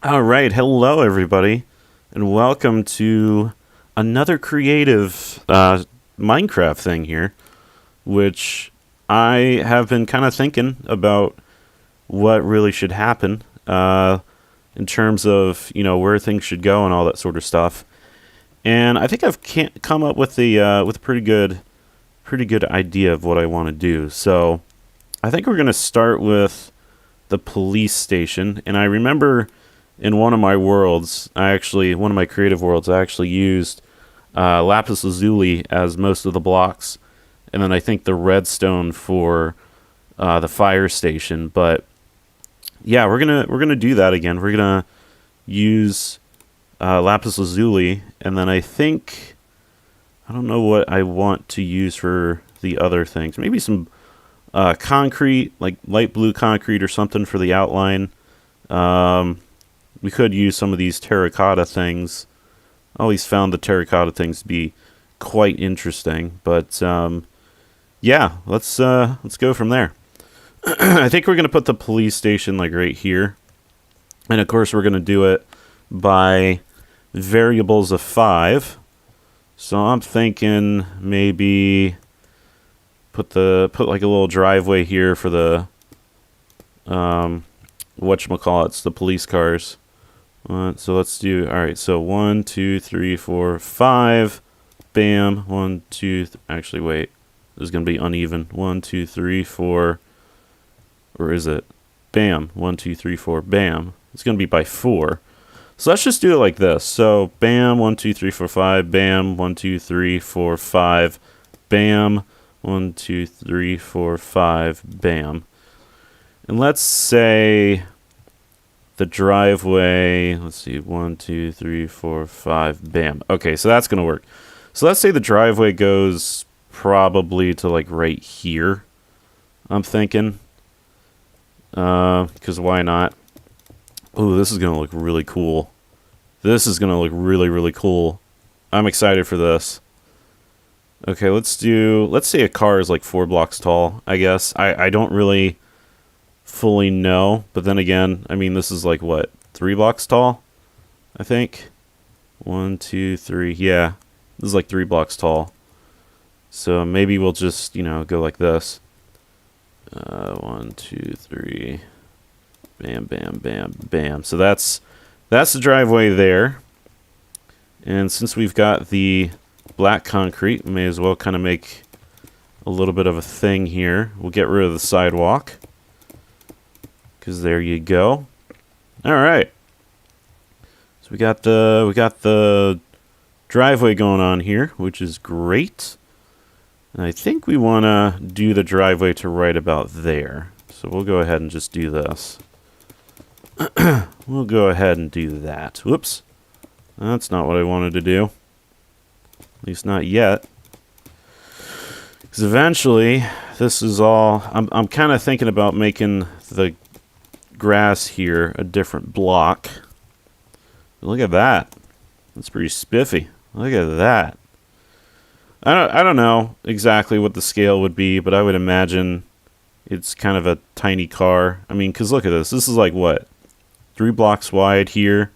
All right, hello everybody, and welcome to another creative Minecraft thing here, which I have been kind of thinking about what really should happen in terms of where things should go and all that sort of stuff. And I think I've come up with a pretty good idea of what I want to do. So I think we're going to start with the police station, and I remember in one of my worlds, one of my creative worlds, I actually used lapis lazuli as most of the blocks, and then I think the redstone for the fire station. But yeah, we're gonna do that again. We're gonna use lapis lazuli, and then I don't know what I want to use for the other things. Maybe some concrete, like light blue concrete or something for the outline. We could use some of these terracotta things. I always found the terracotta things to be quite interesting, but yeah, let's go from there. I think we're gonna put the police station like right here, and of course we're gonna do it by variables of 5. So I'm thinking maybe put like a little driveway here for the whatchamacallits, the police cars. So let's do, all right, so 1, 2, 3, 4, 5. Bam. 1, 2, actually, wait. This is going to be uneven. 1, 2, 3, 4. Or is it? Bam. 1, 2, 3, 4. Bam. It's going to be by 4. So let's just do it like this. So bam. 1, 2, 3, 4, 5. Bam. 1, 2, 3, 4, 5. Bam. 1, 2, 3, 4, 5. Bam. And let's say the driveway, let's see, 1, 2, 3, 4, 5, bam. Okay, so that's going to work. So let's say the driveway goes probably to like right here, I'm thinking. Because why not? Oh, this is going to look really cool. This is going to look really, really cool. I'm excited for this. Okay, let's say a car is like 4 blocks tall, I guess. I don't really fully know, but then again, I mean, this is like what, 3 blocks tall, I think. 1, 2, 3. Yeah, this is like 3 blocks tall. So maybe we'll just go like this. 1, 2, 3. Bam, bam, bam, bam. So that's the driveway there. And since we've got the black concrete, we may as well kind of make a little bit of a thing here. We'll get rid of the sidewalk, because there you go. All right. So we got the driveway going on here, which is great. And I think we want to do the driveway to right about there. So we'll go ahead and just do this. We'll go ahead and do that. Whoops. That's not what I wanted to do. At least not yet. Because eventually, this is all... I'm kind of thinking about making the grass here a different block. Look at that. That's pretty spiffy. Look at that. I don't know exactly what the scale would be, but I would imagine it's kind of a tiny car. I mean, because look at this. This is like what? 3 blocks wide here.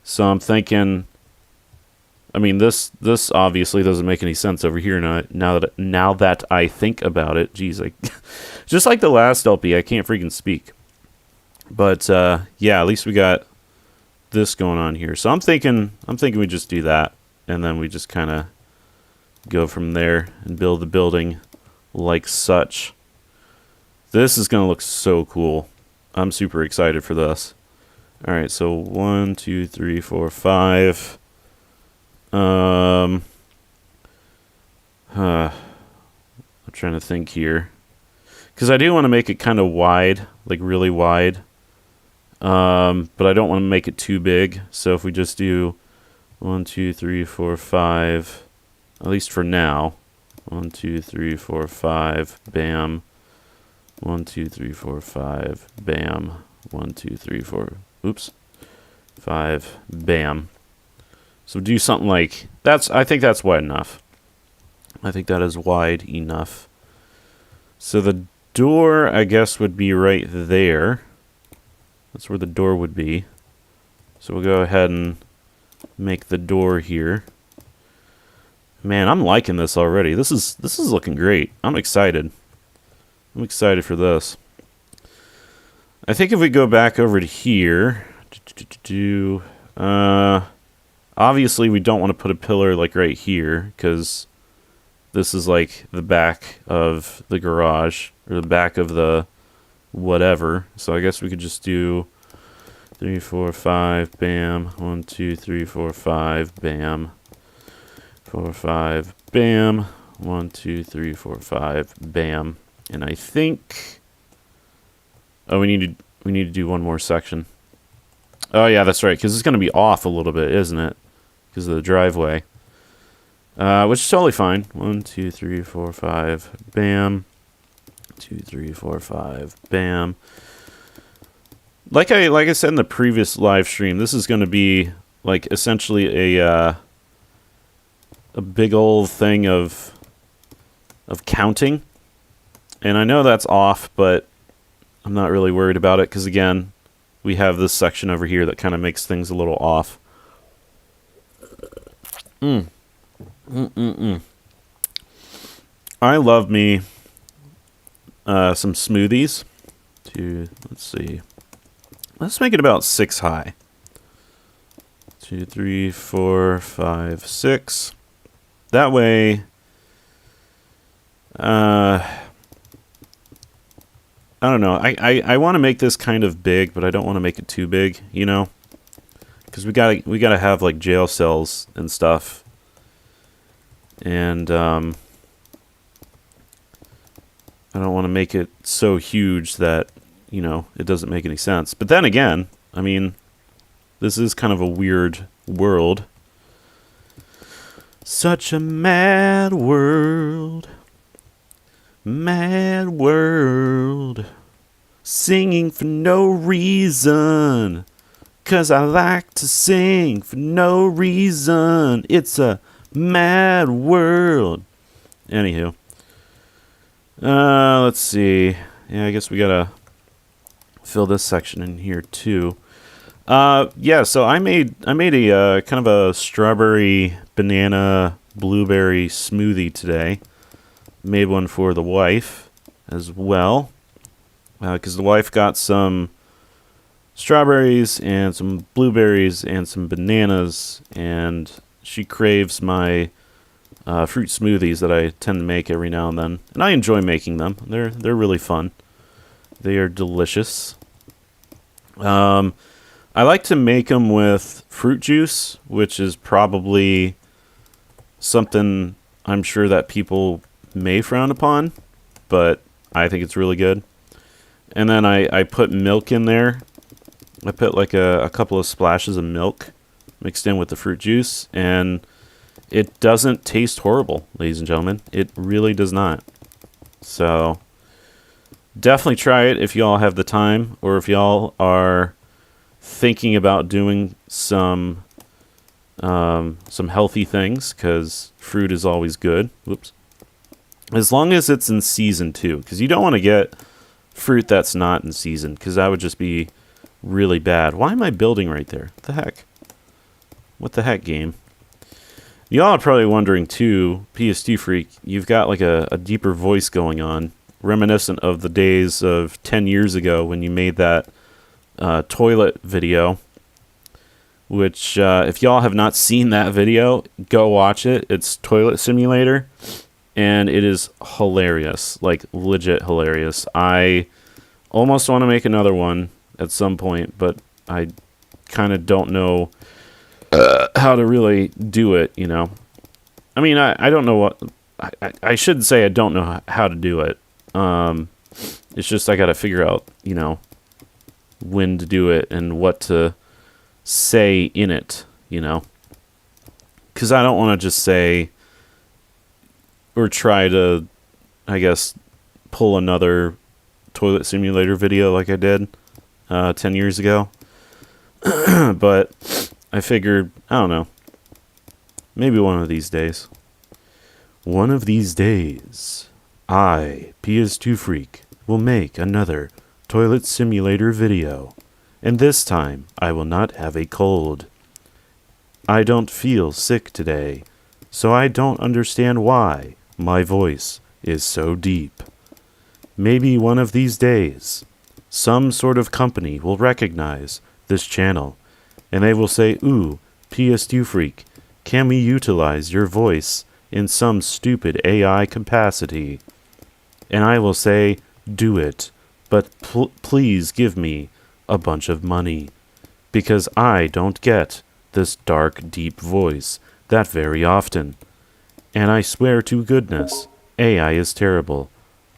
So I'm thinking, I mean, this obviously doesn't make any sense over here now that I think about it. Jeez, just like the last LP, I can't freaking speak. But yeah, at least we got this going on here. So I'm thinking we just do that, and then we just kind of go from there and build the building like such. This is gonna look so cool. I'm super excited for this. All right, so 1, 2, 3, 4, 5. I'm trying to think here, because I do want to make it kind of wide, like really wide. But I don't want to make it too big. So if we just do 1, 2, 3, 4, 5, at least for now. 1, 2, 3, 4, 5, bam. 1, 2, 3, 4, 5, bam. 1, 2, 3, 4, oops, 5, bam. So do something like that's. I think that's wide enough. I think that is wide enough. So the door, I guess, would be right there. That's where the door would be. So we'll go ahead and make the door here. Man, I'm liking this already. This is looking great. I'm excited. I'm excited for this. I think if we go back over to here, obviously we don't want to put a pillar like right here because this is like the back of the garage or the back of the whatever. So I guess we could just do 3, 4, 5, bam. 1, 2, 3, 4, 5, bam. 4, 5, bam. 1, 2, 3, 4, 5, bam. And I think, oh, we need to do one more section. Oh yeah, that's right, because it's going to be off a little bit, isn't it? Because of the driveway, which is totally fine. 1, 2, 3, 4, 5, bam. 2, 3, 4, 5, bam. Like I said in the previous live stream, this is going to be like essentially a big old thing of counting. And I know that's off, but I'm not really worried about it because again, we have this section over here that kind of makes things a little off. I love me some smoothies. Let's see. Let's make it about 6 high. 2, 3, 4, 5, 6. That way, I don't know. I want to make this kind of big, but I don't want to make it too big, you know? Because we gotta have like jail cells and stuff. And I don't want to make it so huge that, you know, it doesn't make any sense. But then again, I mean, this is kind of a weird world. Such a mad world. Mad world. Singing for no reason. 'Cause I like to sing for no reason. It's a mad world. Anywho. Let's see. Yeah, I guess we gotta fill this section in here too. Yeah, so I made a kind of a strawberry, banana, blueberry smoothie today. Made one for the wife as well, because the wife got some strawberries and some blueberries and some bananas, and she craves my fruit smoothies that I tend to make every now and then, and I enjoy making them. They're really fun. They are delicious. I like to make them with fruit juice, which is probably something I'm sure that people may frown upon, but I think it's really good. And then I put milk in there. I put like a couple of splashes of milk mixed in with the fruit juice, and it doesn't taste horrible, ladies and gentlemen. It really does not. So definitely try it if y'all have the time, or if y'all are thinking about doing some healthy things, because fruit is always good. Whoops. As long as it's in season too, because you don't want to get fruit that's not in season, because that would just be really bad. Why am I building right there? What the heck? What the heck, game? Y'all are probably wondering too, PS2 Freak, you've got like a deeper voice going on, reminiscent of the days of 10 years ago when you made that toilet video, which if y'all have not seen that video, go watch it. It's Toilet Simulator, and it is hilarious, like legit hilarious. I almost want to make another one at some point, but I kind of don't know how to really do it, you know. I mean, I don't know what... I shouldn't say I don't know how to do it. It's just I got to figure out, you know, when to do it and what to say in it, you know. Because I don't want to just say... or try to, I guess, pull another Toilet Simulator video like I did 10 years ago. But I figured, I don't know, maybe one of these days. One of these days, I, PS2 Freak, will make another Toilet Simulator video. and this time I will not have a cold. I don't feel sick today, so I don't understand why my voice is so deep. Maybe one of these days, some sort of company will recognize this channel, and they will say, "Ooh, PS2 Freak, can we utilize your voice in some stupid AI capacity?" And I will say, "Do it, but please give me a bunch of money, because I don't get this dark, deep voice that very often. And I swear to goodness, AI is terrible.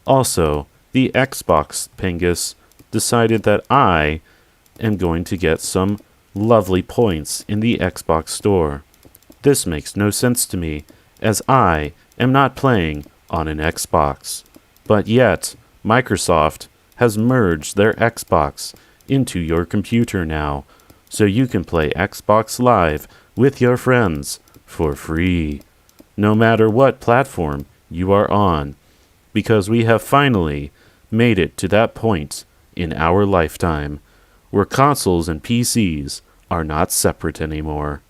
Also, the Xbox Pingus decided that I am going to get some lovely points in the Xbox store. This makes no sense to me, as I am not playing on an Xbox. But yet, Microsoft has merged their Xbox into your computer now, so you can play Xbox Live with your friends for free, no matter what platform you are on, because we have finally made it to that point in our lifetime where consoles and PCs are not separate anymore.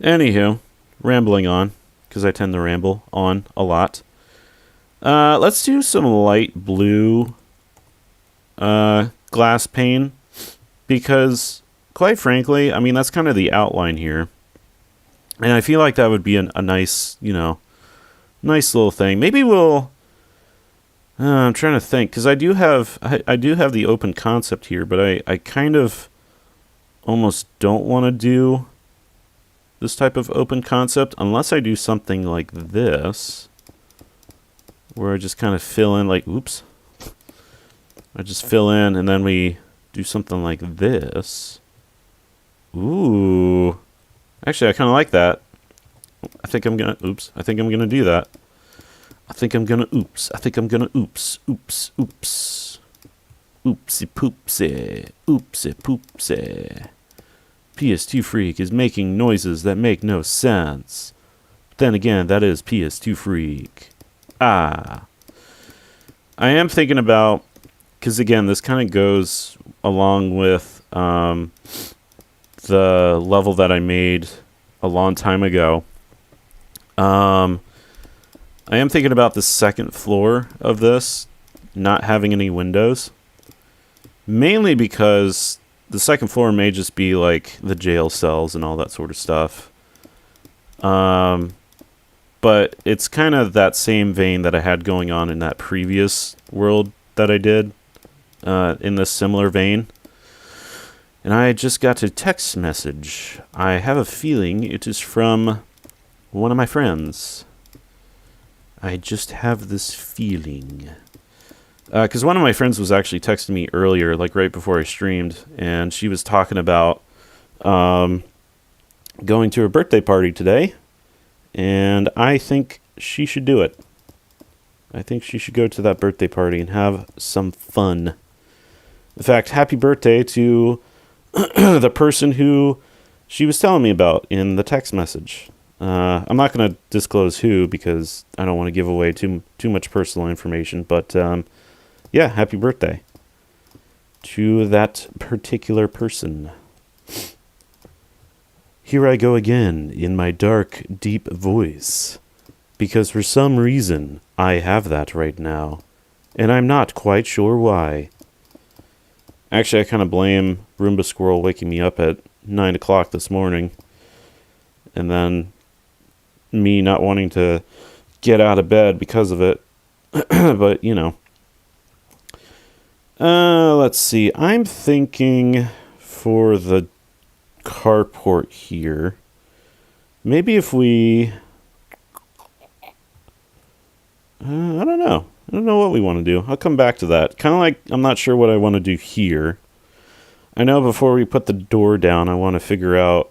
Anywho, rambling on, because I tend to ramble on a lot. Let's do some light blue glass pane, because, quite frankly, I mean, that's kind of the outline here. And I feel like that would be a nice, nice little thing. Maybe we'll... I'm trying to think, because I do have the open concept here, but I kind of almost don't want to do this type of open concept unless I do something like this, where I just kind of fill in, like, oops. I just fill in, and then we do something like this. Ooh. Actually, I kind of like that. I think I'm going to do that. I think I'm gonna oops. Oopsie poopsie. Oopsie poopsie. PS2 Freak is making noises that make no sense. Then again, that is PS2 Freak. I am thinking about, because again, this kind of goes along with the level that I made a long time ago. I am thinking about the second floor of this not having any windows. Mainly because the second floor may just be like the jail cells and all that sort of stuff. But it's kind of that same vein that I had going on in that previous world that I did, in this similar vein. And I just got a text message. I have a feeling it is from one of my friends. I just have this feeling. Because one of my friends was actually texting me earlier, like right before I streamed, and she was talking about going to her birthday party today, and I think she should do it. I think she should go to that birthday party and have some fun. In fact, happy birthday to the person who she was telling me about in the text message. I'm not going to disclose who, because I don't want to give away too much personal information, but yeah, happy birthday to that particular person. Here I go again in my dark, deep voice, because for some reason I have that right now, and I'm not quite sure why. Actually, I kind of blame Roomba Squirrel waking me up at 9 o'clock this morning, and then me not wanting to get out of bed because of it. But, let's see. I'm thinking for the carport here, maybe if we... I don't know. I don't know what we want to do. I'll come back to that. Kind of like I'm not sure what I want to do here. I know before we put the door down, I want to figure out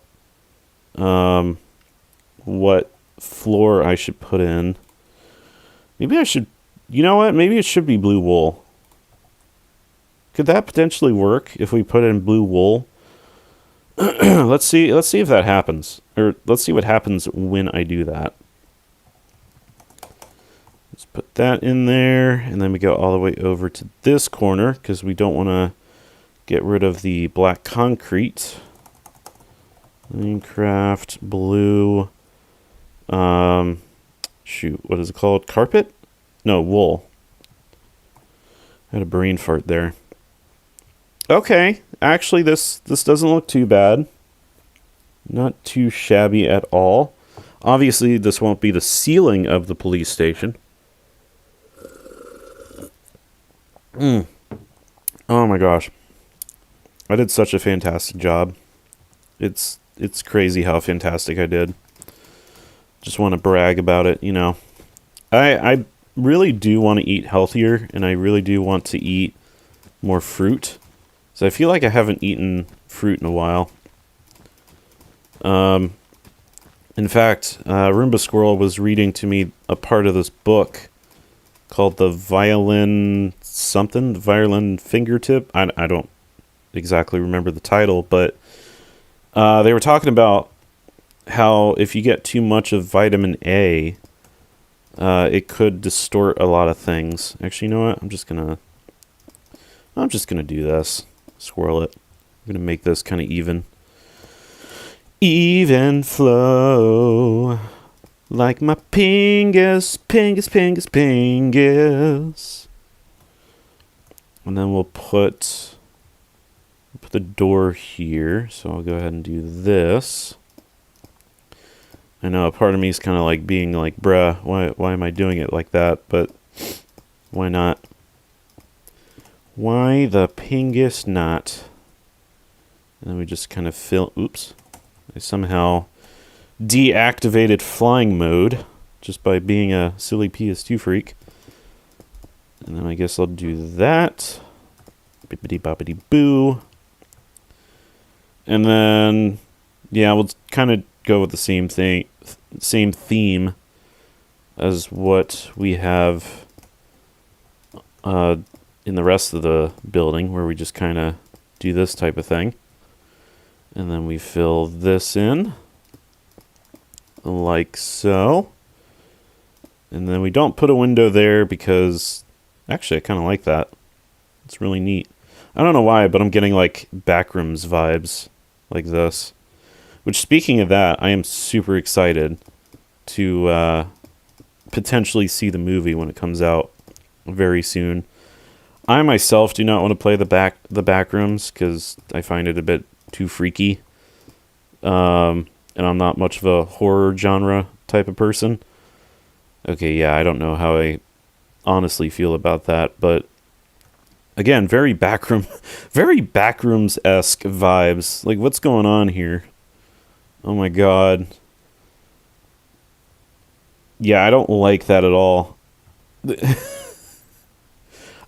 what floor I should put in. Maybe I should... You know what? Maybe it should be blue wool. Could that potentially work if we put in blue wool? Let's see if that happens. Or let's see what happens when I do that. Let's put that in there, and then we go all the way over to this corner, because we don't want to Get rid of the black concrete. Minecraft blue. Shoot, what is it called? Carpet? No, wool. I had a brain fart there. Okay, actually this doesn't look too bad. Not too shabby at all. Obviously, this won't be the ceiling of the police station. Oh my gosh. I did such a fantastic job. It's crazy how fantastic I did. Just want to brag about it, you know. I really do want to eat healthier, and I really do want to eat more fruit. So I feel like I haven't eaten fruit in a while. In fact, Roomba Squirrel was reading to me a part of this book called The Violin something, The Violin Fingertip. I don't exactly remember the title, but they were talking about how if you get too much of vitamin A, it could distort a lot of things. Actually, you know what? I'm just gonna do this. Swirl it. I'm gonna make this kind of even. Even flow. Like my pingus. And then we'll put the door here. So I'll go ahead and do this. I know a part of me is kind of like being like, bruh, why am I doing it like that? But why not? Why the pingus not? And then we just kind of fill... Oops. I somehow deactivated flying mode just by being a silly PS2 freak. And then I guess I'll do that. Bippity boppity boo. And then, yeah, we'll kind of go with the same theme as what we have in the rest of the building, where we just kind of do this type of thing. And then we fill this in like so. And then we don't put a window there because actually I kind of like that. It's really neat. I don't know why, but I'm getting like Backrooms vibes like this. Which, speaking of that, I am super excited to potentially see the movie when it comes out very soon. I myself do not want to play the Backrooms because I find it a bit too freaky. And I'm not much of a horror genre type of person. Okay, yeah, I don't know how I honestly feel about that, but again, very Backrooms-esque vibes. Like, what's going on here? Oh my god. Yeah, I don't like that at all.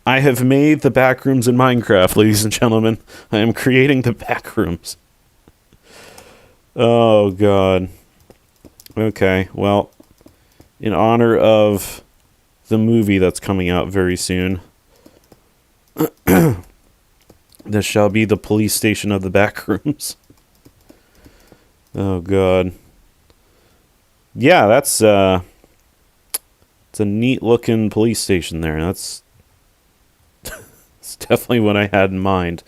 I have made the Backrooms in Minecraft, ladies and gentlemen. I am creating the Backrooms. Oh god. Okay, well, in honor of the movie that's coming out very soon, this shall be the police station of the Backrooms. Oh god. Yeah, that's it's a neat looking police station there. That's it's definitely what I had in mind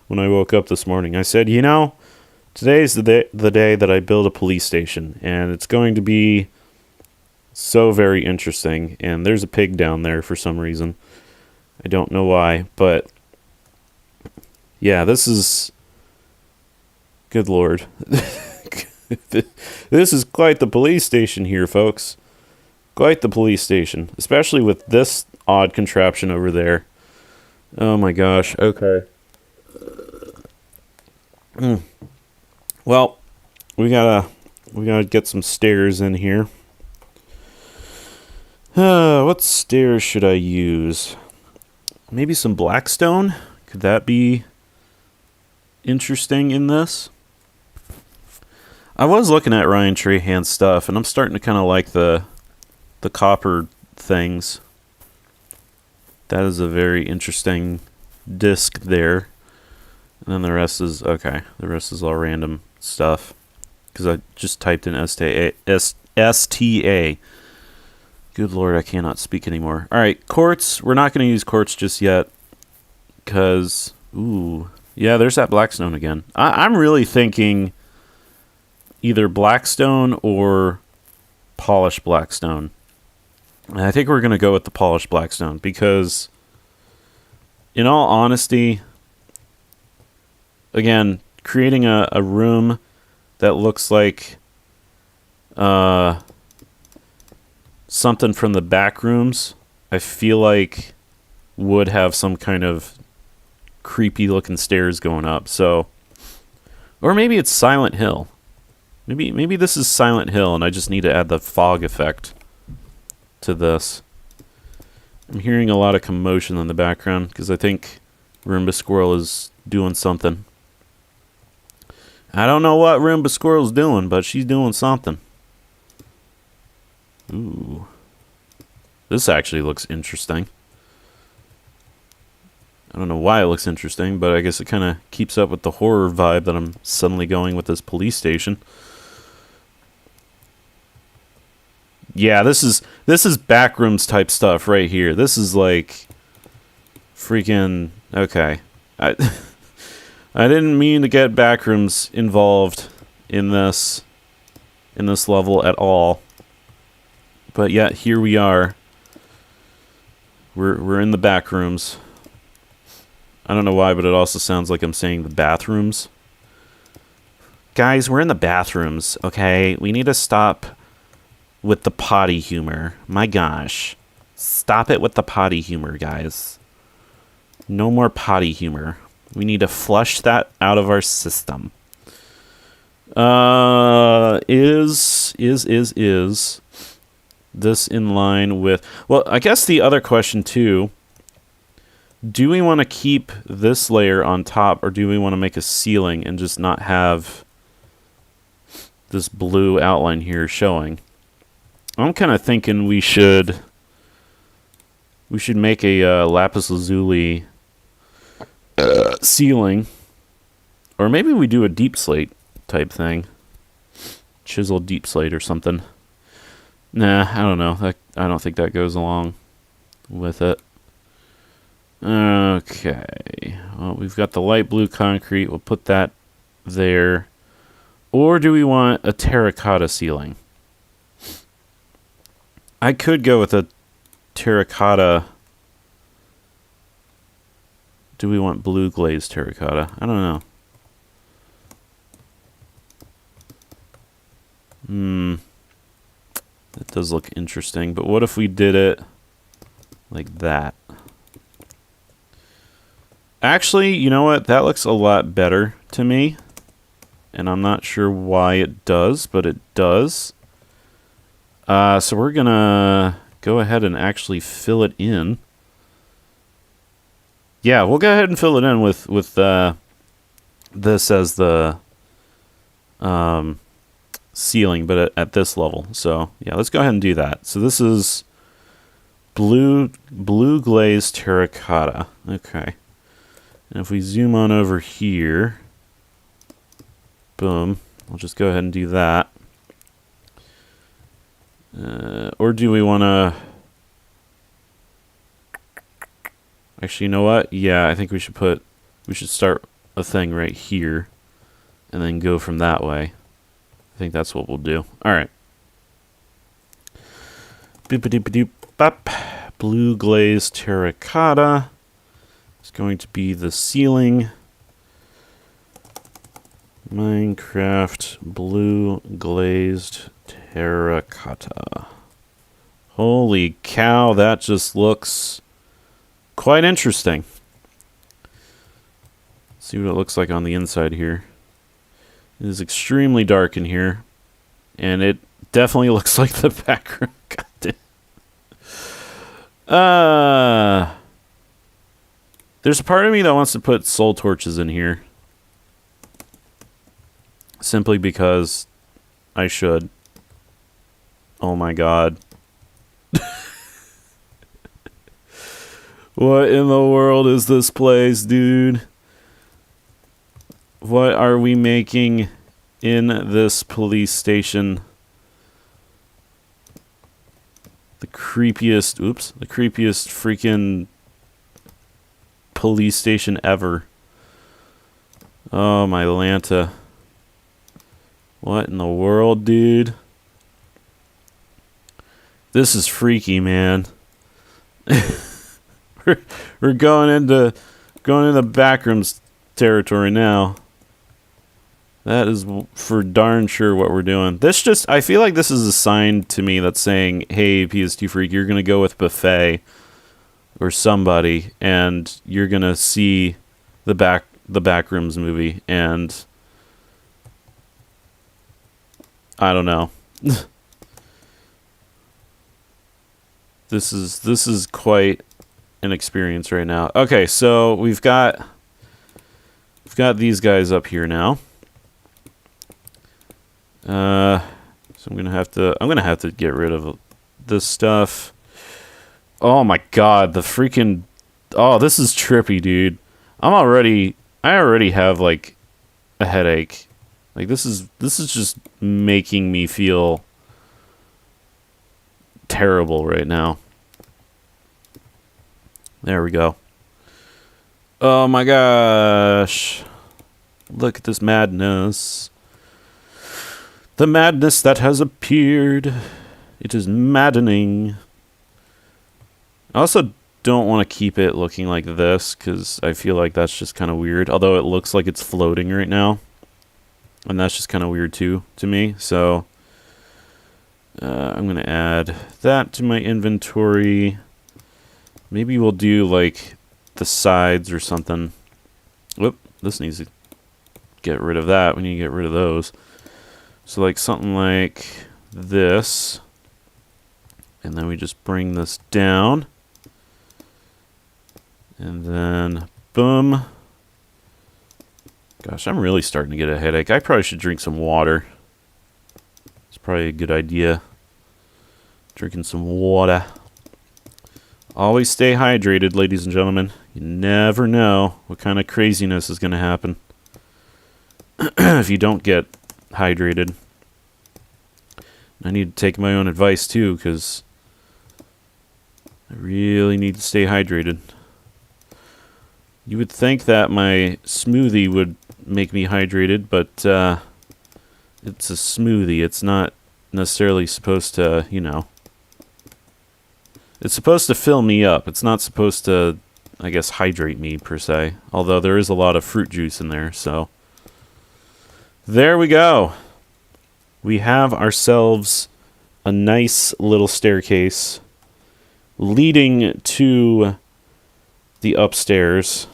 when I woke up this morning. I said, you know, today's the day that I build a police station, and it's going to be so very interesting. And there's a pig down there for some reason. I don't know why, but yeah, this is... Good lord. This is quite the police station here, folks. Quite the police station. Especially with this odd contraption over there. Oh my gosh, okay. Well, we gotta get some stairs in here. What stairs should I use? Maybe some blackstone? Could that be interesting in this? I was looking at Ryan Trahan's stuff, and I'm starting to kind of like the copper things. That is a very interesting disc there. And then the rest is, okay, the rest is all random stuff. Because I just typed in STA. Good lord, I cannot speak anymore. Alright, quartz. We're not going to use quartz just yet. Because, ooh, Yeah, there's that blackstone again. I'm really thinking either blackstone or polished blackstone. And I think we're going to go with the polished blackstone because, in all honesty, again, creating a room that looks like something from the back rooms, I feel like would have some kind of creepy looking stairs going up. So, or maybe it's Silent Hill. Maybe this is Silent Hill and I just need to add the fog effect to this. I'm hearing a lot of commotion in the background because I think Roomba Squirrel is doing something. I don't know what Roomba Squirrel's doing, but she's doing something. Ooh. This actually looks interesting. I don't know why it looks interesting, but I guess it kind of keeps up with the horror vibe that I'm suddenly going with this police station. Yeah, this is backrooms type stuff right here. This is like freaking okay. I didn't mean to get backrooms involved in this level at all. But yet here we are. We're in the backrooms. I don't know why, but it also sounds like I'm saying the bathrooms. Guys, we're in the bathrooms, okay? We need to stop with the potty humor. My gosh. Stop it with the potty humor, guys. No more potty humor. We need to flush that out of our system. Is this in line with... Well, I guess the other question, too... Do we want to keep this layer on top, or do we want to make a ceiling and just not have this blue outline here showing? I'm kind of thinking we should make a lapis lazuli ceiling, or maybe we do a deep slate type thing, chiseled deep slate or something. Nah, I don't know. I don't think that goes along with it. Okay. Well, we've got the light blue concrete. We'll put that there. Or do we want a terracotta ceiling? I could go with a terracotta. Do we want blue glazed terracotta? I don't know. That does look interesting. But what if we did it like that? Actually, you know what? That looks a lot better to me. And I'm not sure why it does, but it does. So we're going to go ahead and actually fill it in. Yeah, we'll go ahead and fill it in with this as the ceiling, but at this level. So, yeah, let's go ahead and do that. So this is blue glazed terracotta. Okay. And if we zoom on over here, boom, I'll just go ahead and do that. Or do we want to... Actually, you know what? Yeah, I think we should start a thing right here and then go from that way. I think that's what we'll do. All right. Boop-a-doop-a-doop-bop. Blue glazed terracotta. It's going to be the ceiling. Minecraft blue glazed terracotta. Holy cow, that just looks quite interesting. See what it looks like on the inside here. It is extremely dark in here, and it definitely looks like the background. Goddamn. There's a part of me that wants to put soul torches in here. Simply because I should. Oh my god. What in the world is this place, dude? What are we making in this police station? The creepiest freaking police station ever. Oh, my Lanta. What in the world, dude? This is freaky, man. we're going into backrooms territory now. That is for darn sure what we're doing. I feel like this is a sign to me that's saying, hey, PS2 Freak, you're going to go with Buffet or somebody, and you're going to see the Backrooms movie, and I don't know. This is quite an experience right now. Okay, so we've got these guys up here now. So I'm gonna have to get rid of this stuff. Oh my god, the freaking this is trippy, dude. I already have like a headache. Like this is just making me feel terrible right now. There we go. Oh my gosh. Look at this madness. The madness that has appeared. It is maddening. I also don't want to keep it looking like this because I feel like that's just kind of weird. Although it looks like it's floating right now. And that's just kind of weird too to me. So I'm going to add that to my inventory. Maybe we'll do like the sides or something. Whoop, this needs to get rid of that. We need to get rid of those. So like something like this. And then we just bring this down. And then boom. Gosh, I'm really starting to get a headache. I probably should drink some water. It's probably a good idea. Drinking some water. Always stay hydrated, ladies and gentlemen. You never know what kind of craziness is going to happen if you don't get hydrated. I need to take my own advice too, because I really need to stay hydrated. You would think that my smoothie would make me hydrated, but it's a smoothie. It's not necessarily supposed to, you know. It's supposed to fill me up. It's not supposed to, I guess, hydrate me, per se. Although there is a lot of fruit juice in there, so. There we go. We have ourselves a nice little staircase leading to the upstairs.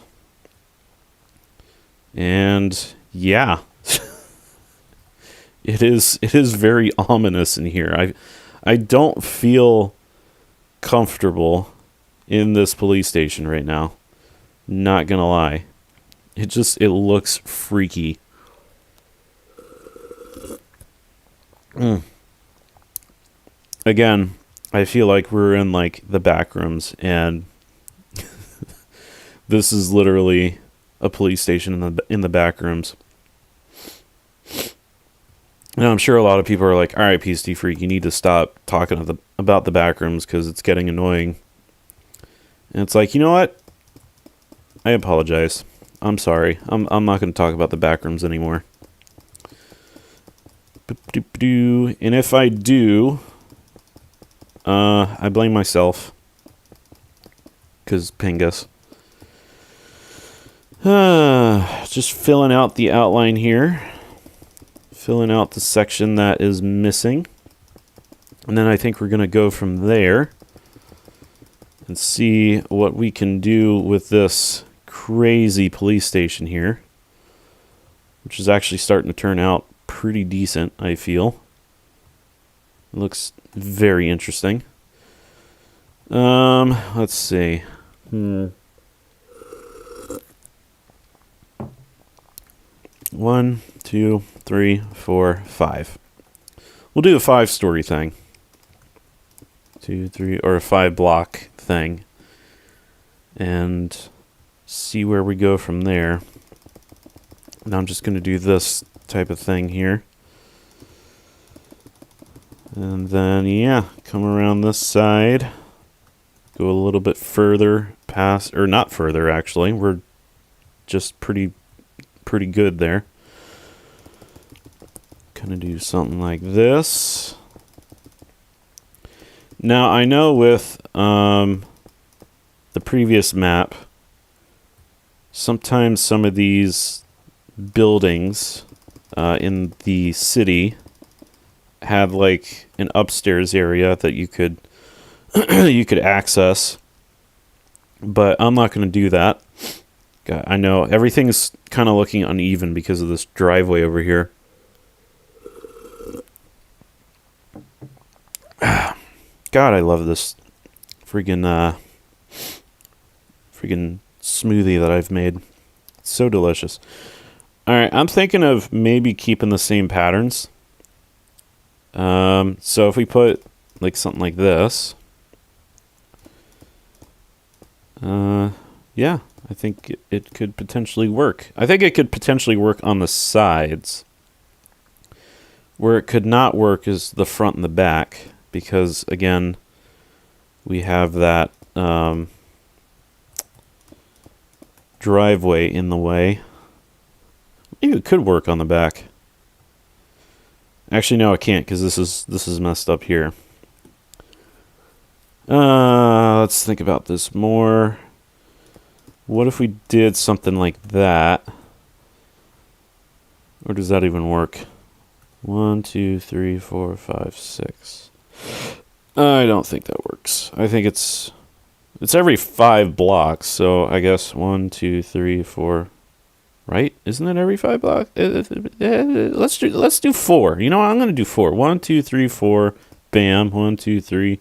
And yeah. It is very ominous in here. I don't feel comfortable in this police station right now. Not gonna lie. It looks freaky. Again, I feel like we're in like the back rooms, and this is literally a police station in the back rooms. And I'm sure a lot of people are like, all right, PSD Freak, you need to stop talking about the back rooms because it's getting annoying. And it's like, you know what? I apologize. I'm sorry. I'm not going to talk about the back rooms anymore. And if I do, I blame myself. Because Pingus. Just filling out the outline here. Filling out the section that is missing. And then I think we're going to go from there and see what we can do with this crazy police station here, which is actually starting to turn out pretty decent, I feel. It looks very interesting. Let's see. 1, 2, 3, 4, 5. We'll do a 5-story thing. 2, 3, or a 5-block thing. And see where we go from there. Now I'm just going to do this type of thing here. And then, yeah, come around this side. Go a little bit further past, or not further actually. We're just pretty pretty good there. Kind of do something like this. Now, I know with the previous map, sometimes some of these buildings in the city had like an upstairs area that you could you could access, but I'm not going to do that. God, I know everything's kind of looking uneven because of this driveway over here. God, I love this freaking smoothie that I've made. It's so delicious. All right, I'm thinking of maybe keeping the same patterns. So if we put like something like this, yeah, I think it could potentially work. I think it could potentially work on the sides. Where it could not work is the front and the back, because again, we have that driveway in the way. Maybe it could work on the back. Actually, no, it can't, because this is messed up here. Let's think about this more. What if we did something like that? Or does that even work? 1, 2, 3, 4, 5, 6. I don't think that works. I think it's every 5 blocks, so I guess 1, 2, 3, 4. Right? Isn't it every 5 blocks? Let's do 4. You know what? I'm gonna do 4. 1, 2, 3, 4. Bam. 1, 2, 3.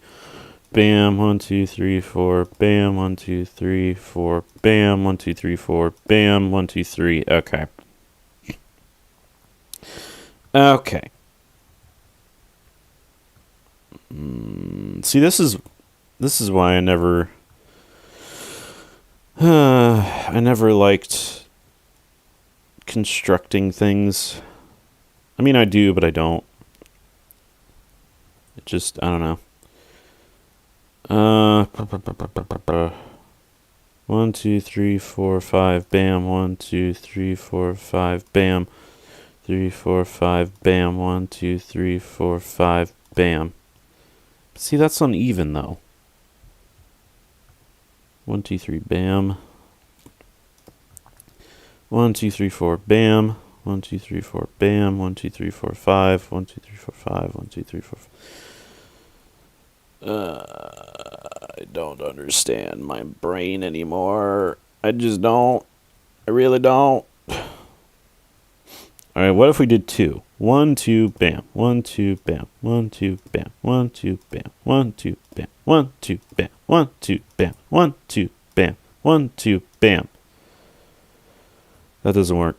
Bam. 1, 2, 3, 4. Bam. 1, 2, 3, 4. Bam. 1, 2, 3, 4. Bam. 1, 2, 3. Okay. Okay. See, this is why I never liked constructing things. I mean, I do, but I don't. It just, I don't know. 1, 2, 3, 4, 5, bam. 1, 2, 3, 4, 5, bam. 3, 4, 5, bam. 1, 2, 3, 4, 5, bam. See, that's uneven though. 1, 2, 3, bam. 1, 2, 3, 4, bam. 1, 2, 3, 4, bam. 1, 2, 3, 4, 5. 1, 2, 3, 4, 5. 1, 2, 3, 4, 5. I don't understand my brain anymore. I just don't. I really don't. All right, what if we did 2? 1, 2, bam. 1, 2, bam. 1, 2, bam. 1, 2, bam. 1, 2, bam. 1, 2, bam. 1, 2, bam. 1, 2, bam. 1, 2, bam. That doesn't work.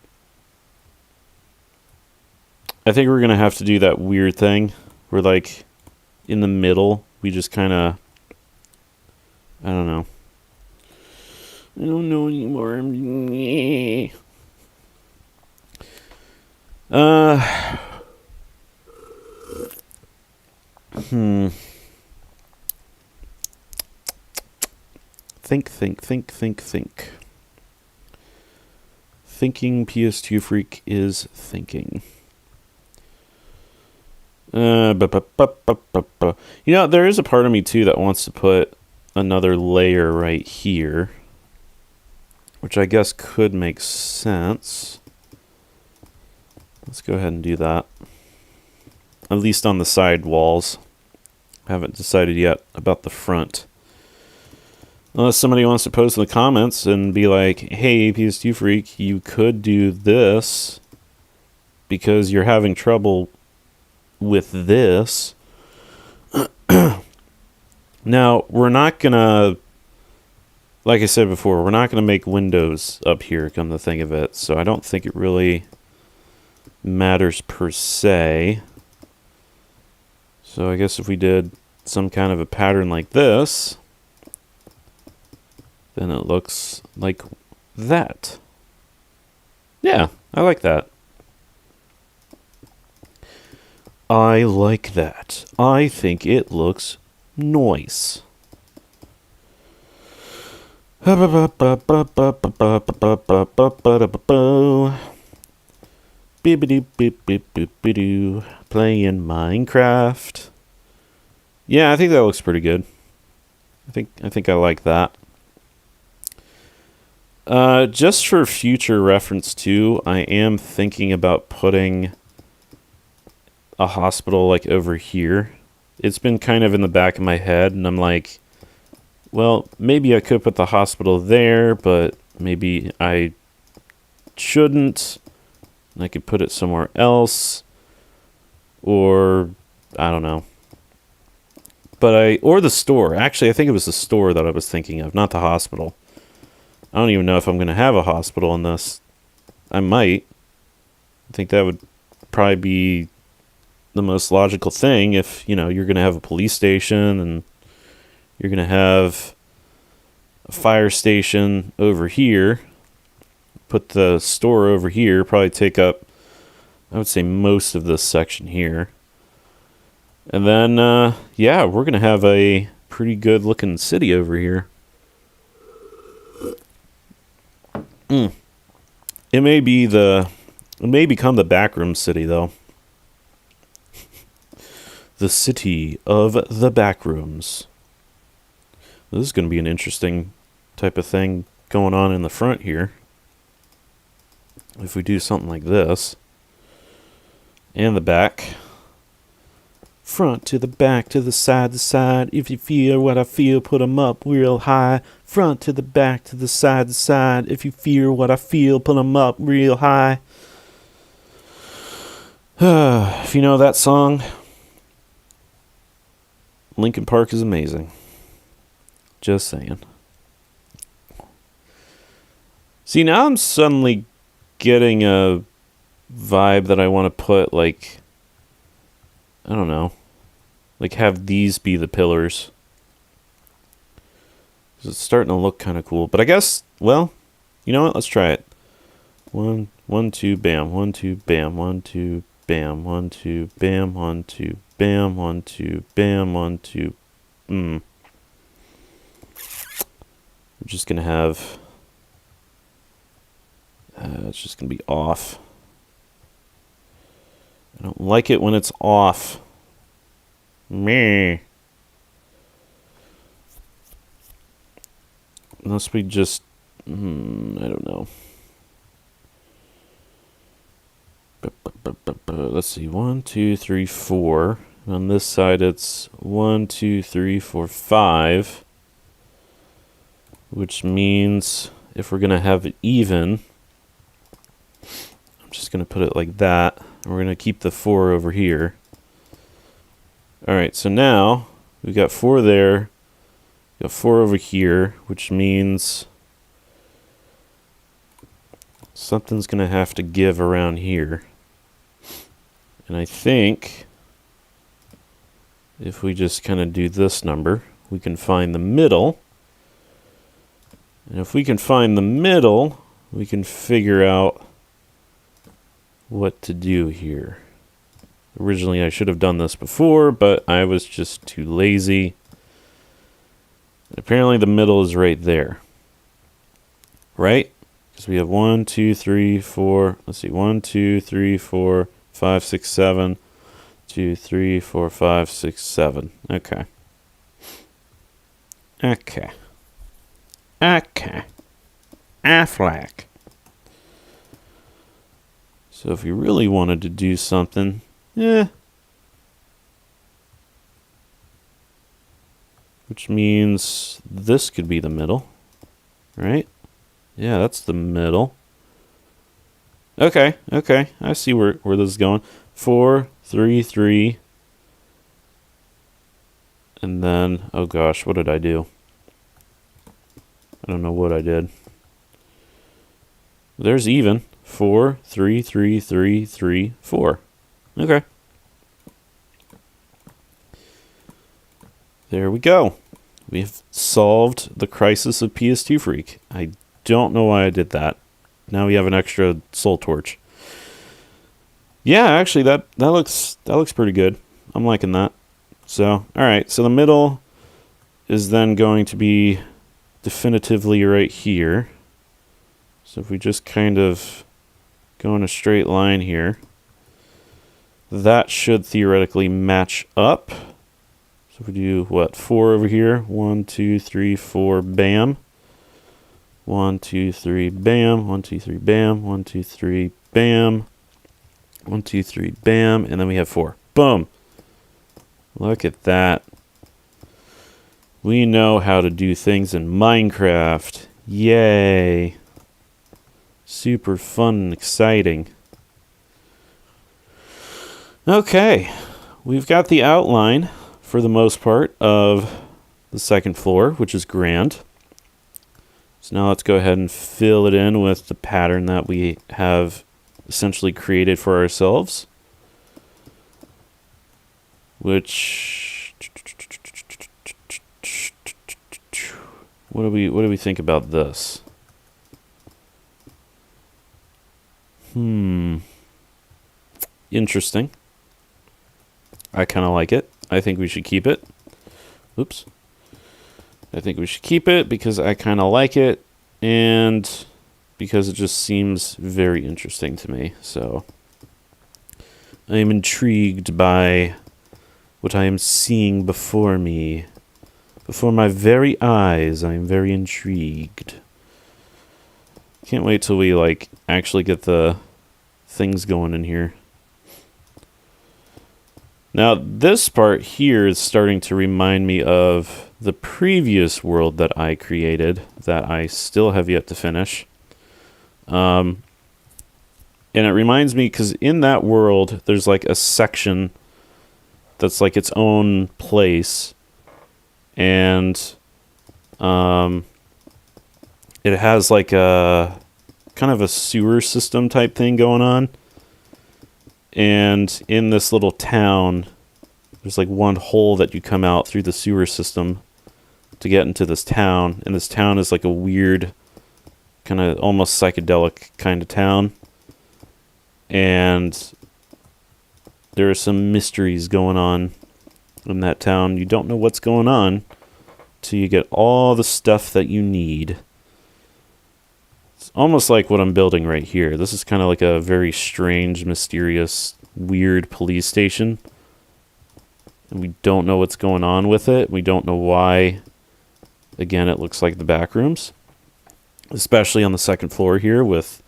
I think we're going to have to do that weird thing where, like, in the middle, we just kind of... I don't know. I don't know anymore. Think. Thinking PS2 Freak is thinking. You know, there is a part of me too that wants to put another layer right here, which I guess could make sense. Let's go ahead and do that. At least on the side walls. I haven't decided yet about the front. Unless somebody wants to post in the comments and be like, hey, PS2 Freak, you could do this because you're having trouble with this. Now, we're not going to, like I said before, we're not going to make windows up here, come to think of it. So I don't think it really matters per se. So I guess if we did some kind of a pattern like this, then it looks like that. Yeah, I like that. I like that. I think it looks nice. Bibbidi bip bip bip bidoo. Playing Minecraft. Yeah, I think that looks pretty good. I think I like that. Just for future reference too, I am thinking about putting a hospital like over here. It's been kind of in the back of my head, and I'm like, well, maybe I could put the hospital there, but maybe I shouldn't. I could put it somewhere else, or I don't know. Or the store. Actually, I think it was the store that I was thinking of, not the hospital. I don't even know if I'm going to have a hospital in this. I might. I think that would probably be the most logical thing if, you're going to have a police station and you're going to have a fire station over here. Put the store over here, probably take up, I would say, most of this section here. And then, yeah, we're going to have a pretty good looking city over here. It may become the backroom city, though. The city of the backrooms. This is going to be an interesting type of thing going on in the front here. If we do something like this. And the back. Front to the back, to the side to side. If you feel what I feel, put 'em up real high. Front to the back, to the side to side. If you feel what I feel, put 'em up real high. If you know that song, Linkin Park is amazing. Just saying. See, now I'm suddenly getting a vibe that I want to put, like, I don't know, like have these be the pillars. It's starting to look kind of cool, but I guess, well, you know what? Let's try it. 1, 1, 2, bam. 1, 2, bam. 1, 2, bam. 1, 2, bam. 1, 2, bam. 1, 2, bam. 1, 2. We're just gonna have. It's just gonna be off. I don't like it when it's off. Meh. Unless we just... I don't know. Let's see. 1, 2, 3, 4. On this side it's 1, 2, 3, 4, 5. Which means if we're going to have it even... I'm just going to put it like that. And we're going to keep the 4 over here. Alright, so now we've got 4 there. We've got 4 over here, which means something's going to have to give around here. And I think if we just kind of do this number, we can find the middle. And if we can find the middle, we can figure out what to do here. Originally, I should have done this before, but I was just too lazy. And apparently, the middle is right there. Right? Because we have 1, 2, 3, 4. Let's see. 1, 2, 3, 4, 5, 6, 7. 2, 3, 4, 5, 6, 7. Okay. Okay. Okay. Affleck. So if you really wanted to do something, which means this could be the middle, right? Yeah, that's the middle. Okay, I see where this is going. 4, 3, 3. And then, oh gosh, what did I do? I don't know what I did. There's even. 4, 3, 3, 3, 3, 4. Okay. There we go. We've solved the crisis of PS2 Freak. I don't know why I did that. Now we have an extra soul torch. Yeah, actually that looks pretty good. I'm liking that. So, alright, so the middle is then going to be definitively right here. So if we just kind of go in a straight line here. That should theoretically match up. So if we do, what, 4 over here? 1, 2, 3, 4, bam. 1, 2, 3, bam. 1, 2, 3, bam. 1, 2, 3, bam. 1, 2, 3, bam. And then we have 4. Boom. Look at that. We know how to do things in Minecraft. Yay. Super fun and exciting. Okay. We've got the outline, for the most part, of the second floor, which is grand. So now let's go ahead and fill it in with the pattern that we have essentially created for ourselves. Which, what do we think about this? Interesting. I kind of like it. I think we should keep it. Oops. I think we should keep it because I kind of like it and because it just seems very interesting to me. So I am intrigued by what I am seeing before me. Before my very eyes, I am very intrigued. Can't wait till we, like, actually get the things going in here. Now, this part here is starting to remind me of the previous world that I created that I still have yet to finish. And it reminds me, because in that world, there's, like, a section that's, like, its own place. And it has like a kind of a sewer system type thing going on. And in this little town, there's like one hole that you come out through the sewer system to get into this town. And this town is like a weird, kind of almost psychedelic kind of town. And there are some mysteries going on in that town. You don't know what's going on till you get all the stuff that you need. It's almost like what I'm building right here. This is kind of like a very strange, mysterious, weird police station. And we don't know what's going on with it. We don't know why. Again, it looks like the back rooms. Especially on the second floor here with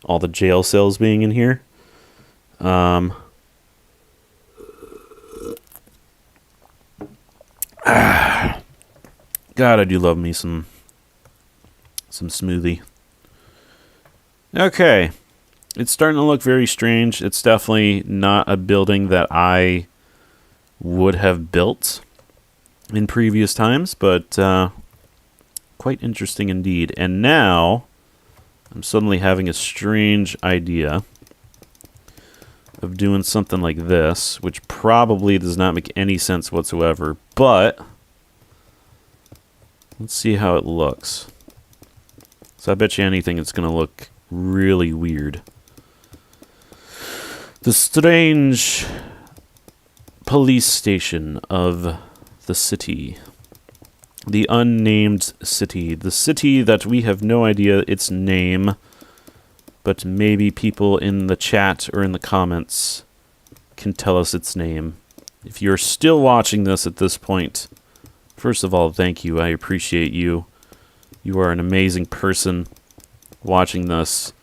all the jail cells being in here. God, I do love me some smoothie. Okay. It's starting to look very strange. It's definitely not a building that I would have built in previous times, but quite interesting indeed. And now I'm suddenly having a strange idea of doing something like this, which probably does not make any sense whatsoever, but let's see how it looks. So I bet you anything it's going to look really weird. The strange police station of the city. The unnamed city. The city that we have no idea its name, but maybe people in the chat or in the comments can tell us its name. If you're still watching this at this point, first of all, thank you. I appreciate you. You are an amazing person watching this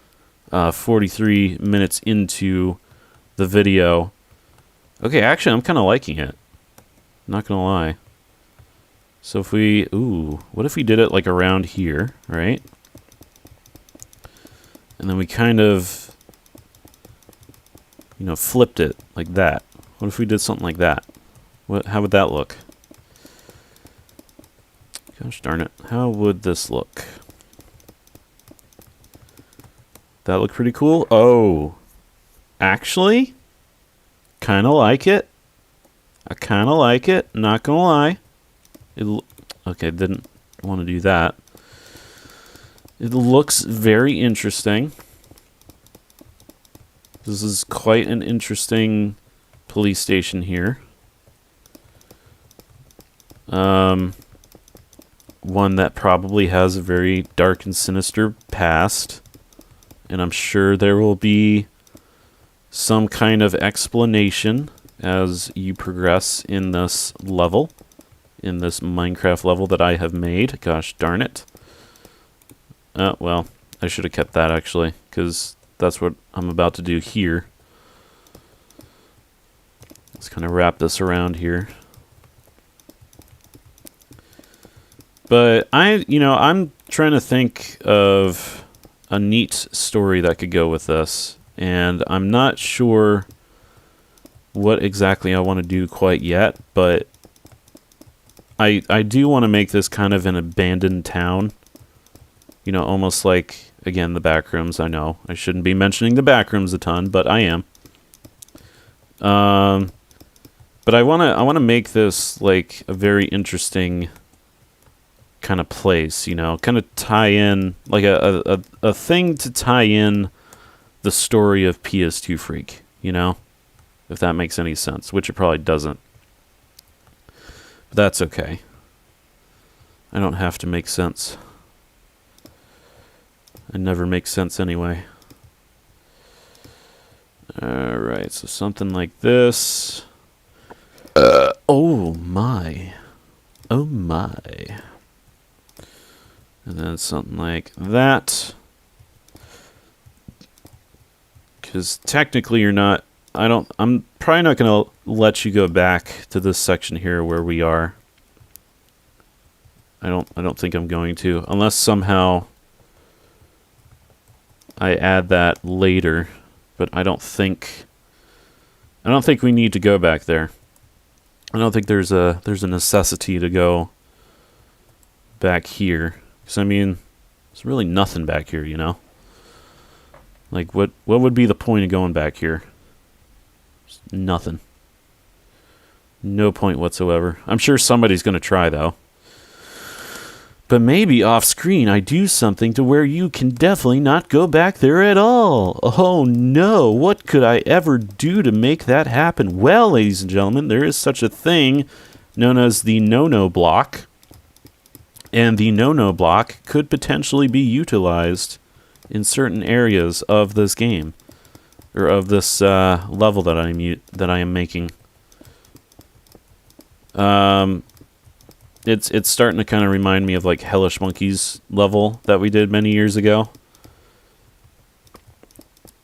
43 minutes into the video. Okay, actually, I'm kind of liking it. Not going to lie. So if we... Ooh, what if we did it like around here, right? And then we kind of, you know, flipped it like that. What if we did something like that? How would that look? Gosh darn it. How would this look? That look pretty cool? Oh. Actually, kind of like it. I kind of like it. Not gonna lie. Okay, didn't want to do that. It looks very interesting. This is quite an interesting police station here. One that probably has a very dark and sinister past. and I'm sure there will be some kind of explanation as you progress in this level, in this Minecraft level that I have made. Gosh darn it. Well, I should have kept that actually, because that's what I'm about to do here. Let's kind of wrap this around here. But I'm trying to think of a neat story that could go with this, and I'm not sure what exactly I want to do quite yet, but I do want to make this kind of an abandoned town. You know, almost like, again, the Backrooms. I know I shouldn't be mentioning the Backrooms a ton, but I am. But I wanna make this like a very interesting kind of place, you know, kind of tie in like a thing to tie in the story of PS2 Freak, you know, if that makes any sense, which it probably doesn't. But that's okay. I don't have to make sense. I never make sense anyway. Alright, so something like this. Oh my. Oh my. And then something like that. Because technically you're not... I'm probably not going to let you go back to this section here where we are. I don't think I'm going to. Unless somehow I add that later. But I don't think we need to go back there. I don't think there's a necessity to go back here. Because I mean, there's really nothing back here, you know? Like what would be the point of going back here? Just nothing. No point whatsoever. I'm sure somebody's going to try though. But maybe off screen I do something to where you can definitely not go back there at all. Oh no, what could I ever do to make that happen? Well, ladies and gentlemen, there is such a thing known as the no-no block. And the no-no block could potentially be utilized in certain areas of this game. Or of this level that I am making. It's starting to kind of remind me of like Hellish Monkey's level that we did many years ago.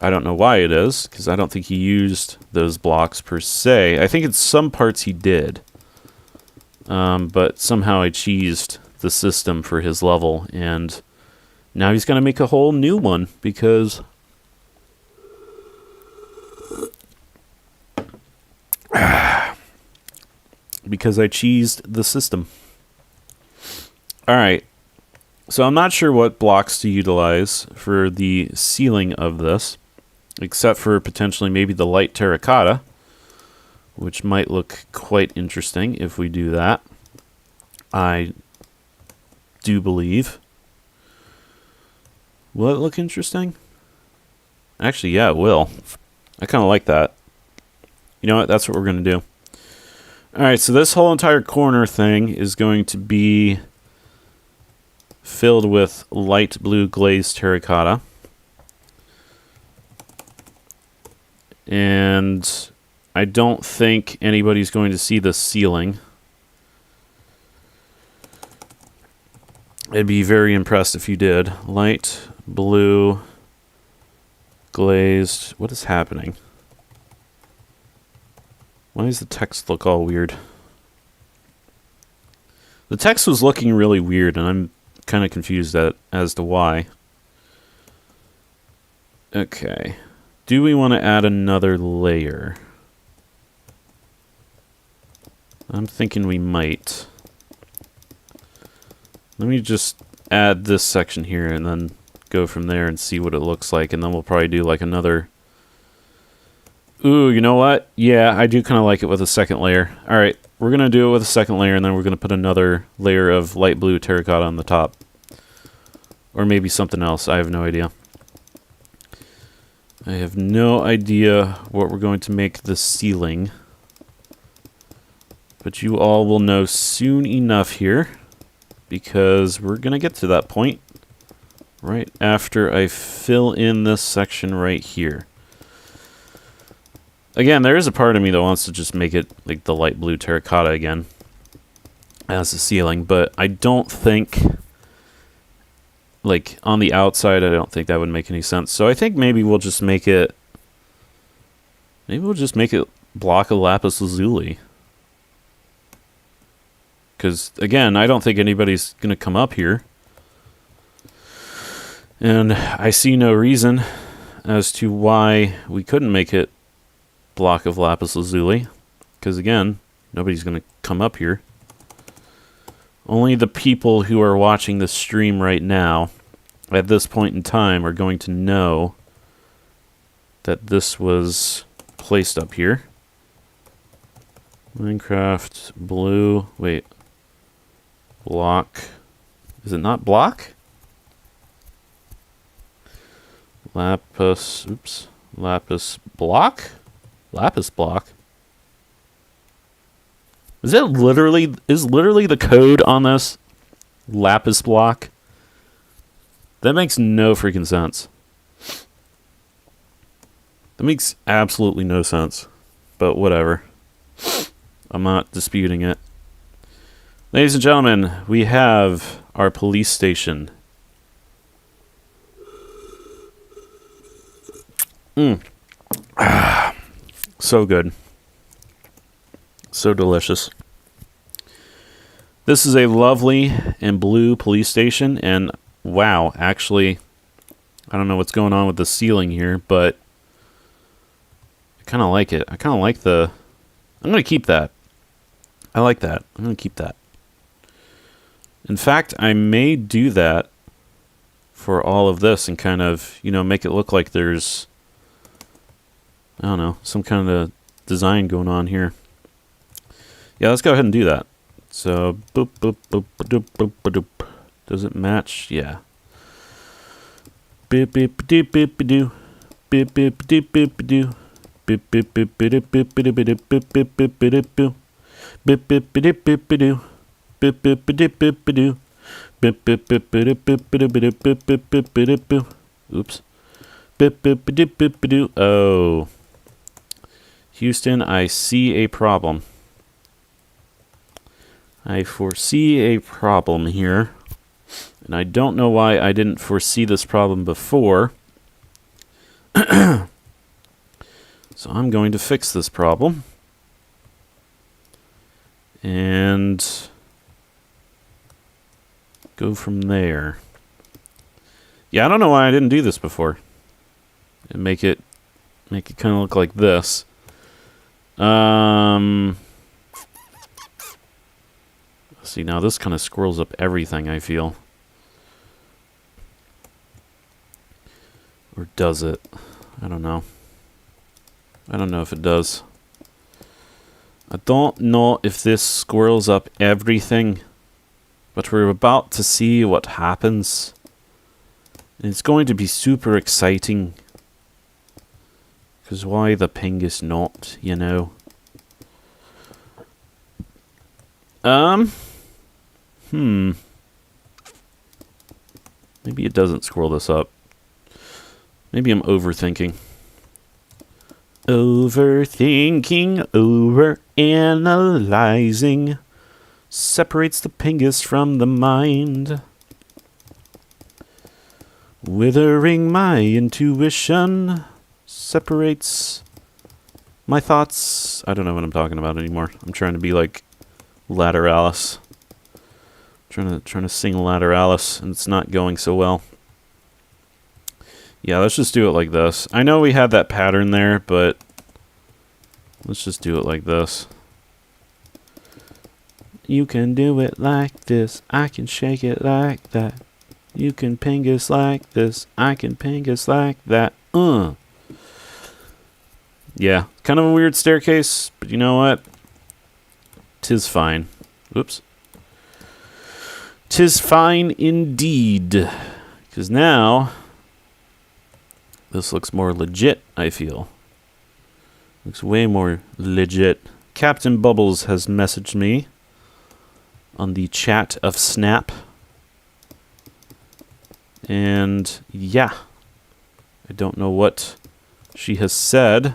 I don't know why it is, because I don't think he used those blocks per se. I think it's some parts he did. But somehow I cheesed the system for his level, and now he's going to make a whole new one, because... because I cheesed the system. Alright, so I'm not sure what blocks to utilize for the ceiling of this, except for potentially maybe the light terracotta, which might look quite interesting if we do that. I do believe. Will it look interesting? Actually, yeah, it will. I kind of like that. You know what? That's what we're going to do. Alright, so this whole entire corner thing is going to be filled with light blue glazed terracotta. And I don't think anybody's going to see the ceiling. I'd be very impressed if you did. Light blue glazed. What is happening? Why does the text look all weird? The text was looking really weird, and I'm kind of confused as to why. Okay. Do we want to add another layer? I'm thinking we might. Let me just add this section here and then go from there and see what it looks like, and then we'll probably do like another... Ooh, you know what? Yeah, I do kind of like it with a second layer. Alright, we're going to do it with a second layer, and then we're going to put another layer of light blue terracotta on the top. Or maybe something else. I have no idea. I have no idea what we're going to make the ceiling. But you all will know soon enough here, because we're going to get to that point right after I fill in this section right here. Again, there is a part of me that wants to just make it like the light blue terracotta again as the ceiling, but I don't think, like, on the outside, I don't think that would make any sense. So I think maybe we'll just make it, block of lapis lazuli. Because, again, I don't think anybody's going to come up here. And I see no reason as to why we couldn't make it block of lapis lazuli. Because, again, nobody's going to come up here. Only the people who are watching this stream right now, at this point in time, are going to know that this was placed up here. Minecraft blue, wait. Block. Is it not block? Lapis, oops. Lapis block? Lapis block? Is literally the code on this lapis block? That makes no freaking sense. That makes absolutely no sense. But whatever. I'm not disputing it. Ladies and gentlemen, we have our police station. So good. So delicious. This is a lovely and blue police station, and wow, actually, I don't know what's going on with the ceiling here, but I kind of like it. I kind of like the... I'm going to keep that. I like that. I'm going to keep that. In fact, I may do that for all of this and kind of, you know, make it look like there's, I don't know, some kind of design going on here. Yeah, let's go ahead and do that. So, boop, boop, boop, boop, boop, boop, boop. Does it match? Yeah. Beep, beep, doop, beep, doo. Beep, beep, doop, beep, doo. Beep, beep, beep, doop, beep, beep, beep, beep, beep, beep, beep, boo. Beep, beep, doop, beep, doo. Beep, beep, doop, beep, doo. Beep, beep, beep, doop, beep, beep, beep, beep, beep, beep, beep, boo. Oops. Beep, beep, doop, beep, doo. Oh. Houston, I see a problem. I foresee a problem here, and I don't know why I didn't foresee this problem before. So I'm going to fix this problem. And go from there. Yeah, I don't know why I didn't do this before. And make it kind of look like this. See, now this kind of squirrels up everything, I feel. Or does it? I don't know. I don't know if it does. I don't know if this squirrels up everything. But we're about to see what happens. And it's going to be super exciting. Because why the pingus not, you know? Maybe it doesn't scroll this up. Maybe I'm overthinking. Overthinking, overanalyzing separates the pingus from the mind. Withering my intuition separates my thoughts. I don't know what I'm talking about anymore. I'm trying to be like Lateralis. Trying to sing Lateralis, and it's not going so well. Yeah, let's just do it like this. I know we had that pattern there, but let's just do it like this. You can do it like this. I can shake it like that. You can pingus like this. I can pingus like that. Yeah, kind of a weird staircase, but you know what? 'Tis fine. Oops. 'Tis fine indeed. Because now, this looks more legit, I feel. Looks way more legit. Captain Bubbles has messaged me on the chat of Snap. And yeah, I don't know what she has said.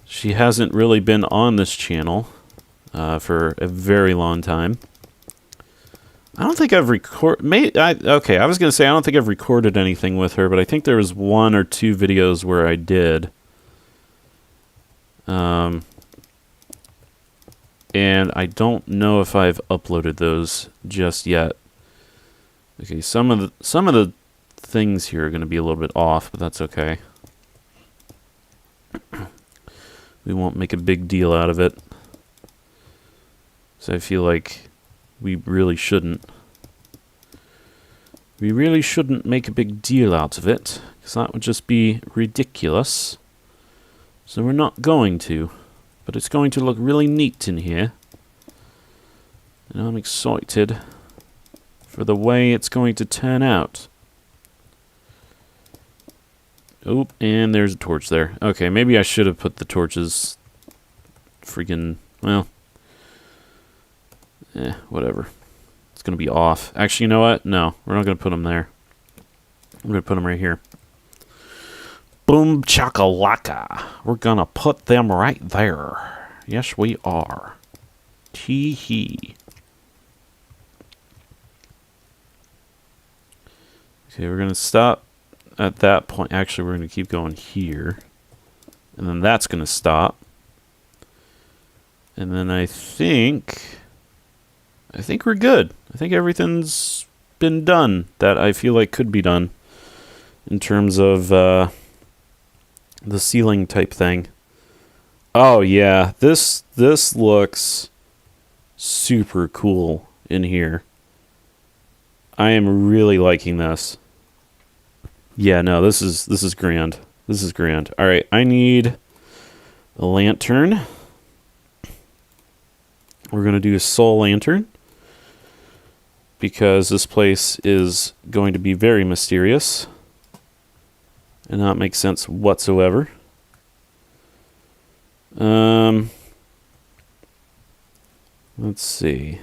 She hasn't really been on this channel for a very long time. I don't think I've okay, I was going to say I don't think I've recorded anything with her, but I think there was 1 or 2 videos where I did. And I don't know if I've uploaded those just yet. Okay, some of the things here are going to be a little bit off, but that's okay. We won't make a big deal out of it. So I feel like we really shouldn't. We really shouldn't make a big deal out of it, because that would just be ridiculous. So we're not going to. But it's going to look really neat in here. And I'm excited for the way it's going to turn out. Oh, and there's a torch there. Okay, maybe I should have put the torches freaking, well, whatever. It's going to be off. Actually, you know what? No, we're not going to put them there. I'm going to put them right here. Boom chakalaka. We're going to put them right there. Yes, we are. Tee-hee. Okay, we're going to stop at that point. Actually, we're going to keep going here. And then that's going to stop. And then I think we're good. I think everything's been done that I feel like could be done in terms of the ceiling type thing. Oh yeah, this looks super cool in here. I am really liking this. Yeah, no, this is grand. This is grand. All right, I need a lantern. We're going to do a soul lantern because this place is going to be very mysterious and not make sense whatsoever. Let's see.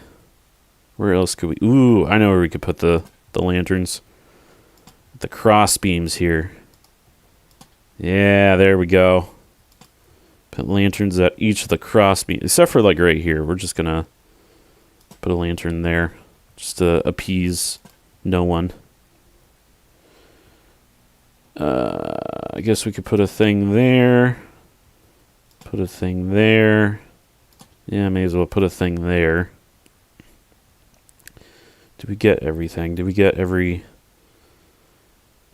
Where else could we... Ooh, I know where we could put the lanterns. The cross beams here. Yeah, there we go. Put lanterns at each of the cross beams, except for like right here. We're just gonna put a lantern there, just to appease no one. I guess we could put a thing there. Put a thing there. Yeah, may as well put a thing there. Did we get everything? Did we get every...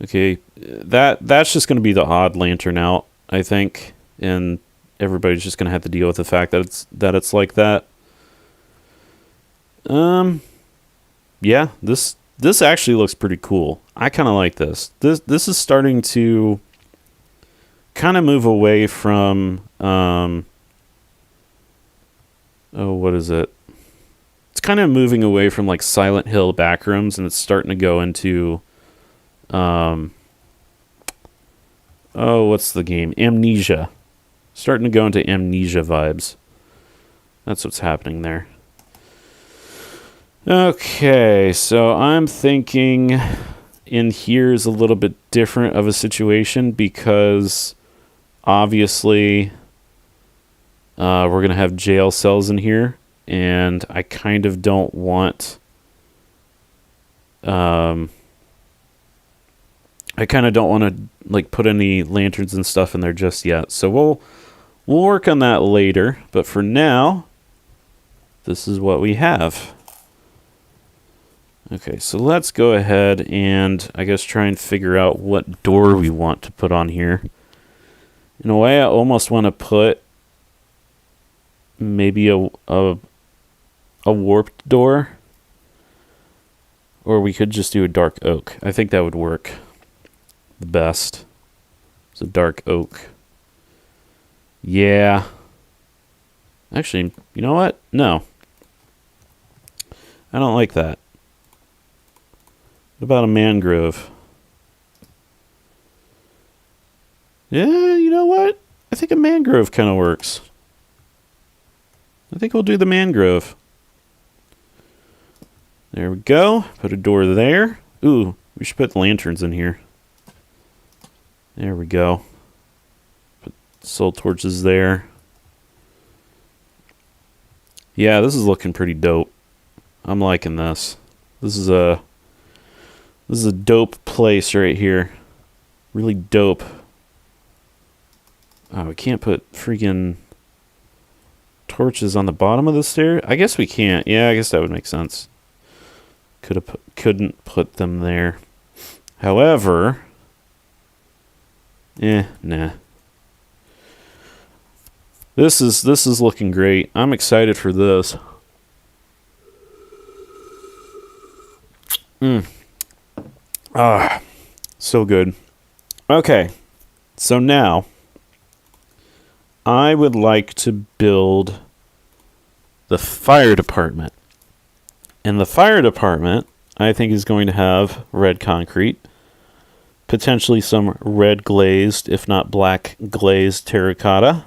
Okay, that's just going to be the odd lantern out, I think, and everybody's just going to have to deal with the fact that it's like that. Yeah, this actually looks pretty cool. I kind of like this. This is starting to kind of move away from oh, what is it? It's kind of moving away from like Silent Hill backrooms, and it's starting to go into oh, what's the game? Amnesia. Starting to go into Amnesia vibes. That's what's happening there. Okay, so I'm thinking in here is a little bit different of a situation because obviously we're going to have jail cells in here, and I kind of don't want I kind of don't want to like put any lanterns and stuff in there just yet. So we'll work on that later, but for now this is what we have. Okay, so let's go ahead and I guess try and figure out what door we want to put on here. In a way, I almost want to put maybe a warped door, or we could just do a dark oak. I think that would work the best. It's a dark oak. Yeah. Actually, you know what? No. I don't like that. What about a mangrove? Yeah, you know what? I think a mangrove kind of works. I think we'll do the mangrove. There we go. Put a door there. Ooh, We should put lanterns in here. There we go. Put soul torches there. Yeah, this is looking pretty dope. I'm liking this. This is a dope place right here. Really dope. Oh, we can't put freaking torches on the bottom of the stair? I guess we can't. Yeah, I guess that would make sense. Couldn't put them there. However, nah. This is looking great. I'm excited for this. So good. Okay, so now I would like to build the fire department. And the fire department, I think, is going to have red concrete, potentially some red glazed, if not black glazed terracotta.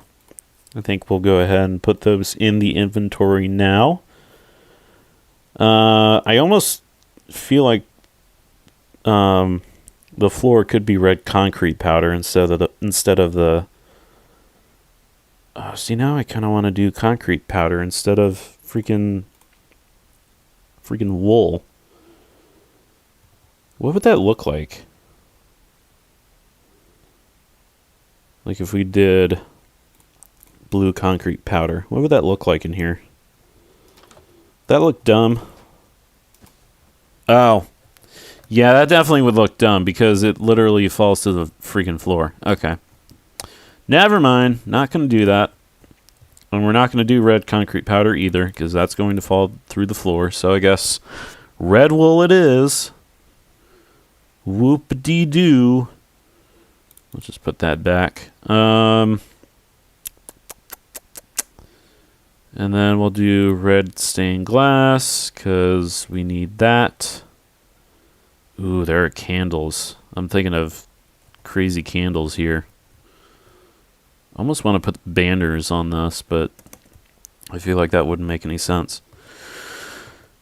I think we'll go ahead and put those in the inventory now. I almost feel like the floor could be red concrete powder instead of the. See, now I kind of want to do concrete powder instead of freaking wool. What would that look like? Like if we did blue concrete powder, what would that look like in here? That look dumb. Oh, yeah, that definitely would look dumb because it literally falls to the freaking floor. Okay. Never mind. Not going to do that. And we're not going to do red concrete powder either because that's going to fall through the floor. So I guess red wool it is. Whoop-de-doo. Let's just put that back. And then we'll do red stained glass because we need that. Ooh, there are candles. I'm thinking of crazy candles here. I almost want to put banners on this, but I feel like that wouldn't make any sense.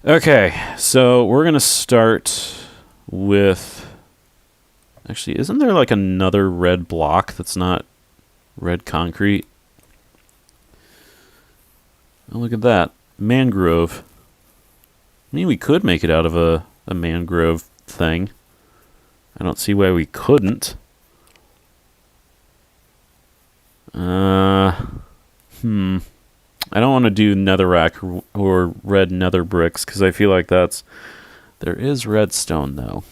Okay, so we're going to start with... Actually, isn't there like another red block that's not red concrete? Oh, look at that. Mangrove. I mean, we could make it out of a mangrove thing. I don't see why we couldn't. I don't want to do netherrack or red nether bricks because I feel like there is redstone though.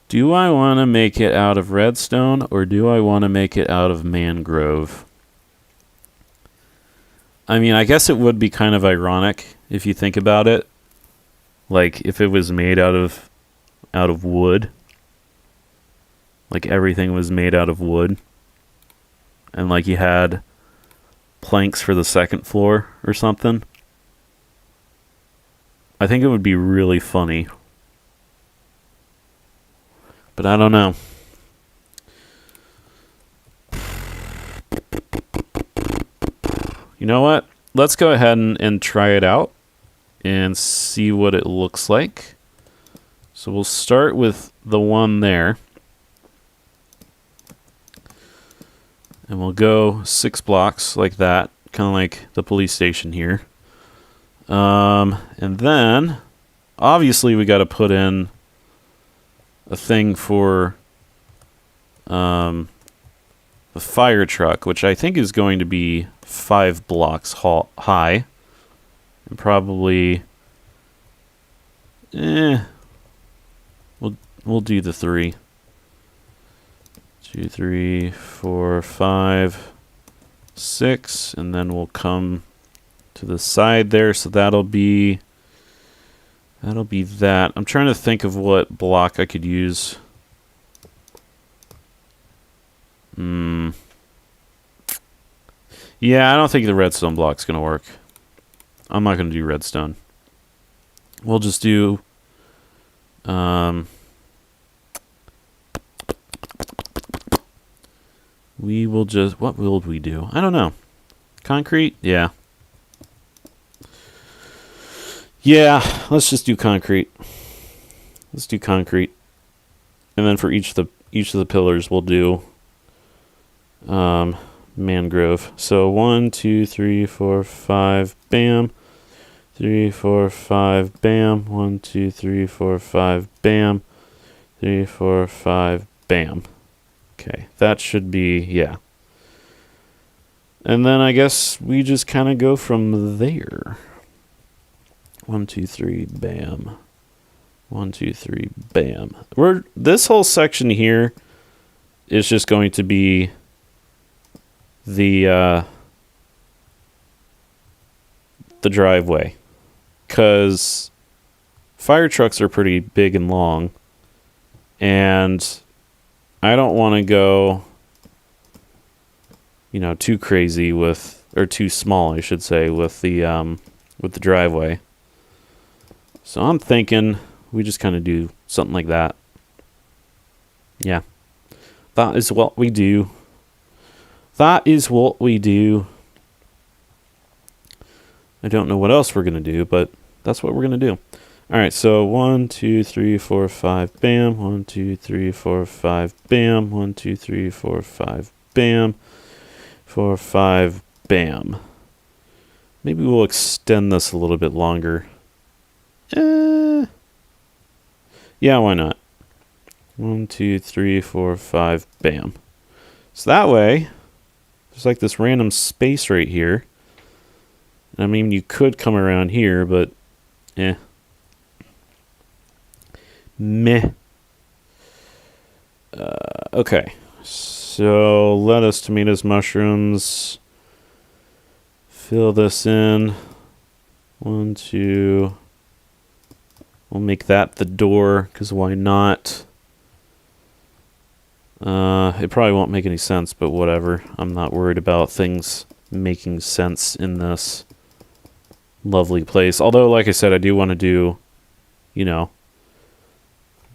Do I want to make it out of redstone or do I want to make it out of mangrove? I mean, I guess it would be kind of ironic if you think about it. Like if it was made out of wood. Like everything was made out of wood. And like you had planks for the second floor or something. I think it would be really funny. But I don't know. You know what? Let's go ahead and try it out and see what it looks like. So we'll start with the one there. And we'll go 6 blocks like that, kind of like the police station here. And then, obviously, we got to put in a thing for the fire truck, which I think is going to be 5 blocks high. And probably, we'll do the 3. 2, 3, 4, 5, 6, and then we'll come to the side there. So that'll be that. I'm trying to think of what block I could use. Yeah, I don't think the redstone block's gonna work. I'm not gonna do redstone. We'll just do we will just, what will we do? I don't know. Concrete? Yeah. Yeah, let's just do concrete. Let's do concrete. And then for each of the pillars we'll do mangrove. So 1, 2, 3, 4, 5, bam. 3, 4, 5, bam. 1, 2, 3, 4, 5, bam. 3, 4, 5, bam. Okay, that should be, yeah. And then I guess we just kind of go from there. 1, 2, 3, bam. 1, 2, 3, bam. This whole section here is just going to be the driveway, because fire trucks are pretty big and long, and I don't want to go, too crazy or too small, I should say, with the driveway. So I'm thinking we just kind of do something like that. Yeah. That is what we do. That is what we do. I don't know what else we're going to do, but that's what we're going to do. All right, so 1, 2, 3, 4, 5, bam. 1, 2, 3, 4, 5, bam. 1, 2, 3, 4, 5, bam. 4, 5, bam. Maybe we'll extend this a little bit longer. Yeah, why not? 1, 2, 3, 4, 5, bam. So that way, there's like this random space right here. I mean, you could come around here, but meh. Okay, so lettuce, tomatoes, mushrooms. Fill this in. 1, 2. We'll make that the door, because why not? It probably won't make any sense, but whatever. I'm not worried about things making sense in this lovely place. Although, like I said, I do want to do,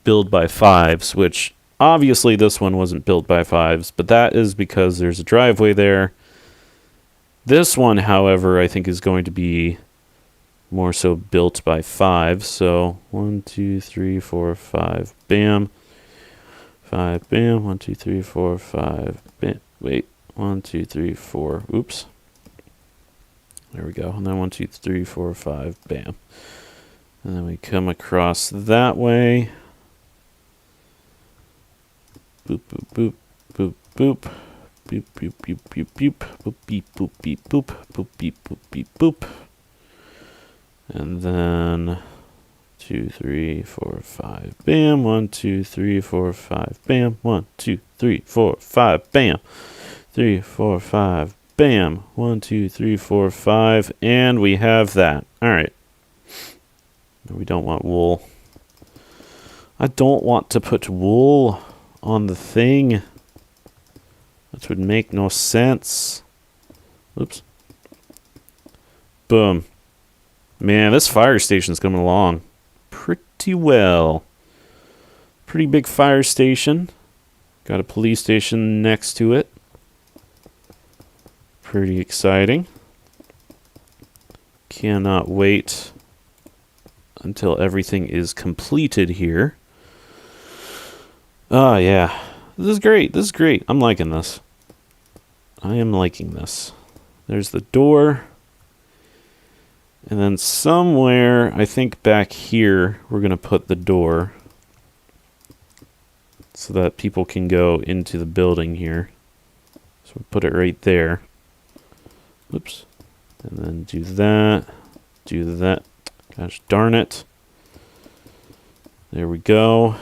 build by fives, which obviously this one wasn't built by fives, but that is because there's a driveway there. This one, however, I think is going to be more so built by fives. So 1, 2, 3, 4, 5, bam. 5, bam. 1, 2, 3, 4, 5, bam. Wait. 1, 2, 3, 4. Oops. There we go. And then 1, 2, 3, 4, 5, bam. And then we come across that way. Boop, boop, boop, boop, boop. Boop, boop, boop, boop, boop. Boop, beep, boop, beep, boop. Boop, beep, boop, beep, boop. And then 2, 3, 4, 5, bam. 1, 2, 3, 4, 5, bam. 1, 2, 3, 4, 5, bam. 3, 4, 5, bam. 1, 2, 3, 4, 5, and we have that. All right. We don't want wool. I don't want to put wool on the thing. That would make no sense. Oops. Boom. Man, this fire station's coming along pretty well. Pretty big fire station. Got a police station next to it. Pretty exciting. Cannot wait until everything is completed here. Oh, yeah. This is great. This is great. I'm liking this. I am liking this. There's the door. And then somewhere, I think back here, we're going to put the door so that people can go into the building here. So we'll put it right there. Oops. And then do that. Do that. Gosh darn it. There we go.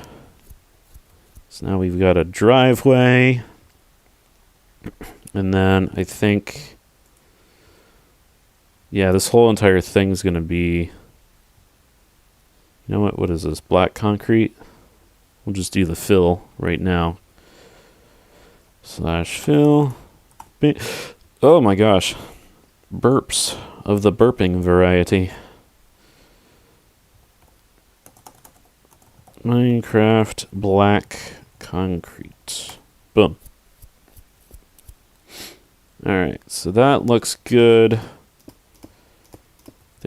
So now we've got a driveway. And then I think, yeah, this whole entire thing's going to be, you know what? What is this? Black concrete? We'll just do the fill right now. Slash fill. Oh my gosh. Burps of the burping variety. Minecraft black concrete. Boom. Alright, so that looks good.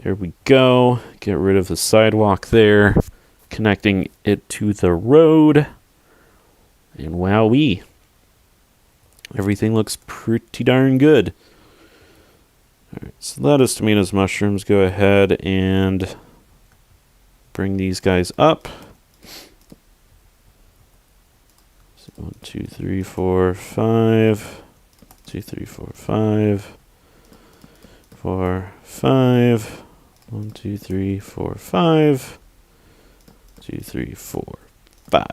I There we go. Get rid of the sidewalk there, connecting it to the road. And wowee. Everything looks pretty darn good. Alright, so lettuce, tomatoes, mushrooms. Go ahead and bring these guys up. So 1, 2, 3, 4, 5. 2, 3, 4, 5. 4, 5. 1, 2, 3, 4, 5. 2, 3, 4, 5.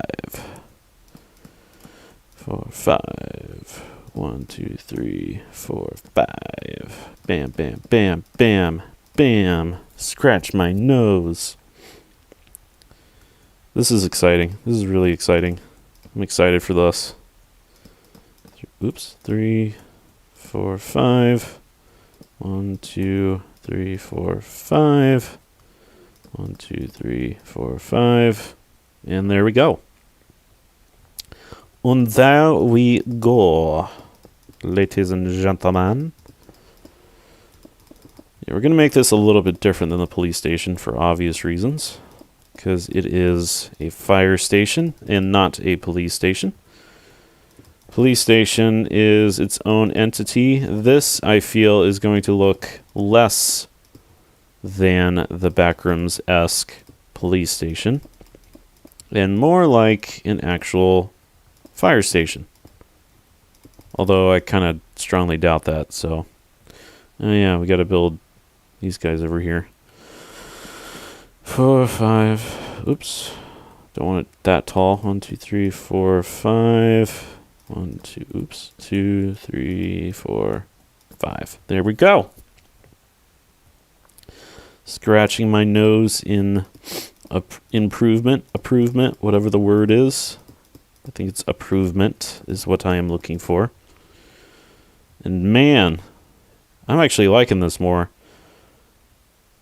4, 5. 1, 2, 3, 4, 5. Bam, bam, bam, bam, bam. Scratch my nose. This is exciting. This is really exciting. I'm excited for this. Oops. 3, 4, 5. 1, 2, 3, 4, 5. 1, 2, 3, 4, 5. And there we go. And there we go, ladies and gentlemen. Yeah, we're going to make this a little bit different than the police station for obvious reasons, because it is a fire station and not a police station. Police station is its own entity. This, I feel, is going to look less than the Backrooms-esque police station and more like an actual fire station. Although I kind of strongly doubt that, so... Oh yeah, we gotta build these guys over here. 4, 5... Oops. Don't want it that tall. 1, 2, 3, 4, 5... 1, 2... Oops. 2, 3, 4, 5. There we go! Scratching my nose in improvement, whatever the word is. I think it's approvement is what I am looking for. And man, I'm actually liking this more.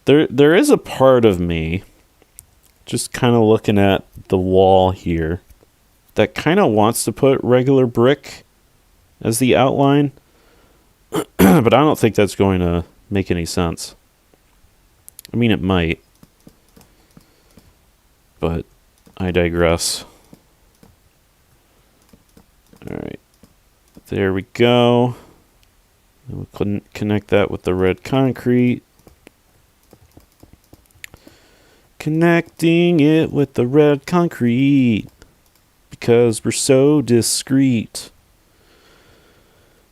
There is a part of me, just kind of looking at the wall here, that kind of wants to put regular brick as the outline. But I don't think that's going to make any sense. I mean, it might. But I digress. Alright. There we go. And we'll connect that with the red concrete. Connecting it with the red concrete. Because we're so discreet.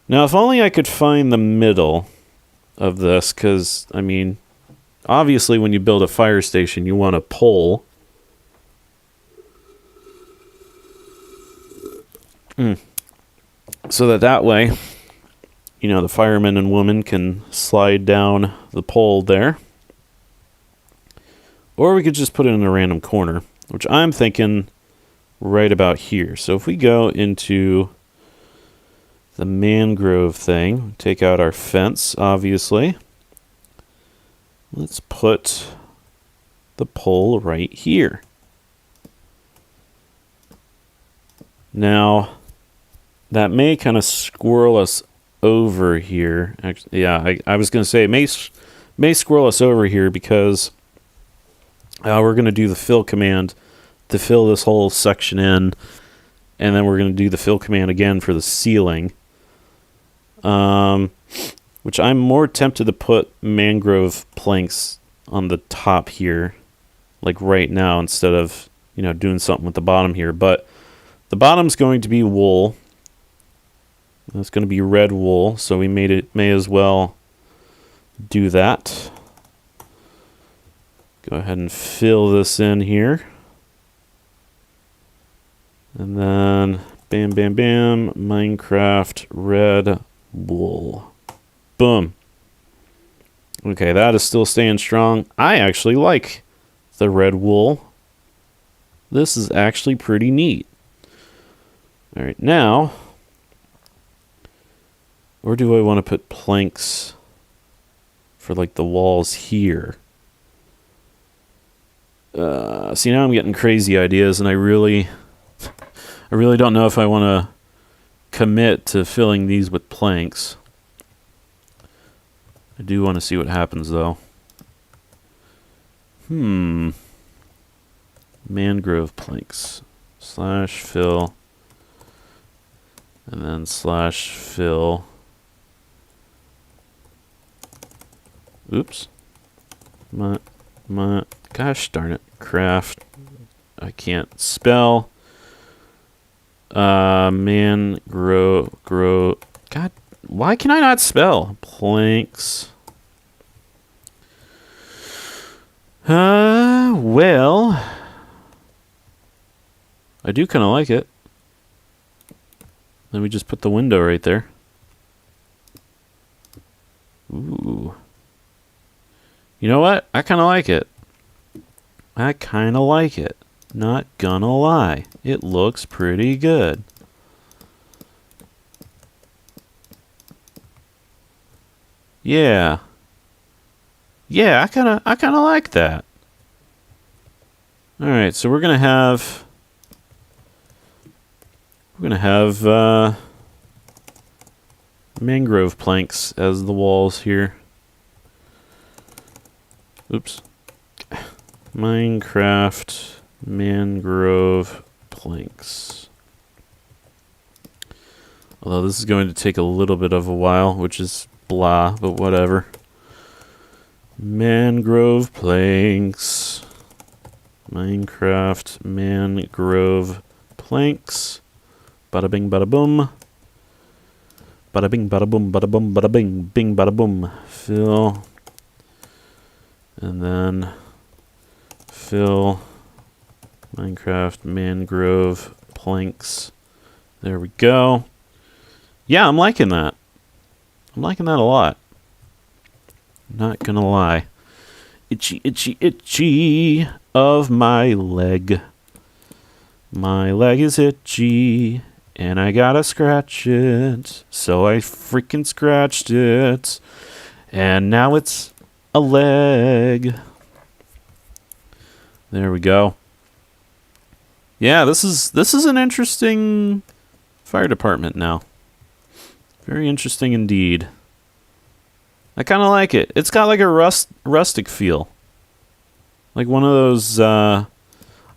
Now, if only I could find the middle of this, because, I mean, obviously when you build a fire station, you want a pole. So that way, you know, the firemen and women can slide down the pole there. Or we could just put it in a random corner, which I'm thinking right about here. So if we go into the mangrove thing, take out our fence, obviously. Let's put the pole right here. Now, that may kind of squirrel us over here. Actually, yeah, I was going to say it may squirrel us over here because we're going to do the fill command to fill this whole section in, and then we're going to do the fill command again for the ceiling. Which I'm more tempted to put mangrove planks on the top here, like right now, instead of, you know, doing something with the bottom here. But the bottom's going to be wool. It's going to be red wool, so we may as well do that. Go ahead and fill this in here. And then, bam, bam, bam, Minecraft red wool. Boom. Okay, that is still staying strong. I actually like the red wool. This is actually pretty neat. All right, now, where do I want to put planks for like the walls here? See, now I'm getting crazy ideas, and I really don't know if I want to commit to filling these with planks. I do want to see what happens, though. Mangrove planks. Slash fill. And then slash fill. Oops. Gosh darn it. Craft. I can't spell. Mangrove. God, why can I not spell? Planks. Well, I do kind of like it. Let me just put the window right there. Ooh. You know what? I kind of like it. Not gonna lie. It looks pretty good. Yeah. Yeah, I kind of like that. All right, so we're going to have mangrove planks as the walls here. Oops. Minecraft mangrove planks. Although this is going to take a little bit of a while, which is blah, but whatever. Mangrove planks. Minecraft mangrove planks. Bada bing, bada boom. Bada bing, bada boom, bada boom, bada bing, bing, bada boom. Fill. And then fill. Minecraft mangrove planks. There we go. Yeah, I'm liking that. I'm liking that a lot. Not gonna lie. Itchy, itchy, itchy of my leg. My leg is itchy, and I gotta scratch it. So I freaking scratched it. And now it's a leg. There we go. Yeah, this is an interesting fire department now. Very interesting indeed. I kind of like it. It's got like a rustic feel. Like one of those, I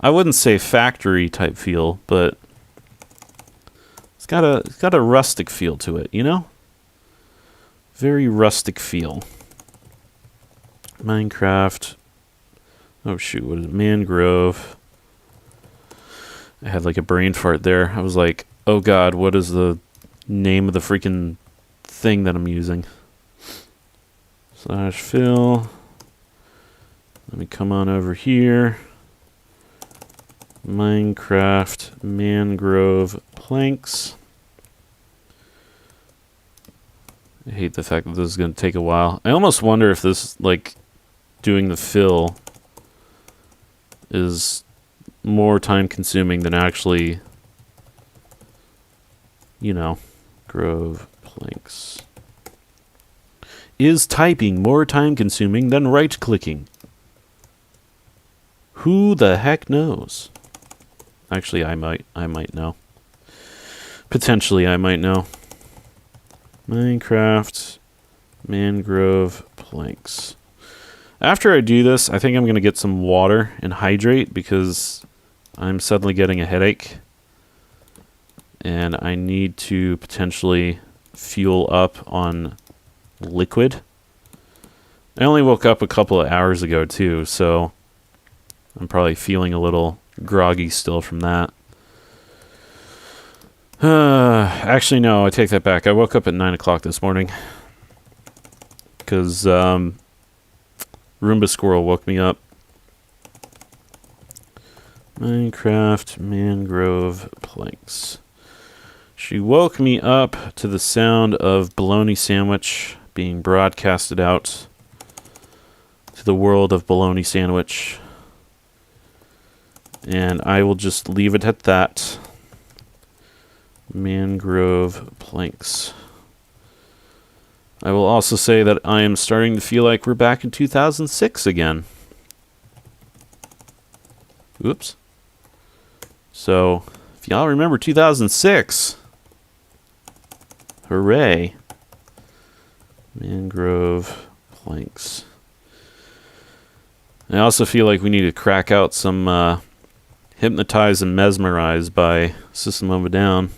wouldn't say factory type feel, but it's got a rustic feel to it, you know? Very rustic feel. Minecraft. Oh shoot, what is it? Mangrove. I had like a brain fart there. I was like, oh god, what is the name of the freaking thing that I'm using? Slash fill. Let me come on over here. Minecraft mangrove planks. I hate the fact that this is going to take a while. I almost wonder if this, like, doing the fill is more time consuming than actually, you know, grove planks. Is typing more time consuming than right clicking? Who the heck knows? Actually, I might know. Potentially, I might know. Minecraft mangrove planks. After I do this, I think I'm going to get some water and hydrate because I'm suddenly getting a headache. And I need to potentially fuel up on liquid. I only woke up a couple of hours ago too, so I'm probably feeling a little groggy still from that. Actually, no, I take that back. I woke up at 9 o'clock this morning because Roomba Squirrel woke me up. Minecraft mangrove planks. She woke me up to the sound of bologna sandwich being broadcasted out to the world of bologna sandwich. And I will just leave it at that. Mangrove planks. I will also say that I am starting to feel like we're back in 2006 again. Oops. So, if y'all remember 2006, hooray. Mangrove planks. I also feel like we need to crack out some Hypnotize and Mesmerize by System of a Down.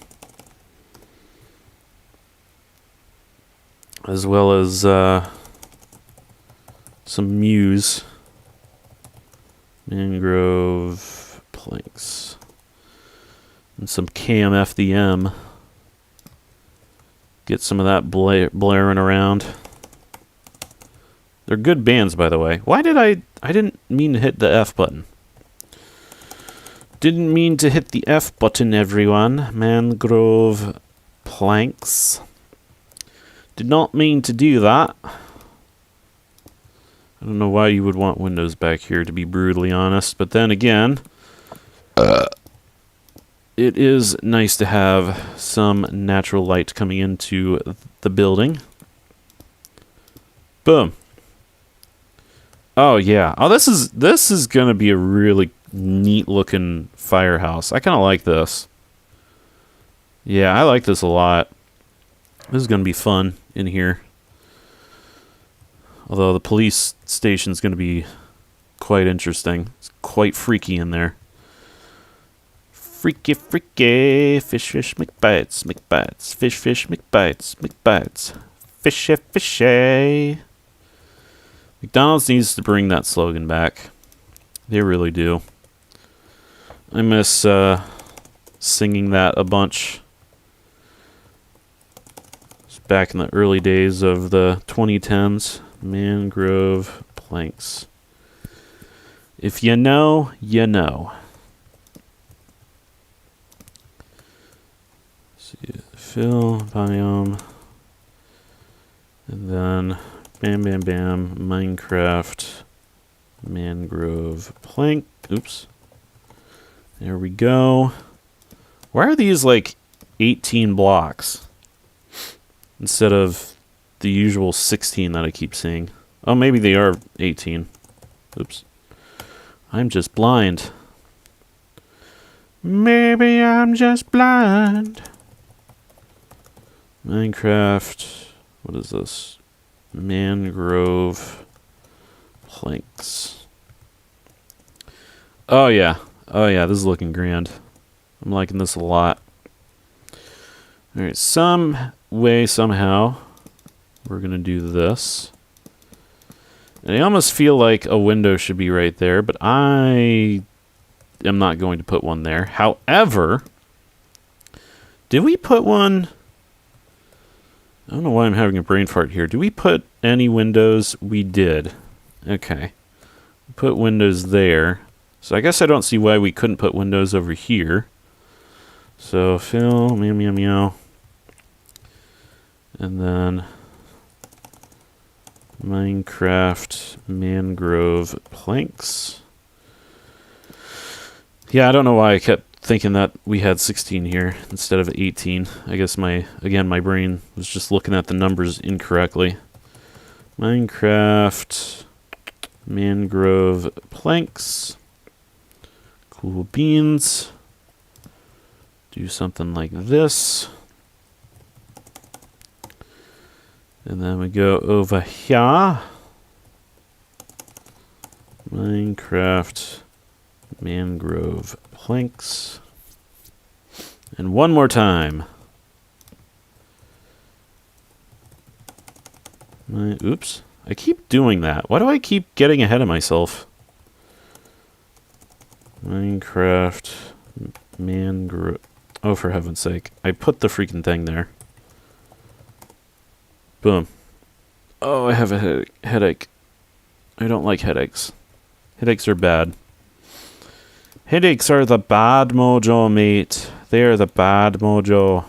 As well as some Muse. Mangrove Planks. And some KMFDM. Get some of that blaring around. They're good bands, by the way. Why did I didn't mean to hit the F button. Didn't mean to hit the F button, everyone. Mangrove Planks. Did not mean to do that. I don't know why you would want windows back here, to be brutally honest. But then again, it is nice to have some natural light coming into the building. Boom. Oh yeah. Oh, this is gonna be a really neat looking firehouse. I kind of like this. Yeah, I like this a lot. This is gonna be fun in here. Although the police station's gonna be quite interesting. It's quite freaky in there. Freaky, freaky. Fish, fish, McBites, McBites. Fish, fish, McBites, McBites. Fishy, fishy. McDonald's needs to bring that slogan back. They really do. I miss singing that a bunch. It's back in the early days of the 2010s. Mangrove Planks. If you know, you know. Let's see, fill, biome. And then... Bam, bam, bam. Minecraft. Mangrove plank. Oops. There we go. Why are these like 18 blocks? Instead of the usual 16 that I keep seeing. Oh, maybe they are 18. Oops. I'm just blind. Maybe I'm just blind. Minecraft. What is this? Mangrove planks. Oh yeah. Oh yeah, this is looking grand. I'm liking this a lot. Alright, some way, somehow, we're gonna do this. And I almost feel like a window should be right there, but I am not going to put one there. However, did we put one... I don't know why I'm having a brain fart here. Do we put any windows? We did. Okay. Put windows there. So I guess I don't see why we couldn't put windows over here. So fill, meow, meow, meow. And then Minecraft mangrove planks. Yeah, I don't know why I kept thinking that we had 16 here instead of 18. I guess my brain was just looking at the numbers incorrectly. Minecraft mangrove planks. Cool beans. Do something like this. And then we go over here. Minecraft mangrove planks. And one more time. Oops. I keep doing that. Why do I keep getting ahead of myself? Minecraft mangrove. Oh, for heaven's sake. I put the freaking thing there. Boom. Oh, I have a headache. I don't like headaches. Headaches are bad. Headaches are the bad mojo, mate. They are the bad mojo.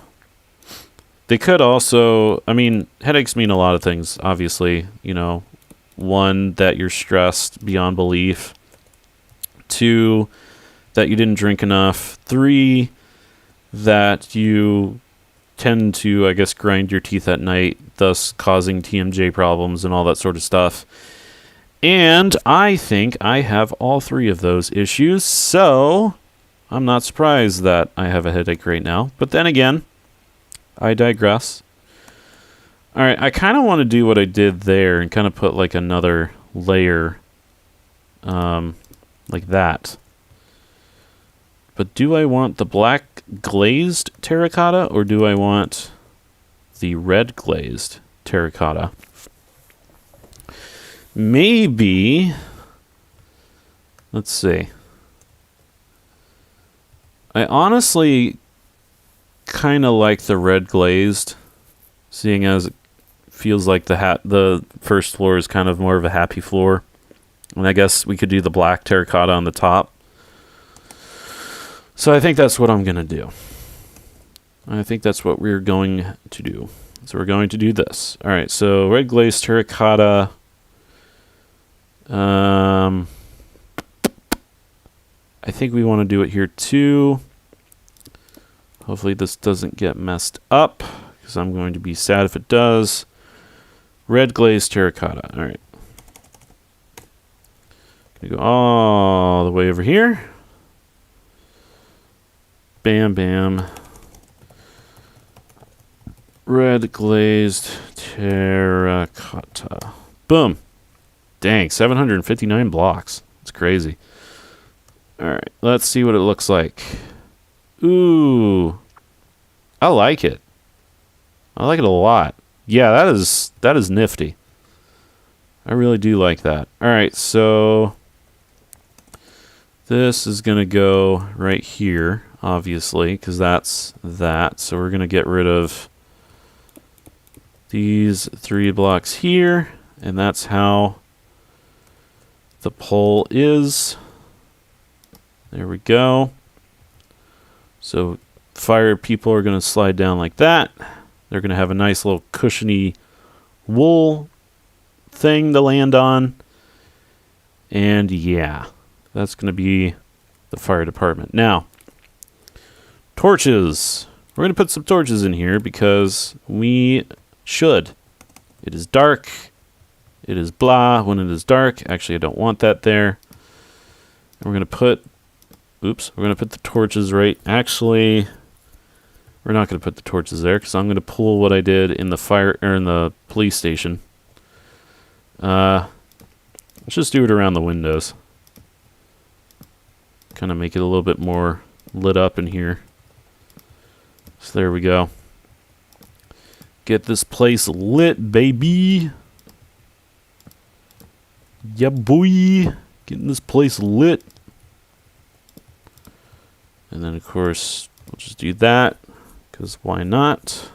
They could also... I mean, headaches mean a lot of things, obviously. You know, one, that you're stressed beyond belief. 2, that you didn't drink enough. 3, that you tend to, I guess, grind your teeth at night, thus causing TMJ problems and all that sort of stuff. And I think I have all 3 of those issues, so I'm not surprised that I have a headache right now. But then again, I digress. Alright, I kind of want to do what I did there and kind of put like another layer like that. But do I want the black glazed terracotta, or do I want the red glazed terracotta? Maybe, let's see. I honestly kind of like the red glazed, seeing as it feels like the first floor is kind of more of a happy floor. And I guess we could do the black terracotta on the top. So I think that's what I'm going to do. I think that's what we're going to do. So we're going to do this. All right, so red glazed terracotta. I think we want to do it here too. Hopefully this doesn't get messed up, because I'm going to be sad if it does. Red glazed terracotta. All right. Gonna go all the way over here. Bam, bam. Red glazed terracotta. Boom. Dang, 759 blocks. That's crazy. All right, let's see what it looks like. Ooh. I like it. I like it a lot. Yeah, that is nifty. I really do like that. All right, so this is going to go right here, obviously, because that's that. So we're going to get rid of these 3 blocks here, and that's how the pole is. There we go. So fire people are going to slide down like that. They're going to have a nice little cushiony wool thing to land on. And yeah, that's going to be the fire department. Now, torches. We're going to put some torches in here because we should. It is dark. It is blah when it is dark. Actually, I don't want that there. And we're going to put, oops, we're going to put the torches right. Actually, we're not going to put the torches there because I'm going to pull what I did in the fire or in the police station. Let's just do it around the windows. Kind of make it a little bit more lit up in here. So there we go. Get this place lit, baby. Yeah, boy. Getting this place lit. And then, of course, we'll just do that. Because why not?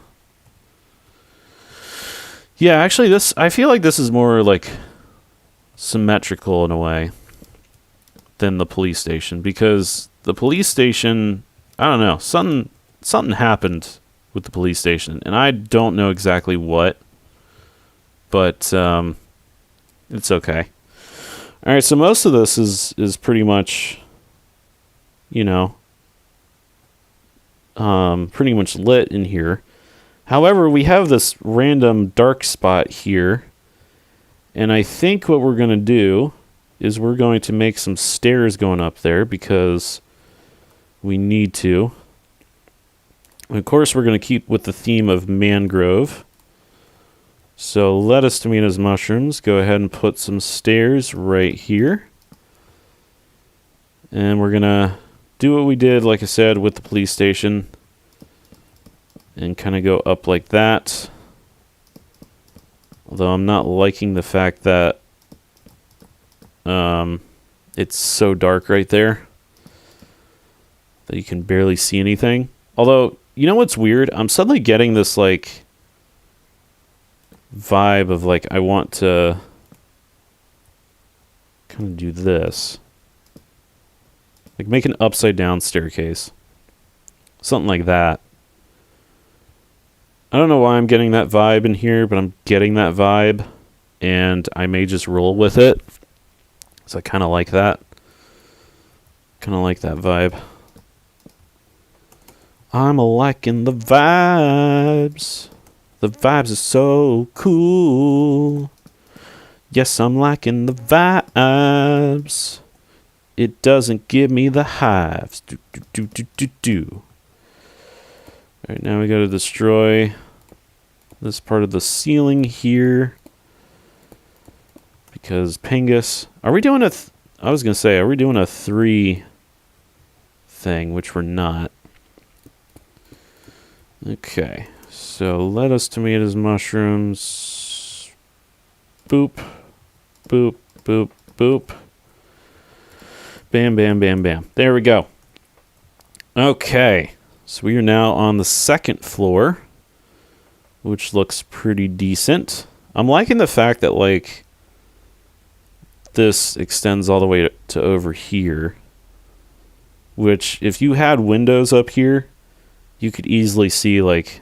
Yeah, actually, I feel like this is more like symmetrical in a way than the police station. Because the police station, I don't know, something happened with the police station. And I don't know exactly what. But it's okay. All right, so most of this is pretty much, you know, pretty much lit in here. However, we have this random dark spot here, and I think what we're going to do is we're going to make some stairs going up there because we need to. And of course, we're going to keep with the theme of mangrove. So lettuce, tomatoes, mushrooms. Go ahead and put some stairs right here. And we're going to do what we did, like I said, with the police station. And kind of go up like that. Although I'm not liking the fact that it's so dark right there that you can barely see anything. Although, you know what's weird? I'm suddenly getting this, like, vibe of, like, I want to kind of do this. Like, make an upside-down staircase. Something like that. I don't know why I'm getting that vibe in here, but I'm getting that vibe. And I may just roll with it. So I kind of like that. Kind of like that vibe. I'm liking the vibes. The vibes are so cool. Yes, I'm liking the vibes. It doesn't give me the hives. Do. Alright, now we gotta destroy this part of the ceiling here. Because Pengus... Are we doing a... I was going to say, are we doing a 3 thing, which we're not. Okay, so lettuce, tomatoes, mushrooms. Boop, boop, boop, boop. Bam, bam, bam, bam. There we go. Okay, so we are now on the 2nd floor, which looks pretty decent. I'm liking the fact that, like, this extends all the way to over here, which, if you had windows up here, you could easily see, like,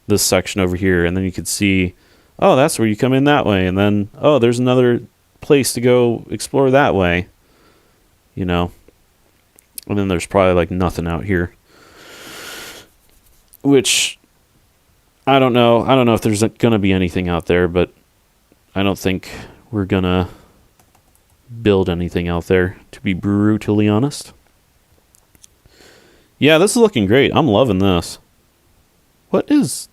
this section over here, and then you could see, oh, that's where you come in that way, and then, oh, there's another place to go explore that way, you know. And then there's probably, like, nothing out here, which I don't know. I don't know if there's going to be anything out there, but I don't think we're going to build anything out there, to be brutally honest. Yeah, this is looking great. I'm loving this. What is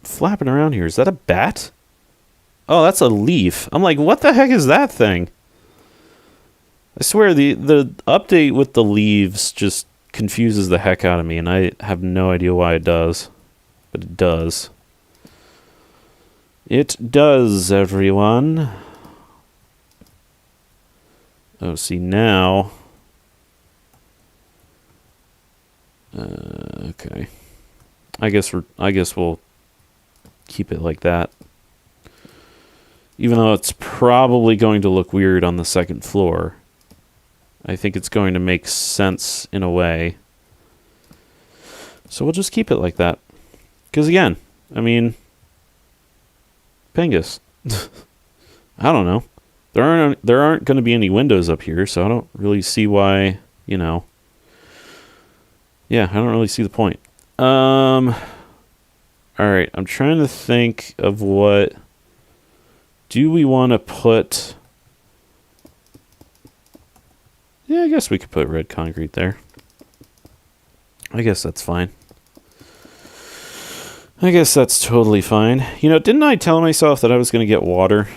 flapping around here? Is that a bat? Oh, that's a leaf. I'm like, what the heck is that thing? I swear, the update with the leaves just confuses the heck out of me, and I have no idea why it does. But it does. It does, everyone. Oh, see, now... okay. I guess we'll keep it like that. Even though it's probably going to look weird on the 2nd floor, I think it's going to make sense in a way. So we'll just keep it like that. Because again, I mean, Pengus. I don't know. There aren't going to be any windows up here, so I don't really see why, you know. Yeah, I don't really see the point. All right, I'm trying to think of what... Do we want to put... Yeah, I guess we could put red concrete there. I guess that's fine. I guess that's totally fine. You know, didn't I tell myself that I was going to get water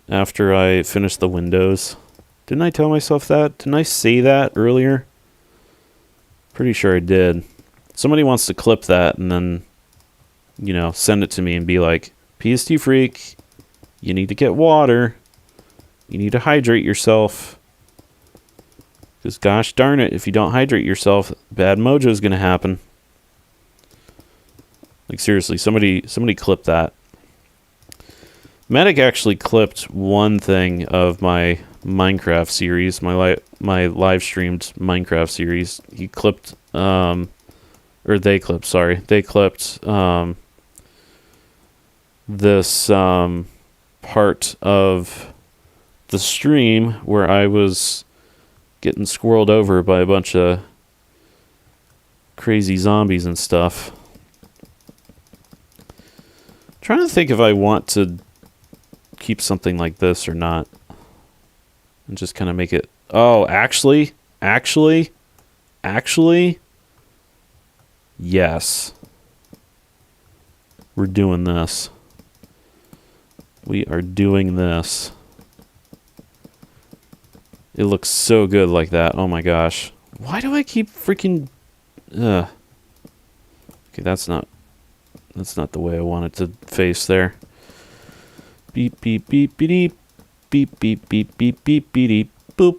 after I finished the windows? Didn't I tell myself that? Didn't I say that earlier? Pretty sure I did. Somebody wants to clip that and then, you know, send it to me and be like, PST Freak, you need to get water. You need to hydrate yourself. Because gosh darn it, if you don't hydrate yourself, bad mojo is going to happen. Like seriously, somebody clip that. Medic actually clipped one thing of my Minecraft series, my live streamed Minecraft series. He clipped, or they clipped, sorry. They clipped this part of the stream where I was getting squirreled over by a bunch of crazy zombies and stuff. Trying to think if I want to keep something like this or not. And just kind of make it... Oh, actually, yes. We're doing this. We are doing this. It looks so good like that. Oh my gosh. Why do I keep freaking... Okay, that's not the way I want it to face there. Beep, beep, beep, beep, beep, beep, beep, beep, beep, beep, boop,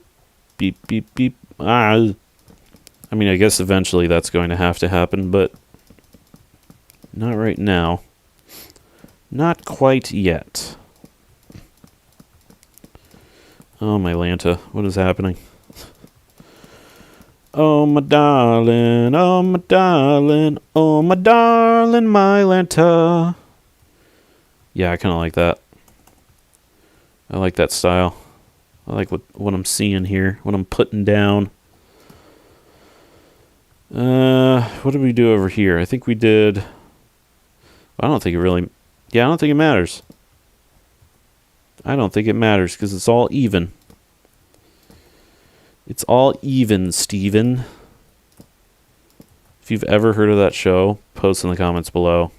beep, beep, beep. Ah. I mean, I guess eventually that's going to have to happen, but not right now. Not quite yet. Oh, my Lanta. What is happening? Oh, my darling. Oh, my darling. Oh, my darling, my Lanta. Yeah, I kind of like that. I like that style. I like what I'm seeing here. What I'm putting down. What did we do over here? I think we did... I don't think it really... Yeah, I don't think it matters. I don't think it matters because it's all even. It's all even, Steven. If you've ever heard of that show, post in the comments below.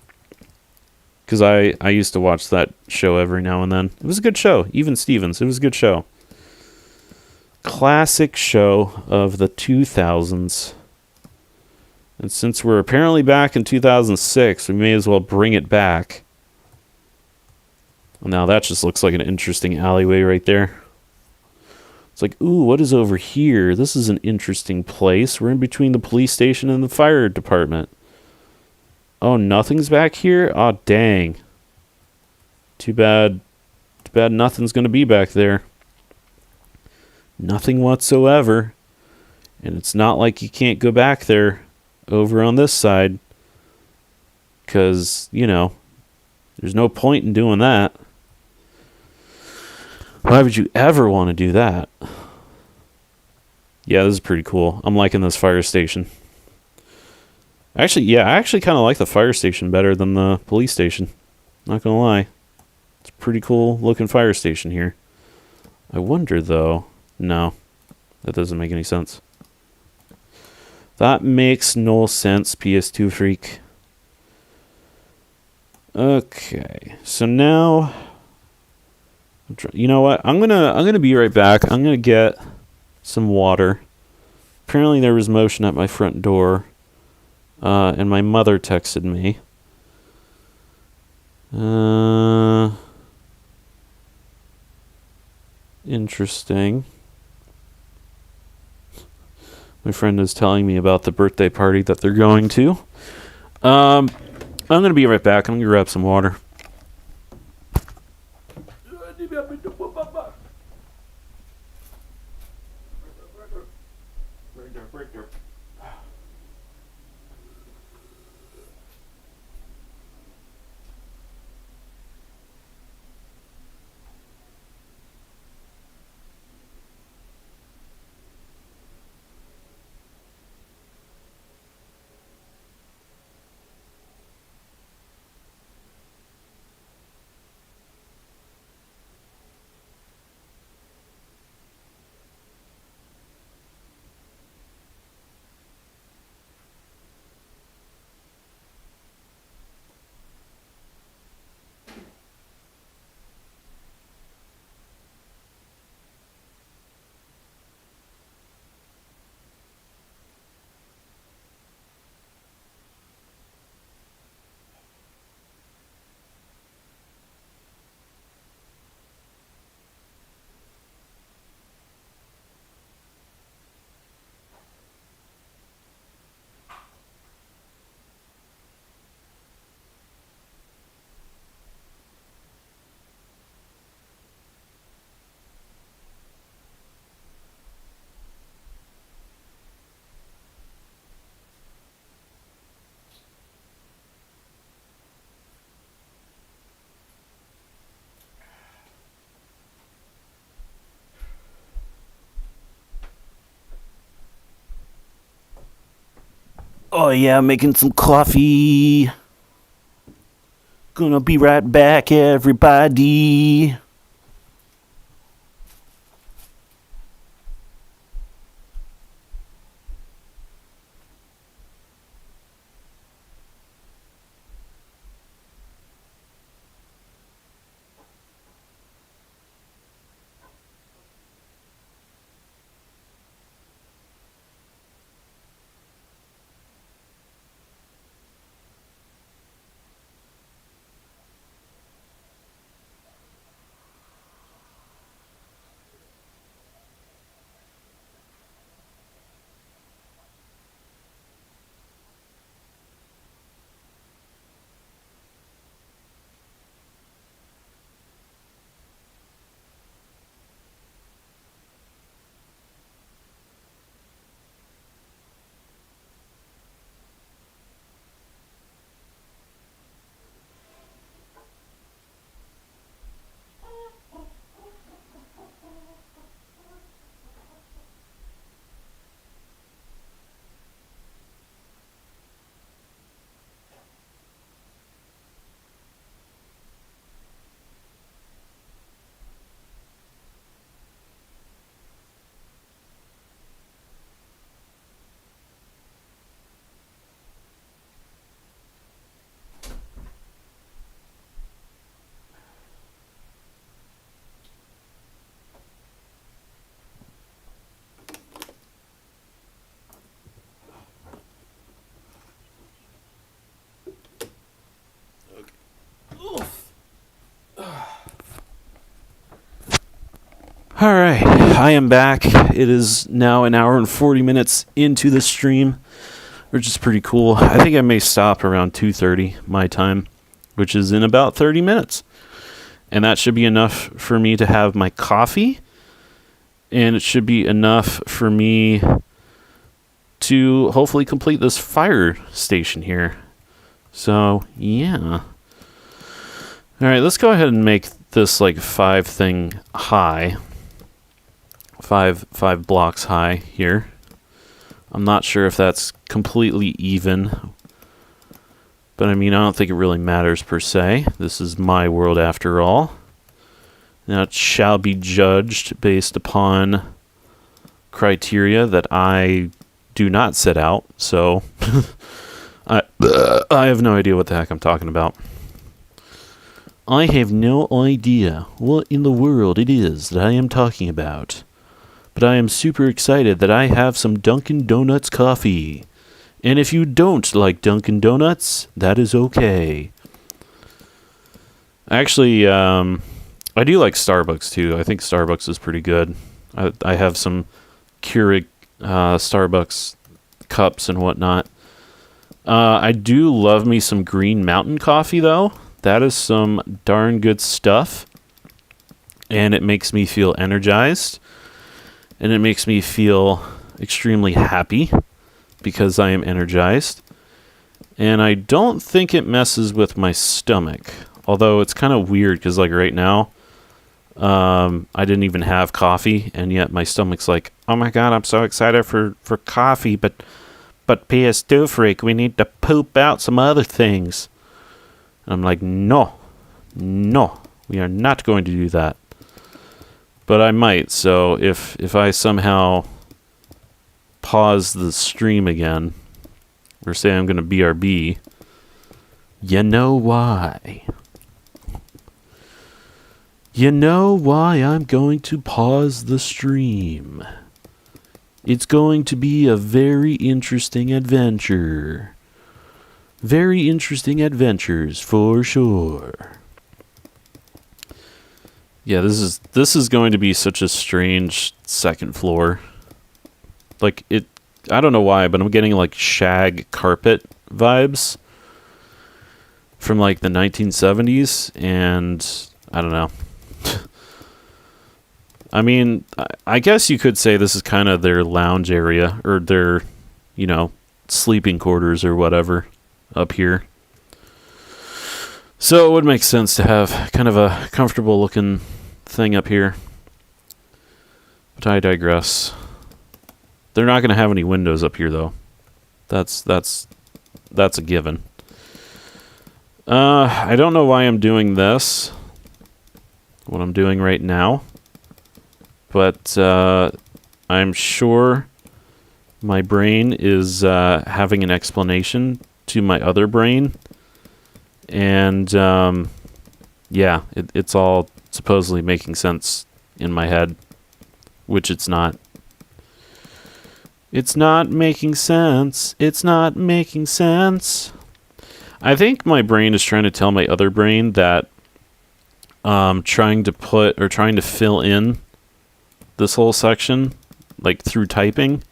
Because I used to watch that show every now and then. It was a good show. Even Stevens. It was a good show. classic show of the 2000s. And since we're apparently back in 2006, we may as well bring it back. Now that just looks like an interesting alleyway right there. It's like, ooh, what is over here? This is an interesting place. We're in between the police station and the fire department. Oh, nothing's back here? Oh, dang. Too bad. Too bad nothing's going to be back there. Nothing whatsoever. And it's not like you can't go back there over on this side. Because, you know, there's no point in doing that. Why would you ever want to do that? Yeah, this is pretty cool. I'm liking this fire station. Actually, I actually kind of like the fire station better than the police station. Not gonna lie. It's a pretty cool looking fire station here. I wonder, though... No. That doesn't make any sense. That makes no sense, PS2 freak. Okay. So now... You know what? I'm gonna be right back. I'm gonna get some water. Apparently there was motion at my front door, and my mother texted me. Interesting. My friend is telling me about the birthday party that they're going to. I'm gonna be right back. I'm gonna grab some water. Oh yeah, making some coffee. Gonna be right back, everybody. Alright, I am back. It is now an hour and 40 minutes into the stream, which is pretty cool. I think I may stop around 2:30 my time, which is in about 30 minutes. And that should be enough for me to have my coffee, and it should be enough for me to hopefully complete this fire station here. So, yeah. Alright, let's go ahead and make this like 5 thing high. Five blocks high here. I'm not sure if that's completely even, but I mean, I don't think it really matters per se. This is my world after all. Now it shall be judged based upon criteria that I do not set out, so I have no idea what the heck I'm talking about. I have no idea what in the world it is that I am talking about. But I am super excited that I have some Dunkin' Donuts coffee. And if you don't like Dunkin' Donuts, that is okay. Actually, I do like Starbucks too. I think Starbucks is pretty good. I have some Keurig Starbucks cups and whatnot. I do love me some Green Mountain coffee though. That is some darn good stuff. And it makes me feel energized. And it makes me feel extremely happy because I am energized. And I don't think it messes with my stomach. Although it's kind of weird because like right now, I didn't even have coffee. And yet my stomach's like, oh my god, I'm so excited for coffee. But PS2 freak, we need to poop out some other things. And I'm like, no, we are not going to do that. But I might, so if I somehow pause the stream again, or say I'm going to BRB, you know why. You know why I'm going to pause the stream. It's going to be a very interesting adventure. Very interesting adventures, for sure. Yeah, this is going to be such a strange second floor. Like I don't know why, but I'm getting like shag carpet vibes from like the 1970s, and I don't know. I mean, I guess you could say this is kind of their lounge area or their, sleeping quarters or whatever up here. So it would make sense to have kind of a comfortable looking thing up here. But I digress. They're not going to have any windows up here though. That's a given. I don't know why I'm doing this. What I'm doing right now. But I'm sure my brain is having an explanation to my other brain. And, yeah, it's all supposedly making sense in my head, which it's not. It's not making sense. It's not making sense. I think my brain is trying to tell my other brain that trying to fill in this whole section, like through typing,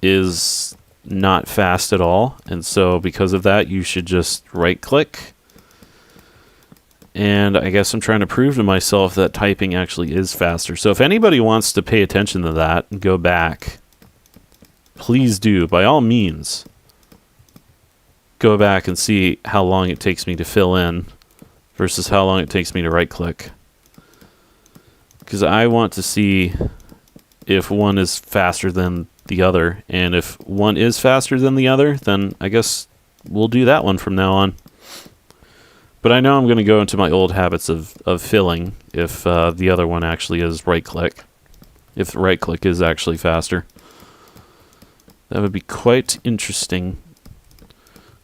is not fast at all, and so because of that you should just right click. And I guess I'm trying to prove to myself that typing actually is faster. So if anybody wants to pay attention to that and go back, please do, by all means. Go back and see how long it takes me to fill in versus how long it takes me to right click, because I want to see if one is faster than the other, and if one is faster than the other, then I guess we'll do that one from now on. But I know I'm going to go into my old habits of filling if the other one actually is right click. If the right click is actually faster. That would be quite interesting.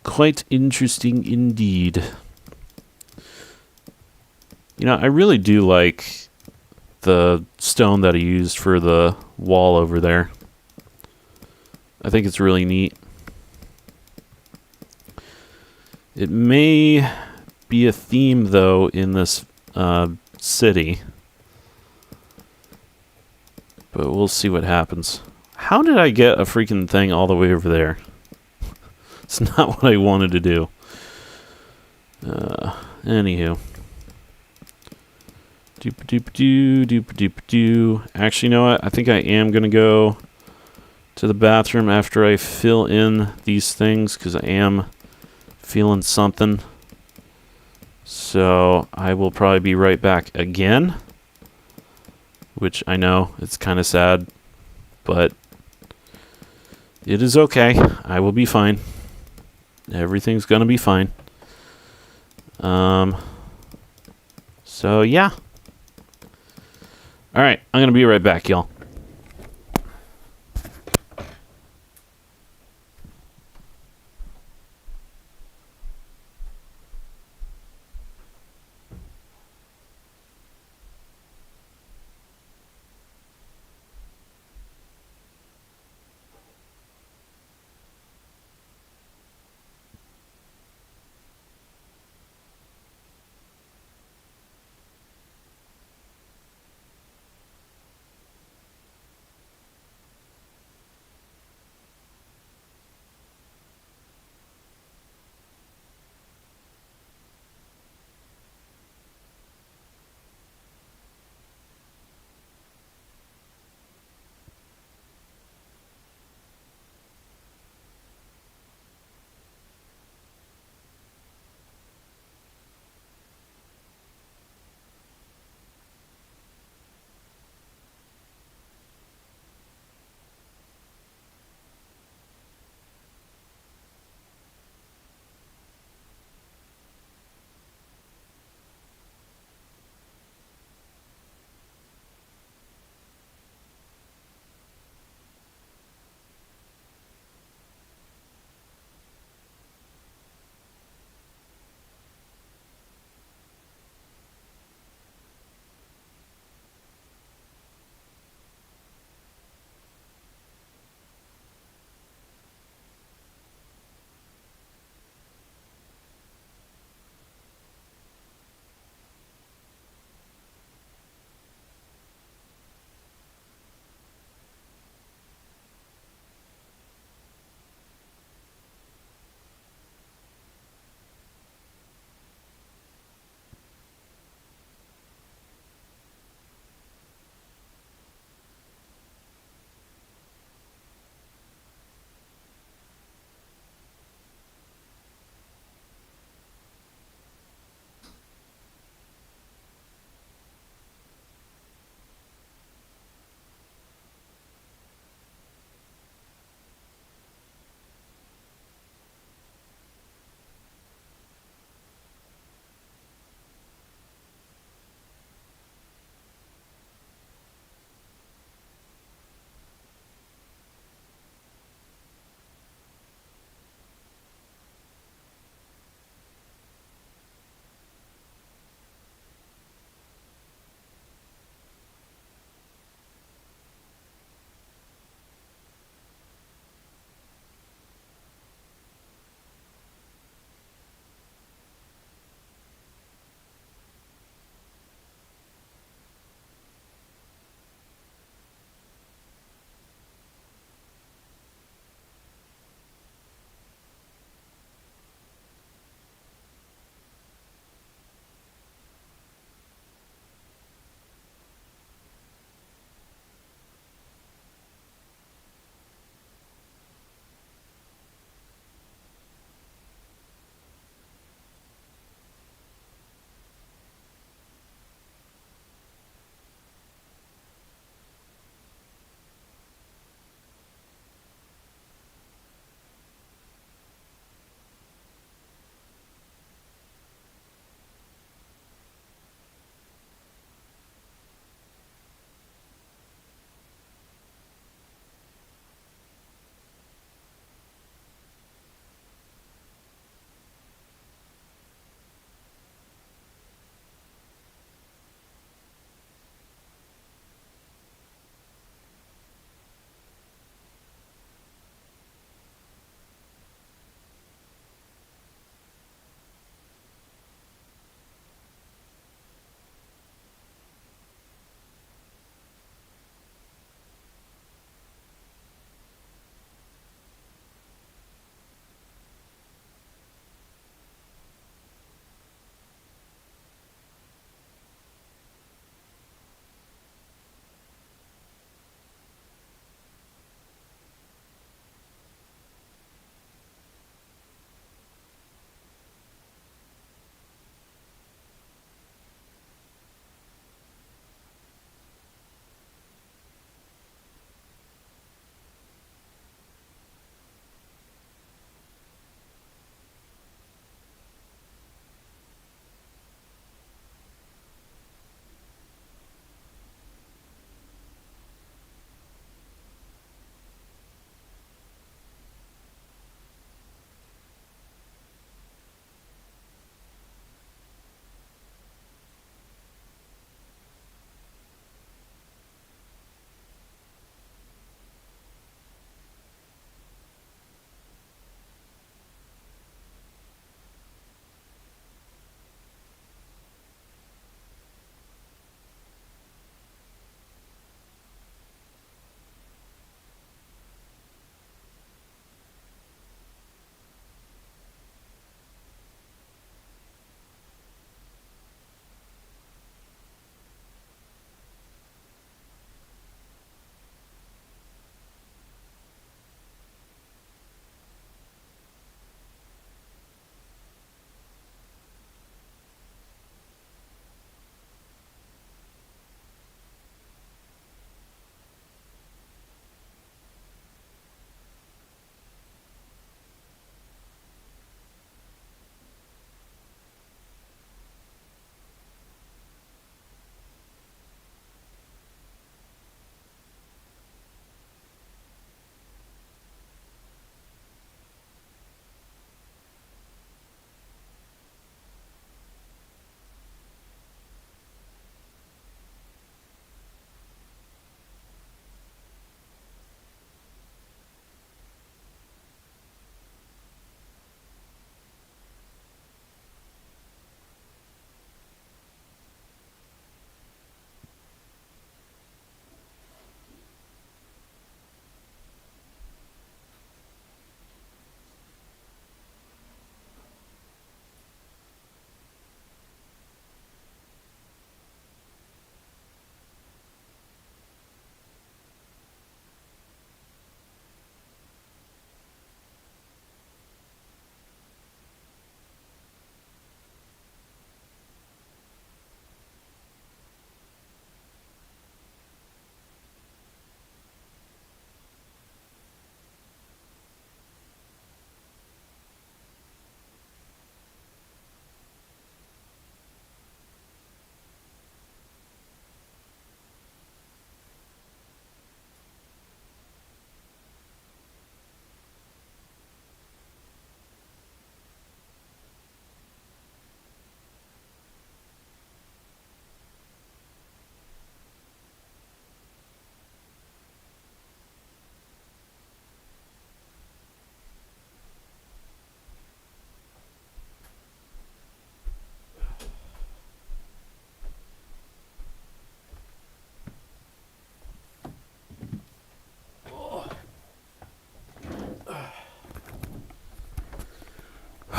Quite interesting indeed. I really do like the stone that I used for the wall over there. I think it's really neat. It may be a theme, though, in this city. But we'll see what happens. How did I get a freaking thing all the way over there? It's not what I wanted to do. Anywho. Doop-a-doop-a-doo, doop-a-doop-a-doo. Actually, you know what? I think I am going to go to the bathroom after I fill in these things, because I am feeling something. So I will probably be right back again. Which I know, it's kind of sad. But it is okay. I will be fine. Everything's going to be fine. So yeah. Alright, I'm going to be right back, y'all.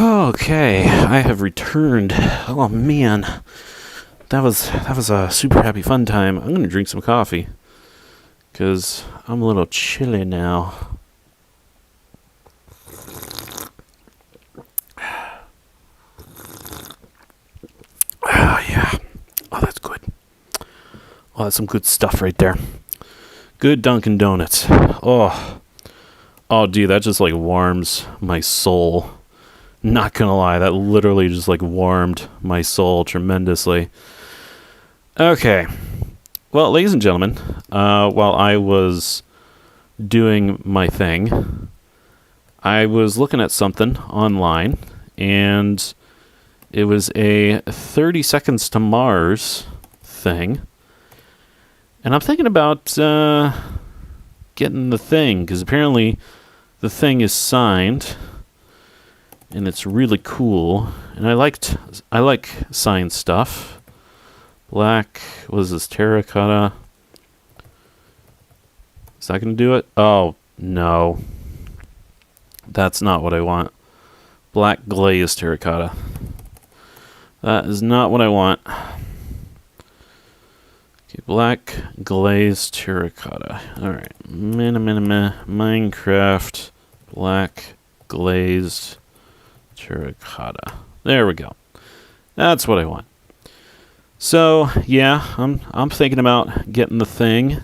Okay, I have returned. Oh man, that was a super happy fun time. I'm gonna drink some coffee because I'm a little chilly now. Oh yeah, oh that's good. Oh, that's some good stuff right there. Good Dunkin' Donuts. Oh, dude, that just like warms my soul. Not gonna lie, that literally just like warmed my soul tremendously. Okay, well, ladies and gentlemen, while I was doing my thing, I was looking at something online, and it was a 30 Seconds to Mars thing. And I'm thinking about getting the thing, because apparently the thing is signed, and it's really cool. And I like signed stuff. Black, what is this, terracotta? Is that going to do it? Oh, no. That's not what I want. Black glazed terracotta. That is not what I want. Okay, black glazed terracotta. Alright. Minecraft black glazed terracotta. There we go. That's what I want. So, yeah, I'm thinking about getting the thing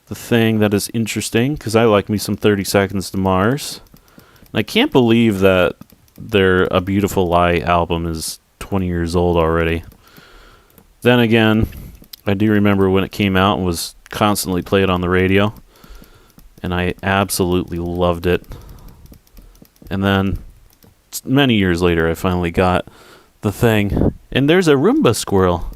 that is interesting, because I like me some 30 Seconds to Mars. And I can't believe that their A Beautiful Lie album is 20 years old already. Then again, I do remember when it came out and was constantly played on the radio, and I absolutely loved it. And then, many years later, I finally got the thing. And there's a Roomba squirrel.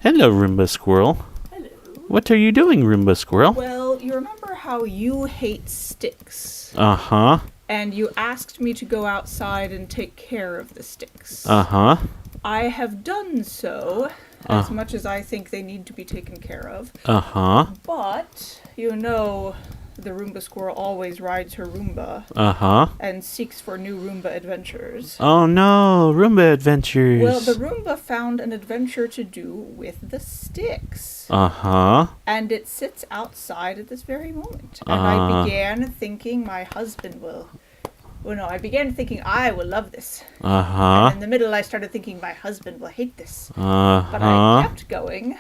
Hello, Roomba squirrel. Hello. What are you doing, Roomba squirrel? Well, you remember how you hate sticks? Uh-huh. And you asked me to go outside and take care of the sticks. Uh-huh. I have done so, as much as I think they need to be taken care of. Uh-huh. But, you know, the Roomba squirrel always rides her Roomba. Uh-huh. And seeks for new Roomba adventures. Oh no, Roomba adventures. Well, the Roomba found an adventure to do with the sticks. Uh-huh. And it sits outside at this very moment. And I began thinking my husband will... Well, no, I began thinking I will love this. Uh-huh. And in the middle I started thinking my husband will hate this. Uh-huh. But I kept going.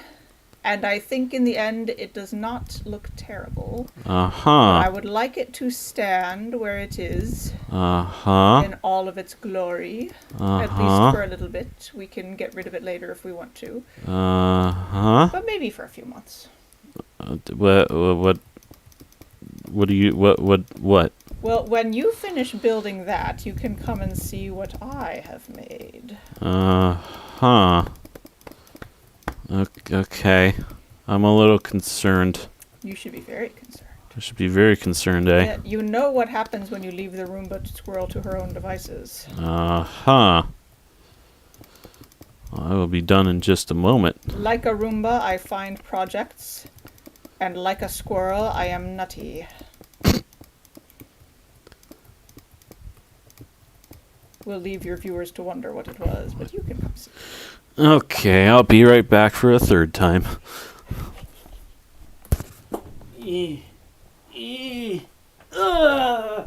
And I think in the end it does not look terrible. Uh-huh. I would like it to stand where it is. Uh-huh. In all of its glory. Uh-huh. At least for a little bit. We can get rid of it later if we want to. Uh-huh. But maybe for a few months. What do you, what? Well, when you finish building that, you can come and see what I have made. Uh-huh. Okay. I'm a little concerned. You should be very concerned. I should be very concerned, eh? Yeah, you know what happens when you leave the Roomba squirrel to her own devices. Uh-huh. Well, I will be done in just a moment. Like a Roomba, I find projects. And like a squirrel, I am nutty. We'll leave your viewers to wonder what it was, but you can come see. Okay, I'll be right back for a third time. Ow.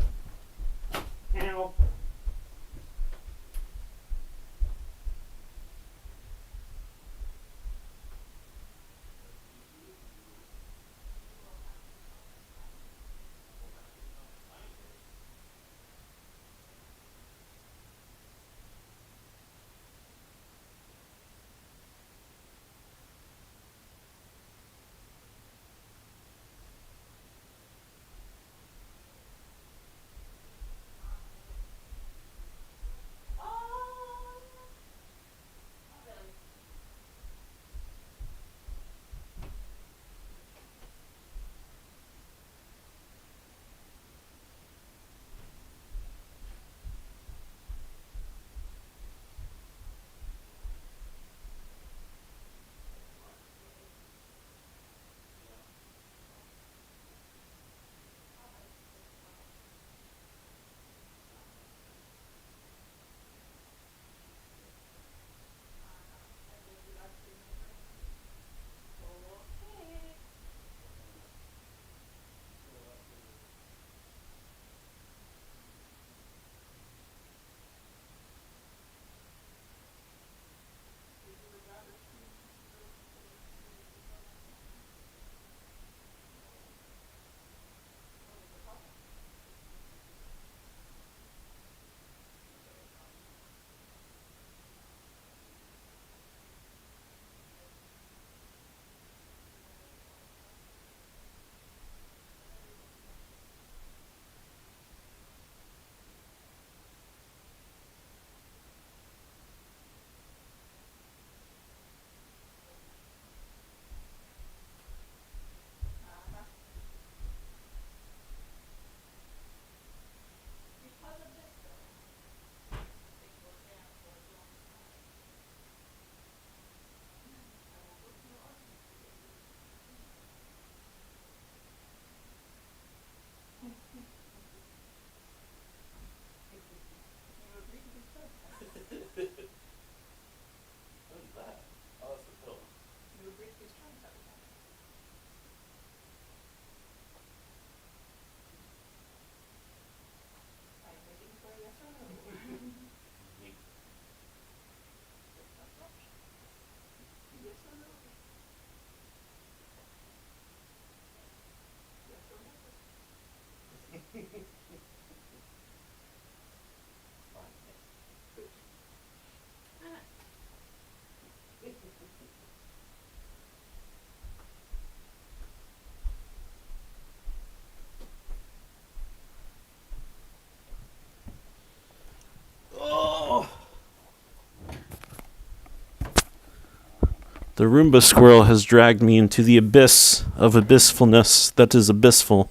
The Roomba squirrel has dragged me into the abyss of abyssfulness that is abyssful.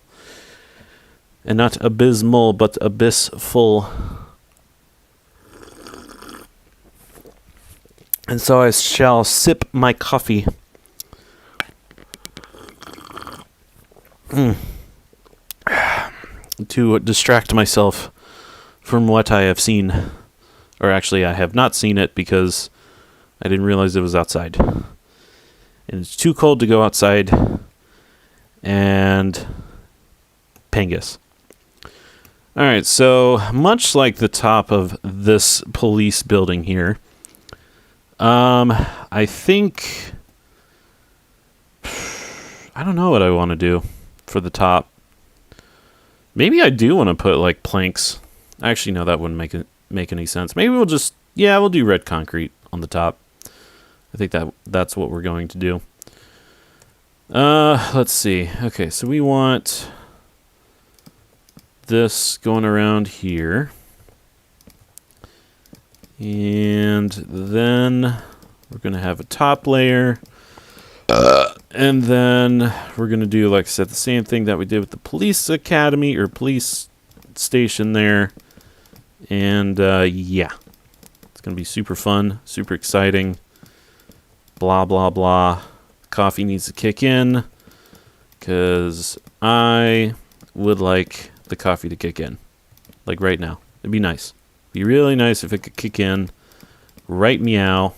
And not abysmal, but abyssful. And so I shall sip my coffee. To distract myself from what I have seen. Or actually, I have not seen it because I didn't realize it was outside. And it's too cold to go outside. And Pangus. Alright, so much like the top of this police building here, I think... I don't know what I want to do for the top. Maybe I do want to put, like, planks. Actually, no, that wouldn't make any sense. Maybe we'll just... Yeah, we'll do red concrete on the top. I think that's what we're going to do. Let's see. Okay, so we want this going around here. And then we're going to have a top layer. And then we're going to do, like I said, the same thing that we did with the police academy or police station there. And, yeah. It's going to be super fun, super exciting. Blah, blah, blah. Coffee needs to kick in because I would like the coffee to kick in. Like right now. It'd be nice. Be really nice if it could kick in. Right meow.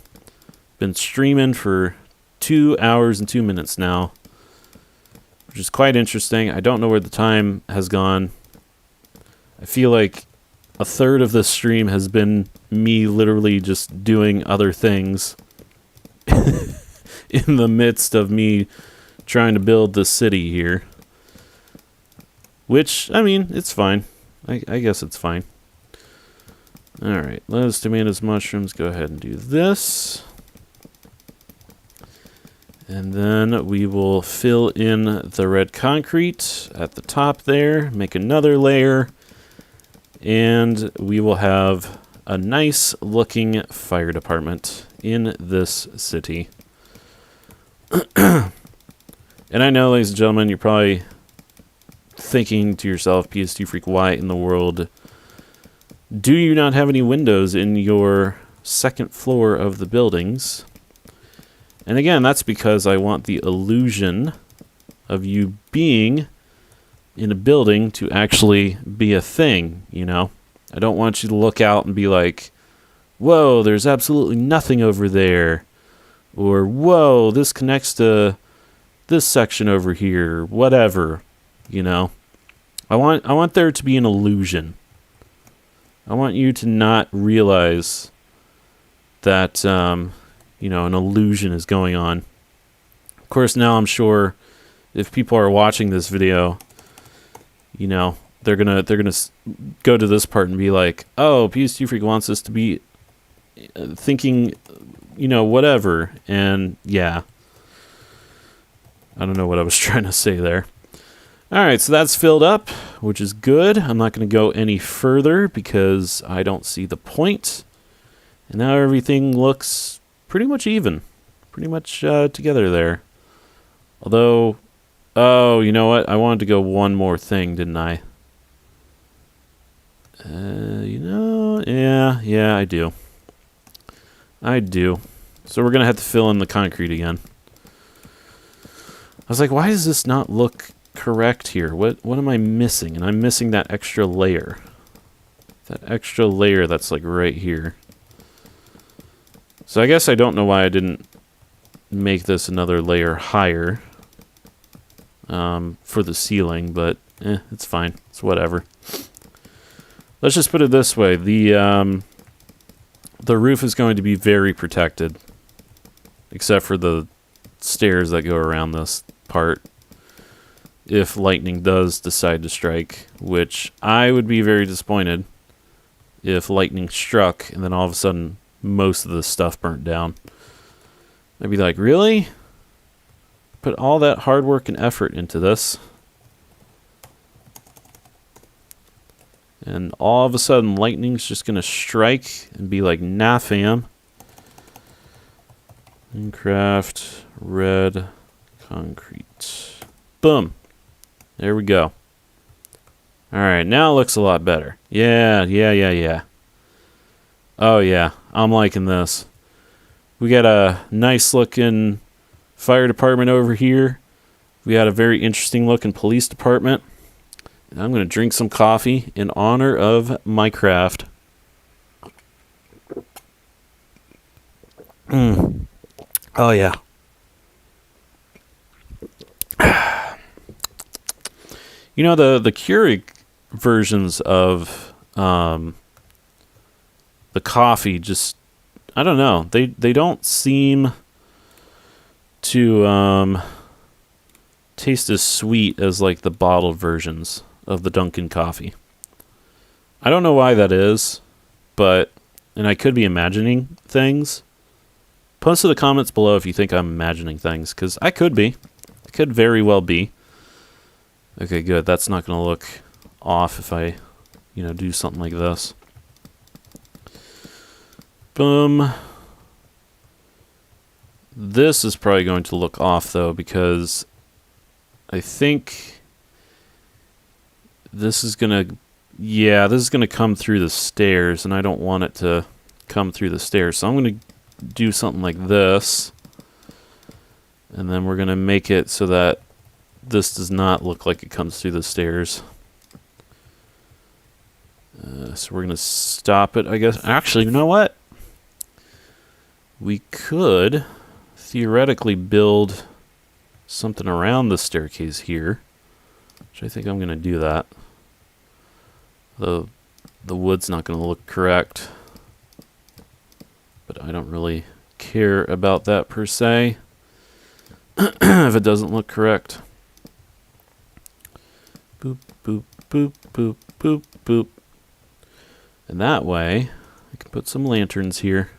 Been streaming for 2 hours and 2 minutes now, which is quite interesting. I don't know where the time has gone. I feel like a third of this stream has been me literally just doing other things in the midst of me trying to build the city here. Which, I mean, it's fine. I guess it's fine. Alright, lettuce, tomatoes, mushrooms. Go ahead and do this. And then we will fill in the red concrete at the top there. Make another layer. And we will have a nice looking fire department in this city. And I know, ladies and gentlemen, you're probably thinking to yourself, PS2 Freak, why in the world do you not have any windows in your second floor of the buildings? And again, that's because I want the illusion of you being in a building to actually be a thing, you know? I don't want you to look out and be like, whoa, there's absolutely nothing over there. Or, whoa, this connects to this section over here, whatever, you know? I want there to be an illusion. I want you to not realize that, you know, an illusion is going on. Of course, now I'm sure if people are watching this video, you know, they're gonna go to this part and be like, oh, PS2 Freak wants us to be thinking, you know, whatever. And yeah, I don't know what I was trying to say there. Alright, so that's filled up, which is good. I'm not going to go any further because I don't see the point. And now everything looks pretty much even. Pretty much together there. Although, oh, you know what? I wanted to go one more thing, didn't I? You know, yeah, I do. I do. So we're going to have to fill in the concrete again. I was like, why does this not look correct here? What am I missing? And I'm missing that extra layer. That extra layer that's like right here. So I guess I don't know why I didn't make this another layer higher for the ceiling, but it's fine. It's whatever. Let's just put it this way. The roof is going to be very protected, except for the stairs that go around this part. If lightning does decide to strike, which I would be very disappointed if lightning struck and then all of a sudden most of the stuff burnt down. I'd be like, really? Put all that hard work and effort into this, and all of a sudden lightning's just gonna strike and be like, nah fam. Minecraft red concrete. Boom. There we go. Alright, now it looks a lot better. Yeah. Oh yeah, I'm liking this. We got a nice looking fire department over here. We got a very interesting looking police department. And I'm going to drink some coffee in honor of Minecraft. Oh yeah. You know, the Keurig versions of the coffee just, I don't know, they don't seem to taste as sweet as like the bottled versions of the Dunkin' coffee. I don't know why that is, but, and I could be imagining things. Post in the comments below if you think I'm imagining things, because I could be. I could very well be. Okay, good. That's not going to look off if I, do something like this. Boom. This is probably going to look off, though, because I think this is going to, this is going to come through the stairs, and I don't want it to come through the stairs. So I'm going to do something like this, and then we're going to make it so that this does not look like it comes through the stairs. So we're going to stop it, I guess. Actually, you know what? We could theoretically build something around the staircase here, which I think I'm going to do that. The wood's not going to look correct, but I don't really care about that per se if it doesn't look correct. Boop, boop, boop, boop, boop, boop. And that way, I can put some lanterns here.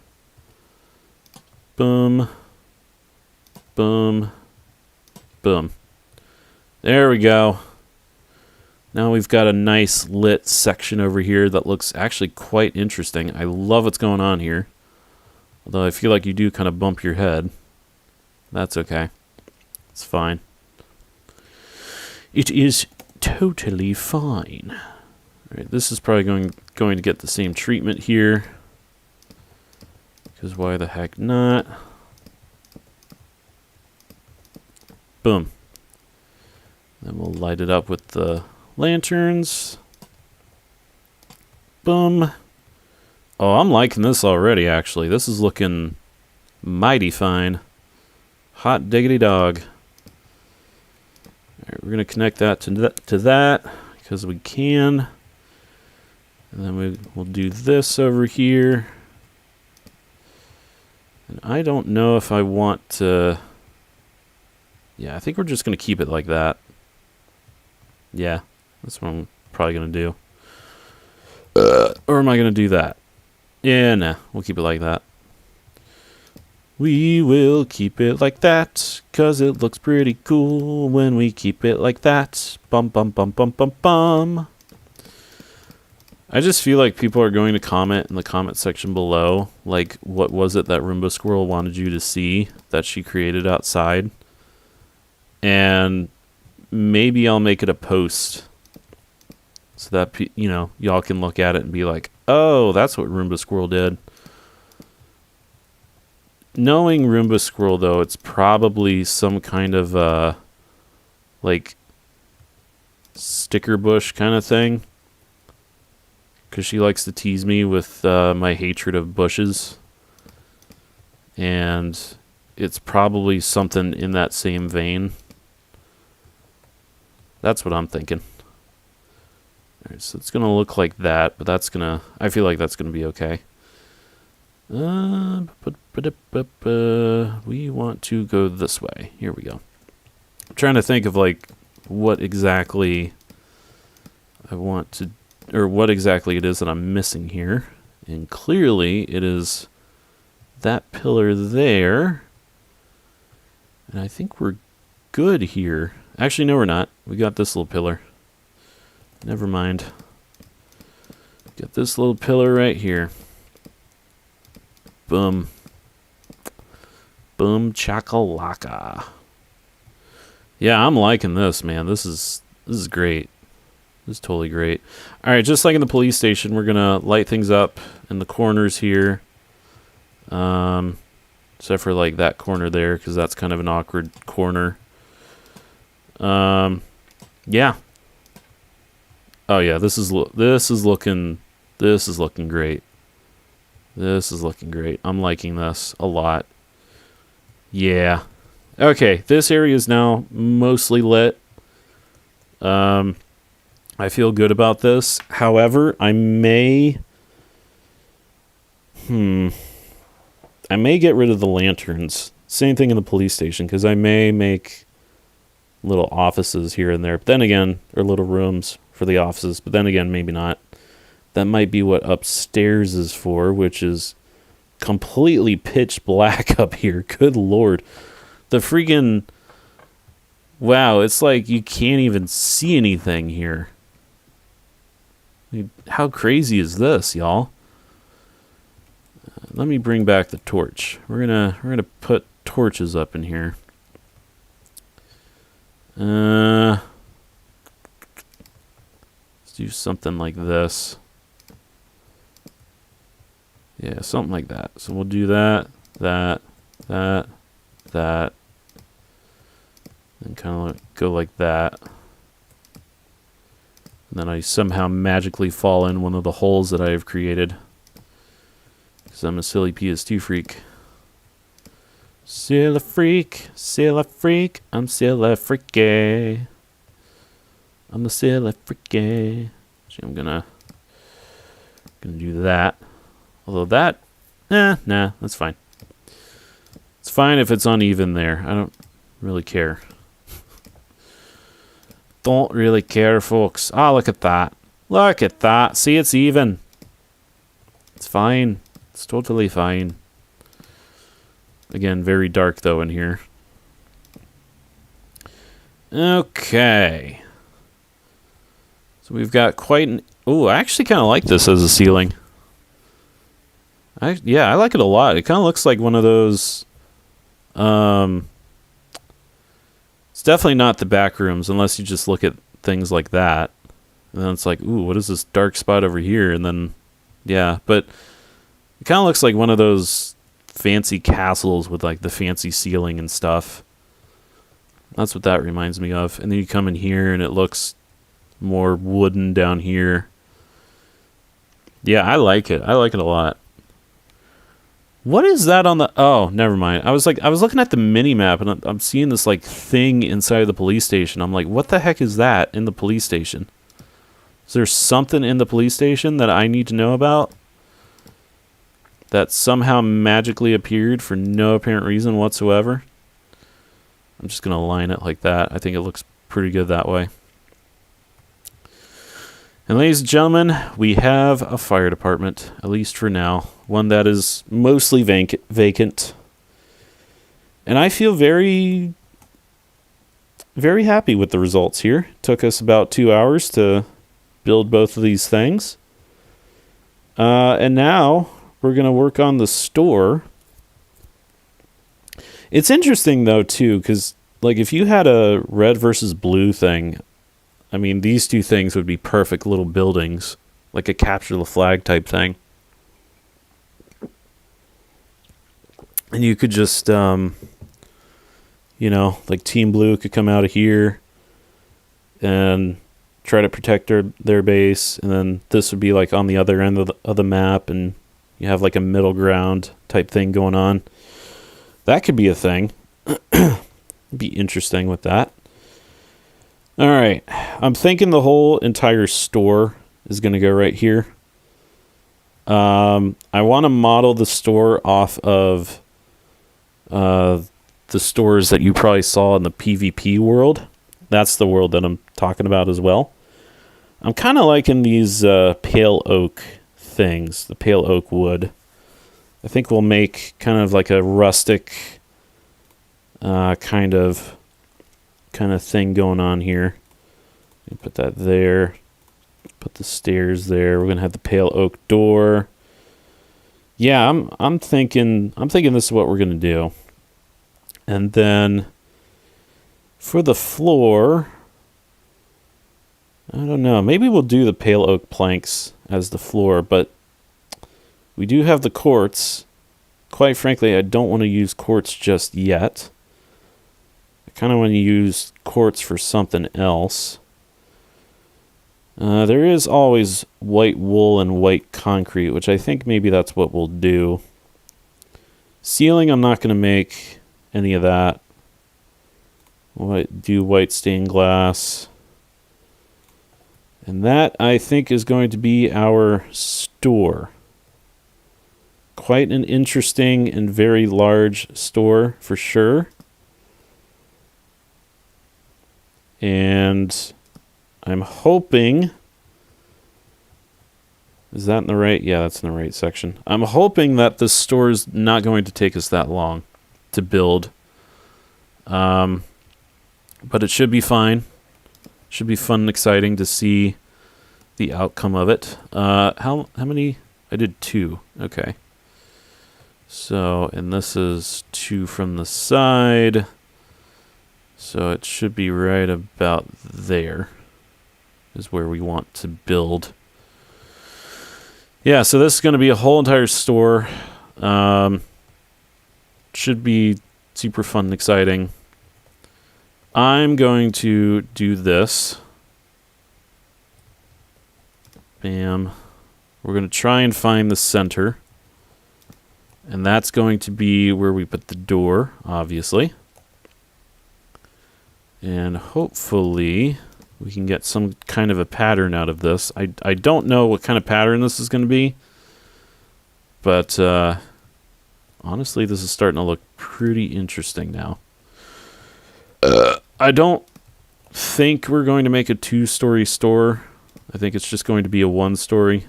Boom. Boom. Boom. There we go. Now we've got a nice lit section over here that looks actually quite interesting. I love what's going on here. Although I feel like you do kind of bump your head. That's okay. It's fine. It is totally fine. Alright, this is probably going to get the same treatment here. Because why the heck not? Boom. Then we'll light it up with the lanterns. Boom. Oh, I'm liking this already, actually. This is looking mighty fine. Hot diggity dog. Alright, we're going to connect that to that because we can. And then we'll do this over here. And I don't know if I want to... Yeah, I think we're just going to keep it like that. Yeah, that's what I'm probably going to do. Or am I going to do that? Yeah, nah, we'll keep it like that. We will keep it like that, 'cause it looks pretty cool when we keep it like that. Bum, bum, bum, bum, bum, bum. I just feel like people are going to comment in the comment section below, like, what was it that Roomba Squirrel wanted you to see that she created outside? And maybe I'll make it a post so that, y'all can look at it and be like, oh, that's what Roomba Squirrel did. Knowing Roomba Squirrel, though, it's probably some kind of, like, sticker bush kind of thing. Because she likes to tease me with my hatred of bushes. And it's probably something in that same vein. That's what I'm thinking. Alright, so it's going to look like that, but that's going to... I feel like that's going to be okay. We want to go this way. Here we go. I'm trying to think of, like, what exactly I want to... Or what exactly it is that I'm missing here. And clearly it is that pillar there. And I think we're good here. Actually, no, we're not. We got this little pillar. Never mind. Got this little pillar right here. Boom. Boom chakalaka. Yeah, I'm liking this, man. This is great. This is totally great. All right, just like in the police station, we're gonna light things up in the corners here. Except for like that corner there, because that's kind of an awkward corner. Yeah. Oh yeah, this is looking great. This is looking great. I'm liking this a lot. Yeah. Okay, this area is now mostly lit. I feel good about this. However, I may get rid of the lanterns. Same thing in the police station, because I may make little offices here and there. But then again, or little rooms for the offices. But then again, maybe not. That might be what upstairs is for, which is completely pitch black up here. Good Lord. The freaking... Wow, it's like you can't even see anything here. I mean, how crazy is this, y'all? Let me bring back the torch. We're gonna put torches up in here. Let's do something like this. Yeah, something like that. So we'll do that, and kind of go like that. And then I somehow magically fall in one of the holes that I have created. Because I'm a silly PS2 freak. Silly freak, I'm silly freaky. I'm the silly freaky. So I'm gonna do that. Although that, nah, that's fine. It's fine if it's uneven there. I don't really care. Don't really care, folks. Ah, look at that. Look at that. See, it's even. It's fine. It's totally fine. Again, very dark, though, in here. Okay. So we've got quite an... Oh, I actually kind of like this as a ceiling. Yeah, I like it a lot. It kind of looks like one of those... It's definitely not the back rooms, unless you just look at things like that. And then it's like, ooh, what is this dark spot over here? And then, yeah, but it kind of looks like one of those fancy castles with like the fancy ceiling and stuff. That's what that reminds me of. And then you come in here and it looks more wooden down here. Yeah, I like it. I like it a lot. What is that on the... Oh, never mind. I was looking at the mini-map, and I'm seeing this, like, thing inside of the police station. I'm like, what the heck is that in the police station? Is there something in the police station that I need to know about? That somehow magically appeared for no apparent reason whatsoever? I'm just going to line it like that. I think it looks pretty good that way. And ladies and gentlemen, we have a fire department, at least for now. One that is mostly vacant. And I feel very, very happy with the results here. Took us about 2 hours to build both of these things. And now we're going to work on the store. It's interesting, though, too, because like if you had a red versus blue thing... I mean, these two things would be perfect little buildings, like a capture the flag type thing. And you could just, like Team Blue could come out of here and try to protect their base, and then this would be like on the other end of the map, and you have like a middle ground type thing going on. That could be a thing. Be interesting with that. All right, I'm thinking the whole entire store is going to go right here. I want to model the store off of the stores that you probably saw in the PvP world. That's the world that I'm talking about as well. I'm kind of liking these pale oak things, the pale oak wood. I think we'll make kind of like a rustic kind of thing going on here. Put that there. Put the stairs there. We're gonna have the pale oak door. Yeah, I'm thinking this is what we're gonna do. And then for the floor, I don't know. Maybe we'll do the pale oak planks as the floor, but we do have the quartz. Quite frankly, I don't want to use quartz just yet. I kind of want to use quartz for something else. There is always white wool and white concrete, which I think maybe that's what we'll do. Ceiling, I'm not going to make any of that. Do white stained glass. And that, I think, is going to be our store. Quite an interesting and very large store, for sure. And I'm hoping... Is that in the right? Yeah, that's in the right section. I'm hoping that this store is not going to take us that long to build. But it should be fine. Should be fun and exciting to see the outcome of it. How many? I did 2. Okay. So, and this is 2 from the side. So it should be right about there is where we want to build. Yeah, so this is going to be a whole entire store. Should be super fun and exciting. I'm going to do this. Bam. We're going to try and find the center. And that's going to be where we put the door, obviously. And hopefully we can get some kind of a pattern out of this. I don't know what kind of pattern this is going to be. But honestly, this is starting to look pretty interesting now. I don't think we're going to make a 2-story store. I think it's just going to be a 1-story.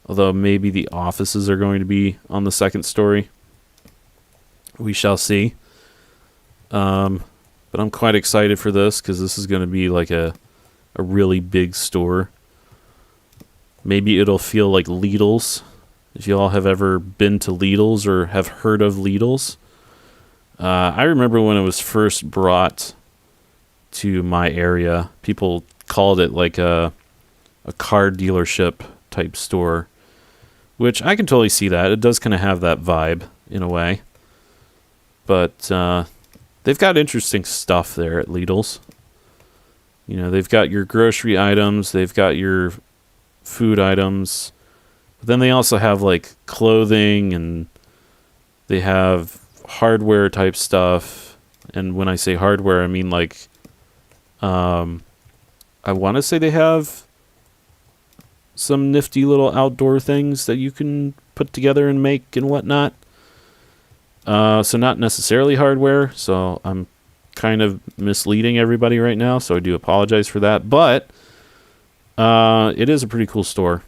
Although maybe the offices are going to be on the 2nd story. We shall see. But I'm quite excited for this because this is going to be like a really big store. Maybe it'll feel like Lidl's. If you all have ever been to Lidl's or have heard of Lidl's. I remember when it was first brought to my area, people called it like a car dealership type store, which I can totally see that. It does kind of have that vibe in a way. But they've got interesting stuff there at Lidl's. You know, they've got your grocery items, they've got your food items, but then they also have like clothing, and they have hardware type stuff. And when I say hardware, I mean like I want to say they have some nifty little outdoor things that you can put together and make and whatnot. So not necessarily hardware, so I'm kind of misleading everybody right now, so I do apologize for that. But it is a pretty cool store.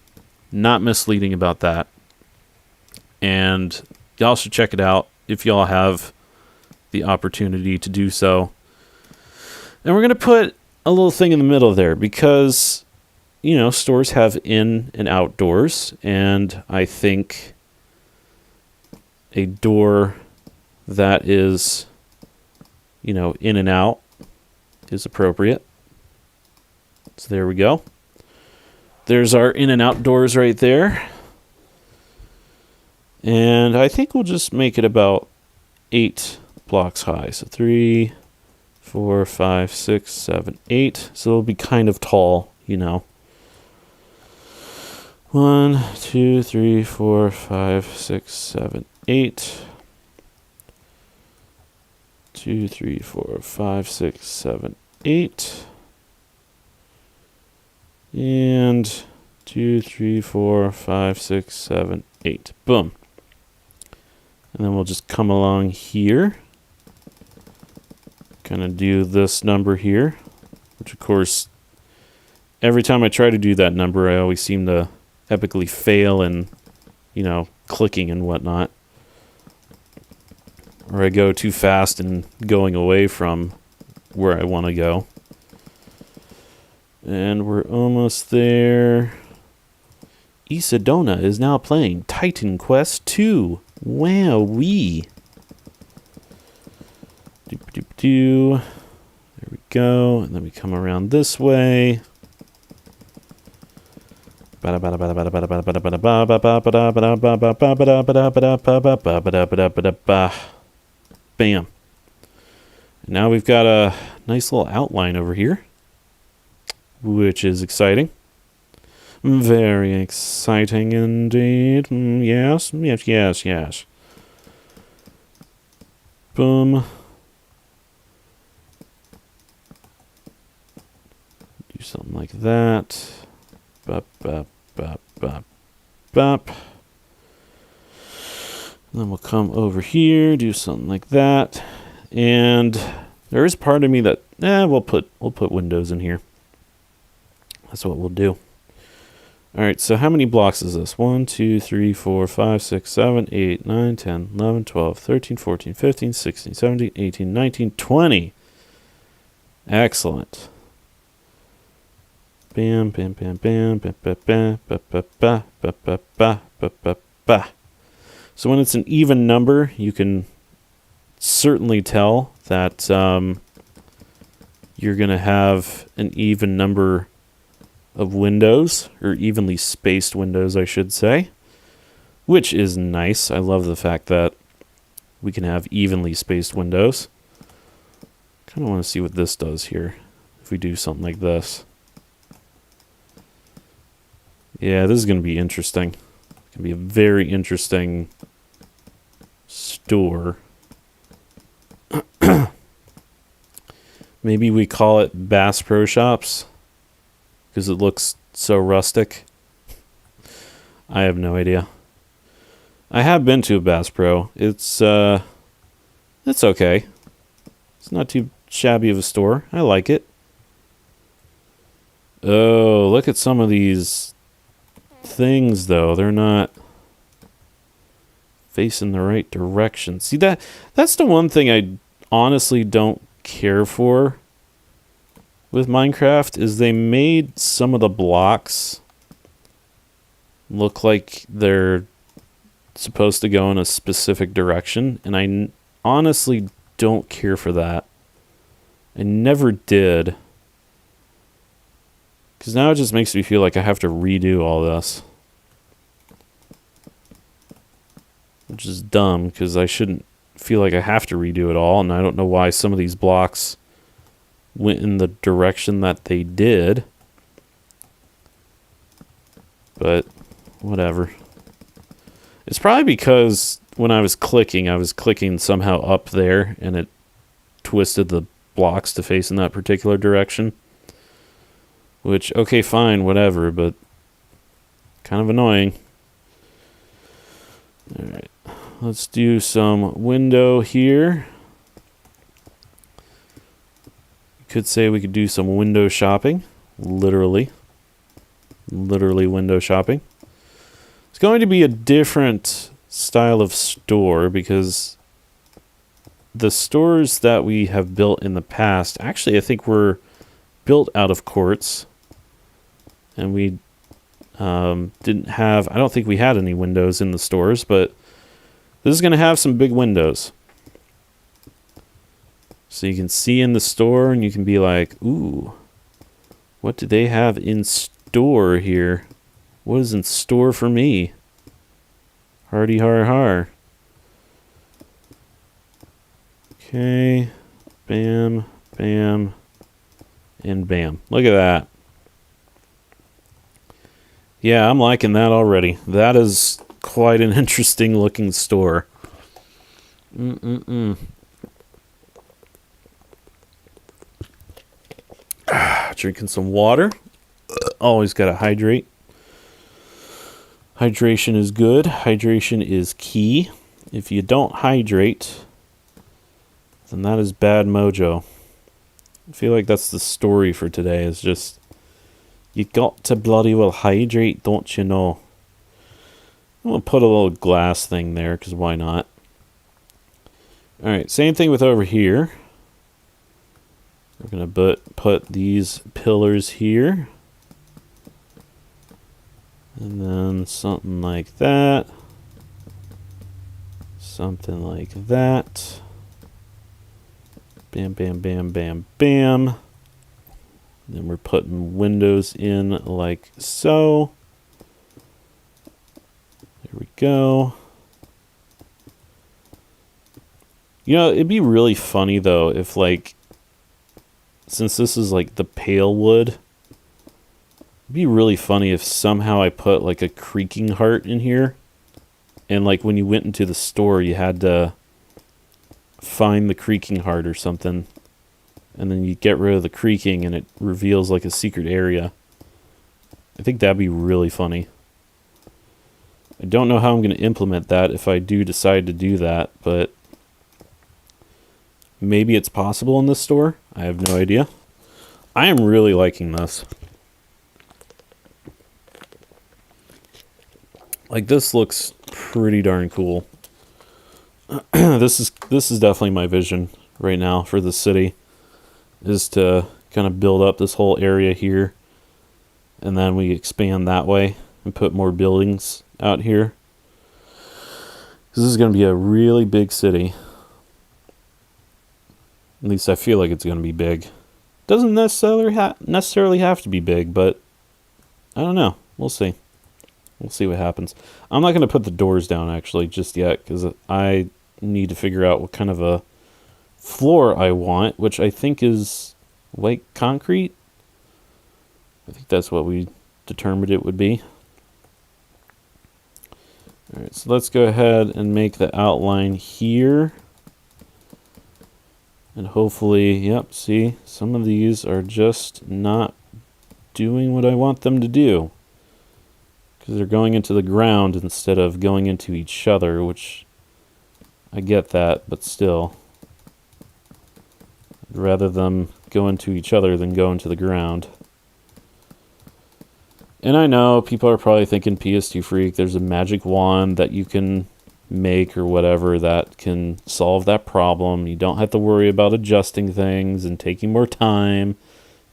Not misleading about that. And y'all should check it out if y'all have the opportunity to do so. And we're going to put a little thing in the middle there because, you know, stores have in and outdoors, and I think a door that is, you know, in and out is appropriate. So there we go. There's our in and out doors right there. And I think we'll just make it about 8 blocks high. So 3, 4, 5, 6, 7, 8. So it'll be kind of tall, you know. 1, 2, 3, 4, 5, 6, 7, 8. 2, 3, 4, 5, 6, 7, 8. And 2, 3, 4, 5, 6, 7, 8. Boom. And then we'll just come along here. Kind of do this number here. Which, of course, every time I try to do that number, I always seem to epically fail in, you know, clicking and whatnot. Or I go too fast and going away from where I want to go. And we're almost there. Isadona is now playing Titan Quest 2. Wowee. There we go. And then we come around this way. Bam. Now we've got a nice little outline over here, which is exciting. Very exciting indeed. Yes. Boom. Do something like that. Bop, bop, bop, bop, bop. Then we'll come over here, do something like that. And there is part of me that, we'll put windows in here. That's what we'll do. All right, so how many blocks is this? 1, 2, 3, 4, 5, 6, 7, 8, 9, 10, 11, 12, 13, 14, 15, 16, 17, 18, 19, 20. Excellent. Bam, bam, bam, bam, bam, bam, bam, bam, bam, bam, bam, bam, bam, bam, bam. So when it's an even number, you can certainly tell that you're going to have an even number of windows, or evenly spaced windows, I should say, which is nice. I love the fact that we can have evenly spaced windows. Kind of want to see what this does here if we do something like this. Yeah, this is going to be interesting. It's going to be a very interesting store. Maybe we call it Bass Pro Shops because it looks so rustic. I have no idea. I have been to a Bass Pro. It's okay. It's not too shabby of a store. I like it. Oh, look at some of these things though. They're not facing the right direction. See, that's the one thing I honestly don't care for with Minecraft is they made some of the blocks look like they're supposed to go in a specific direction, and I honestly don't care for that. I never did, because now it just makes me feel like I have to redo all this, which is dumb because I shouldn't feel like I have to redo it all, and I don't know why some of these blocks went in the direction that they did, but whatever. It's probably because when I was clicking somehow up there and it twisted the blocks to face in that particular direction, which, okay, fine, whatever, but kind of annoying. Alright, let's do some window here. Could say we could do some window shopping. Literally window shopping. It's going to be a different style of store because the stores that we have built in the past, actually I think were built out of quartz, and we didn't have, I don't think we had any windows in the stores, but this is going to have some big windows. So you can see in the store and you can be like, ooh, what do they have in store here? What is in store for me? Hardy har har. Okay. Bam, bam, and bam. Look at that. Yeah, I'm liking that already. That is quite an interesting looking store. Drinking some water. Always got to hydrate. Hydration is good. Hydration is key. If you don't hydrate, then that is bad mojo. I feel like that's the story for today, is just, you got to bloody well hydrate, don't you know? I'm going to put a little glass thing there, because why not? Alright, same thing with over here. We're going to put these pillars here. And then something like that. Something like that. Bam, bam, bam, bam, bam. Then we're putting windows in like so. There we go. You know, it'd be really funny though if, like, since this is like the pale wood, it'd be really funny if somehow I put like a creaking heart in here. And like when you went into the store, you had to find the creaking heart or something. And then you get rid of the creaking and it reveals like a secret area. I think that'd be really funny. I don't know how I'm going to implement that if I do decide to do that, but maybe it's possible in this store. I have no idea. I am really liking this. Like, this looks pretty darn cool. This is definitely my vision right now for the city, is to kind of build up this whole area here, and then we expand that way and put more buildings out here. This is going to be a really big city. At least I feel like it's going to be big. Doesn't necessarily have to be big, but I don't know. We'll see. We'll see what happens. I'm not going to put the doors down actually just yet, because I need to figure out what kind of a floor I want, which I think is white concrete. I think that's what we determined it would be. Alright, so let's go ahead and make the outline here. And hopefully, yep, see, some of these are just not doing what I want them to do. Because they're going into the ground instead of going into each other, which I get that, but still. I'd rather them go into each other than go into the ground. And I know people are probably thinking, PS2 Freak, there's a magic wand that you can make or whatever that can solve that problem. You don't have to worry about adjusting things and taking more time,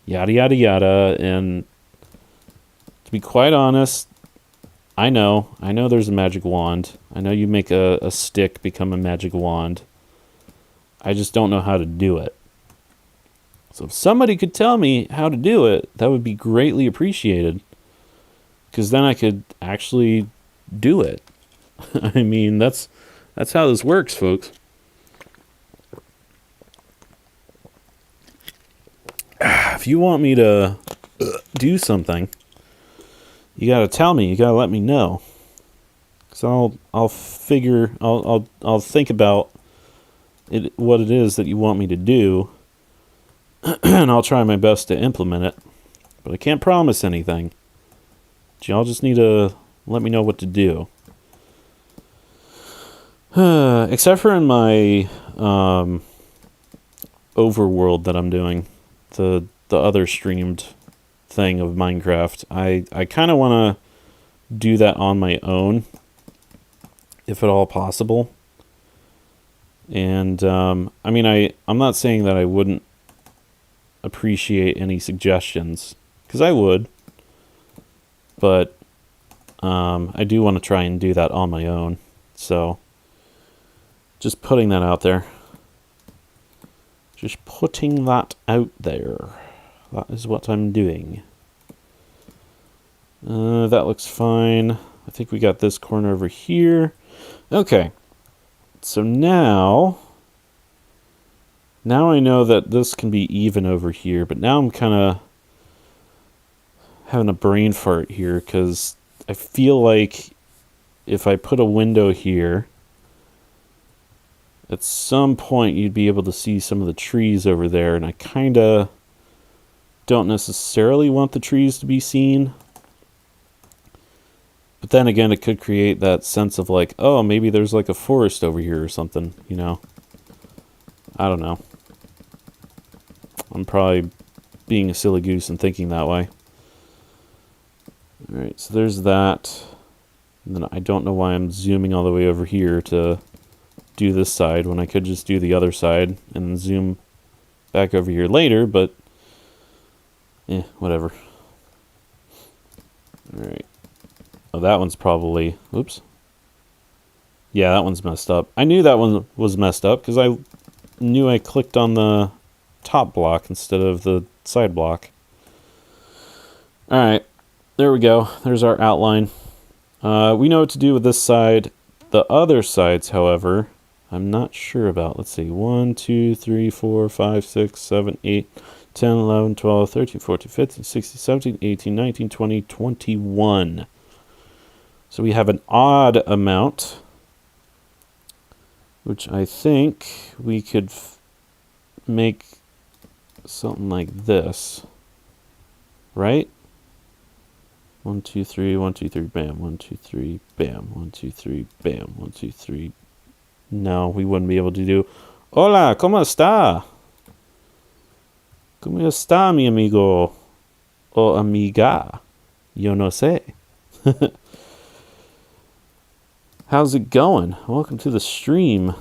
yada yada yada. And to be quite honest, I know there's a magic wand. I know you make a stick become a magic wand. I just don't know how to do it. So if somebody could tell me how to do it, that would be greatly appreciated. Because then I could actually do it. I mean, that's how this works, folks. If you want me to do something, you gotta tell me. You gotta let me know. So I'll think about it, what it is that you want me to do, and I'll try my best to implement it. But I can't promise anything. Y'all just need to let me know what to do. Except for in my overworld that I'm doing, the other streamed thing of Minecraft, I kind of want to do that on my own, if at all possible. And I mean, I'm not saying that I wouldn't appreciate any suggestions, because I would. But I do want to try and do that on my own. So just putting that out there. Just putting that out there. That is what I'm doing. That looks fine. I think we got this corner over here. Okay. So now I know that this can be even over here, but now I'm kind of having a brain fart here, because I feel like if I put a window here, at some point you'd be able to see some of the trees over there, and I kind of don't necessarily want the trees to be seen. But then again, it could create that sense of like, oh, maybe there's like a forest over here or something, you know? I don't know. I'm probably being a silly goose and thinking that way. Alright, so there's that. And then I don't know why I'm zooming all the way over here to do this side when I could just do the other side and then zoom back over here later, but whatever. Alright. Oh, that one's probably... Oops. Yeah, that one's messed up. I knew that one was messed up because I knew I clicked on the top block instead of the side block. Alright, there we go. There's our outline. We know what to do with this side. The other sides, however, I'm not sure about. Let's see. 1, 2, 3, 4, 5, 6, 7, 8, 10, 11, 12, 13, 14, 15, 16, 17, 18, 19, 20, 21. So we have an odd amount, which I think we could make something like this, right? 1, 2, 3, 1, 2, 3, bam, 1, 2, 3, bam, 1, 2, 3, bam, 1, 2, 3. No, we wouldn't be able to do. Hola, ¿cómo está? ¿Cómo está, mi amigo? O amiga? Yo no sé. How's it going? Welcome to the stream.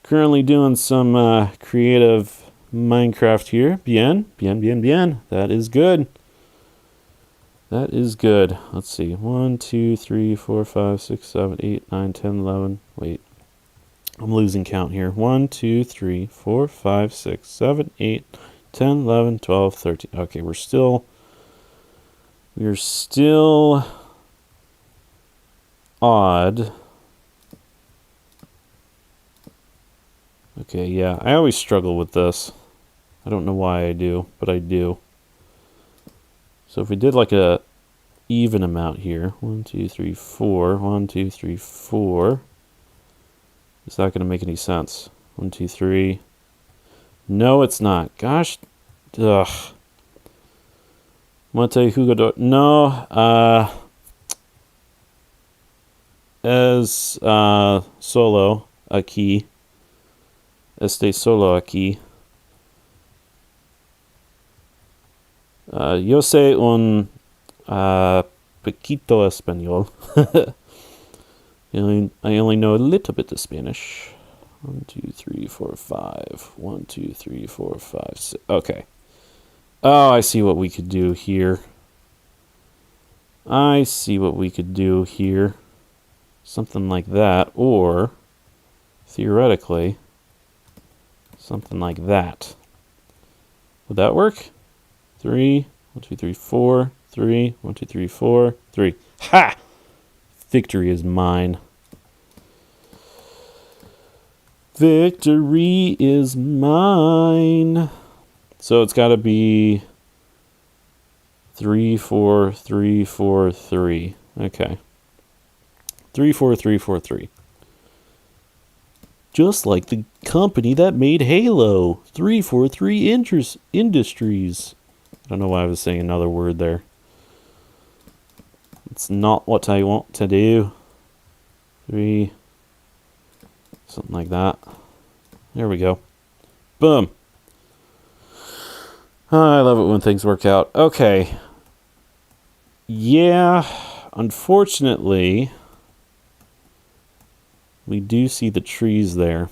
Currently doing some creative Minecraft here. Bien, bien, bien, bien. That is good. That is good. Let's see. 1, 2, 3, 4, 5, 6, 7, 8, 9, 10, 11. Wait. I'm losing count here. 1, 2, 3, 4, 5, 6, 7, 8, 10, 11, 12, 13. Okay, we're still odd. Okay, yeah. I always struggle with this. I don't know why I do, but I do. So if we did like a even amount here, 1, 2, 3, 4, 1, 2, 3, 4, is that going to make any sense? 1, 2, 3. No, it's not. Gosh, ugh. Monte Hugo. No, as solo aquí. Este solo aquí. Yo sé un poquito español. I only know a little bit of Spanish. 1, 2, 3, 4, 5. 1, 2, 3, 4, 5, 6. Okay. Oh, I see what we could do here. Something like that, or theoretically, something like that. Would that work? 3, 1, 2, 3, 4, 3, 1, 2, 3, 4, 3. Ha! Victory is mine. Victory is mine. So it's got to be 3, 4, 3, 4, 3. Okay. 3, 4, 3, 4, 3. Just like the company that made Halo. 343 Industries. I don't know why I was saying another word there. It's not what I want to do. 3. Something like that. There we go. Boom. I love it when things work out. Okay. Yeah. Unfortunately, we do see the trees there.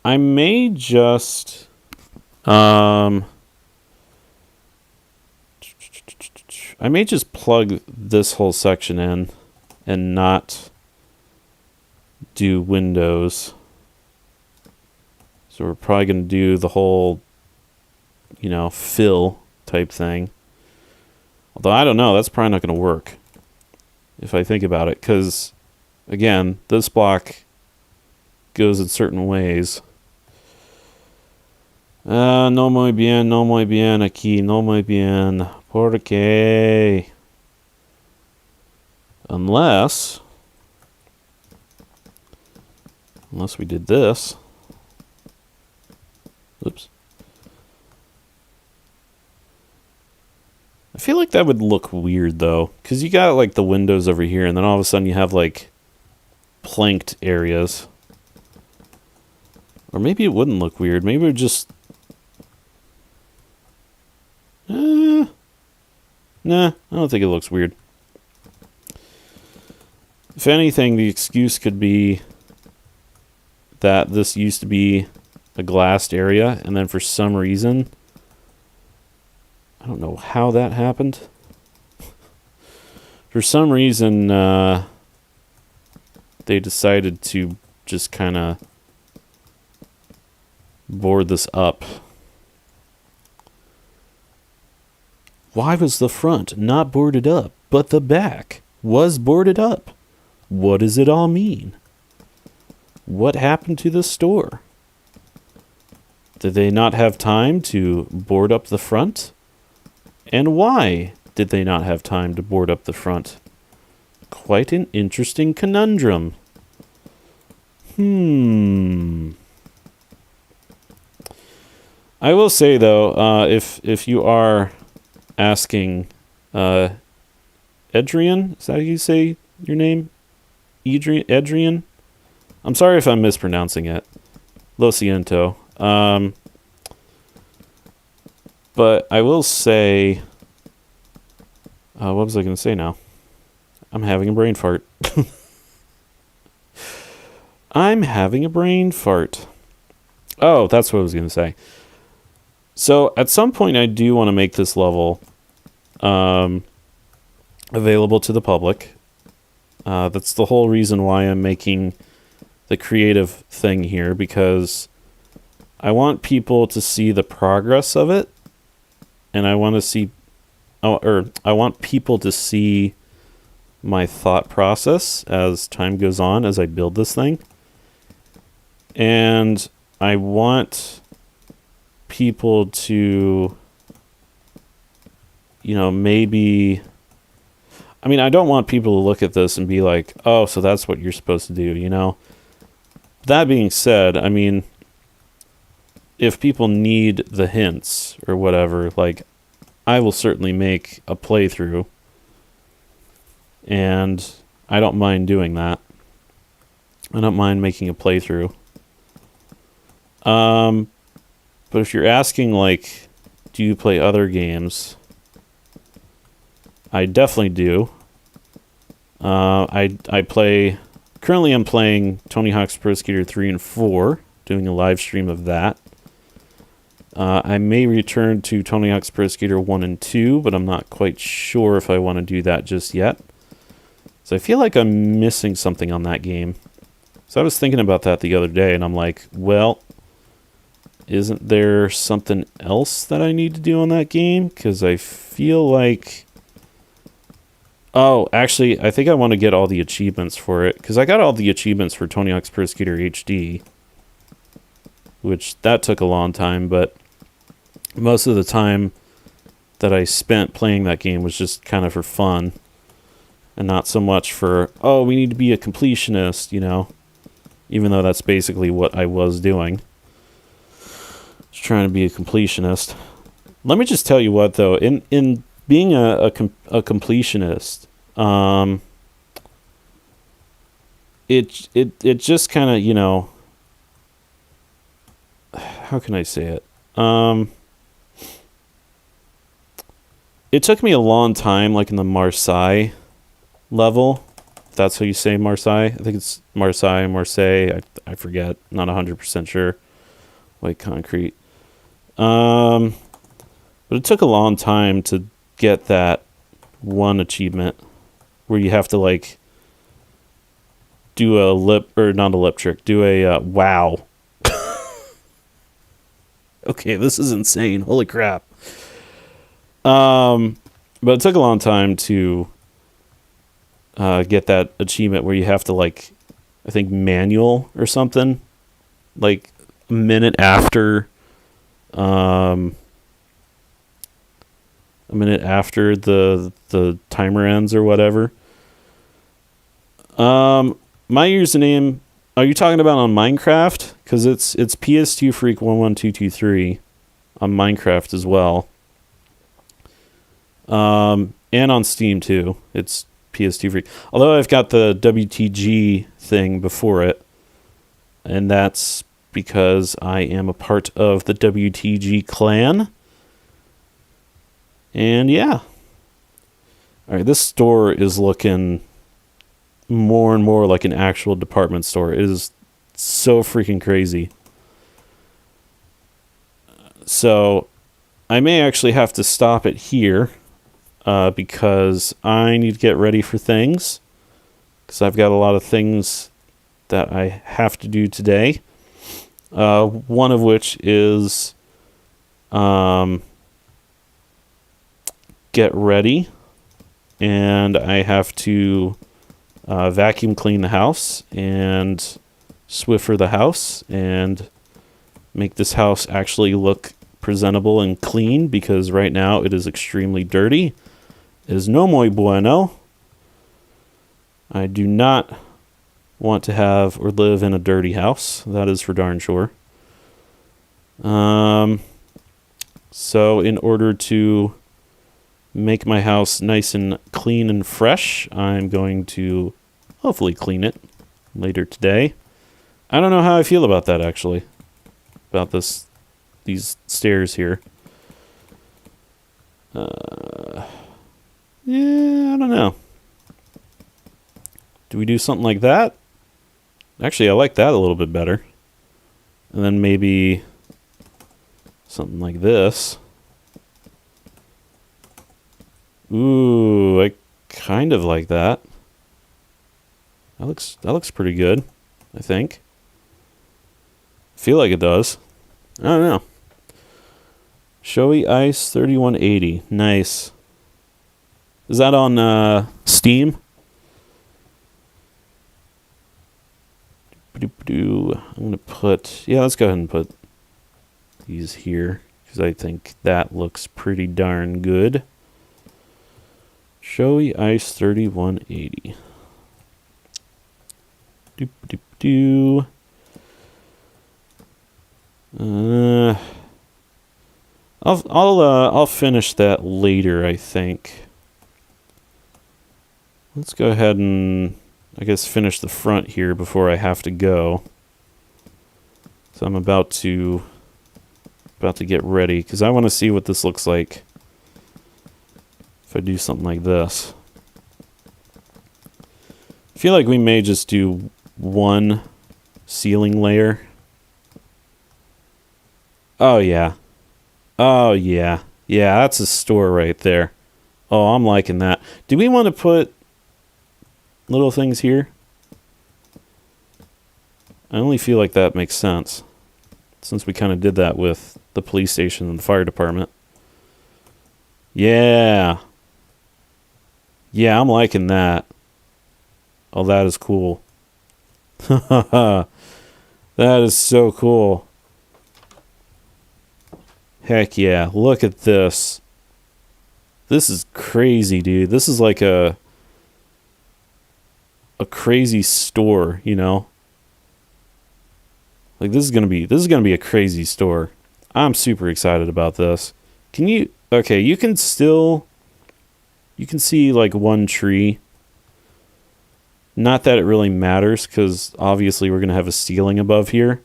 I may just plug this whole section in and not do windows. So we're probably going to do the whole, fill type thing. Although I don't know, that's probably not going to work if I think about it, because again, this block goes in certain ways. No muy bien aquí, no muy bien. Porque unless we did this. Oops. I feel like that would look weird though, because you got like the windows over here, and then all of a sudden you have like planked areas. Or maybe it wouldn't look weird. Maybe it would just... Nah, I don't think it looks weird. If anything, the excuse could be that this used to be a glassed area, and then for some reason, I don't know how that happened. For some reason, they decided to just kind of board this up. Why was the front not boarded up, but the back was boarded up? What does it all mean? What happened to the store? Did they not have time to board up the front? And why did they not have time to board up the front? Quite an interesting conundrum. I will say, though, if you are asking Edrian, is that how you say your name? Edrian? I'm sorry if I'm mispronouncing it. Lo siento. But I will say... what was I going to say now? I'm having a brain fart. I'm having a brain fart. Oh, that's what I was going to say. So at some point I do want to make this level available to the public. That's the whole reason why I'm making the creative thing here, because I want people to see the progress of it, and I want people to see my thought process as time goes on, as I build this thing. And I want people to, maybe... I don't want people to look at this and be like, oh, so that's what you're supposed to do, That being said, if people need the hints or whatever, I will certainly make a playthrough. And I don't mind doing that. I don't mind making a playthrough. But if you're asking, do you play other games? I definitely do. I play... Currently I'm playing Tony Hawk's Pro Skater 3 and 4, doing a live stream of that. I may return to Tony Hawk's Pro Skater 1 and 2, but I'm not quite sure if I want to do that just yet. So I feel like I'm missing something on that game. So I was thinking about that the other day, and I'm like, well, isn't there something else that I need to do on that game? Because I feel like... Oh, actually, I think I want to get all the achievements for it, because I got all the achievements for Tony Hawk's Pro Skater HD, which that took a long time, but most of the time that I spent playing that game was just kind of for fun, and not so much for, oh, we need to be a completionist, even though that's basically what I was doing. Just trying to be a completionist. Let me just tell you what, though, in being a completionist, it just kind of, how can I say it? It took me a long time, in the Marseille level, if that's how you say Marseille. I think it's Marseille. I forget. Not 100% sure. White concrete. But it took a long time to get that one achievement where you have to do not a lip trick, do a wow. Okay, this is insane. Holy crap. But it took a long time to get that achievement where you have to I think manual or something, a minute after the timer ends or whatever. My username, are you talking about on Minecraft? Because it's PS2 Freak 11223 on Minecraft as well. And on Steam too. It's PS2 Freak. Although I've got the WTG thing before it, and that's because I am a part of the WTG clan. And yeah. Alright, this store is looking more and more like an actual department store. It is so freaking crazy. So I may actually have to stop it here because I need to get ready for things, because I've got a lot of things that I have to do today. One of which is get ready, and I have to vacuum clean the house and Swiffer the house and make this house actually look presentable and clean, because right now it is extremely dirty. It is no muy bueno. I do not want to have or live in a dirty house. That is for darn sure. So in order to make my house nice and clean and fresh, I'm going to hopefully clean it later today. I don't know how I feel about that, actually. About these stairs here. Yeah, I don't know. Do we do something like that? Actually, I like that a little bit better. And then maybe something like this. Ooh, I kind of like that. That looks pretty good, I think. Feel like it does. I don't know. Showy Ice 3180. Nice. Is that on Steam? I'm going to put... Yeah, let's go ahead and put these here, because I think that looks pretty darn good. Showy Ice 3180. I'll finish that later, I think. Let's go ahead and, I guess, finish the front here before I have to go. So I'm about to get ready, because I want to see what this looks like if I do something like this. I feel like we may just do one ceiling layer. Oh yeah. Oh yeah. Yeah, that's a store right there. Oh, I'm liking that. Do we want to put little things here? I only feel like that makes sense, since we kind of did that with the police station and the fire department. Yeah. Yeah, I'm liking that. Oh, that is cool. That is so cool. Heck yeah, look at this. This is crazy, dude. This is like a crazy store, you know? Like this is gonna be a crazy store. I'm super excited about this. Okay, you can see like one tree. Not that it really matters, because obviously we're gonna have a ceiling above here.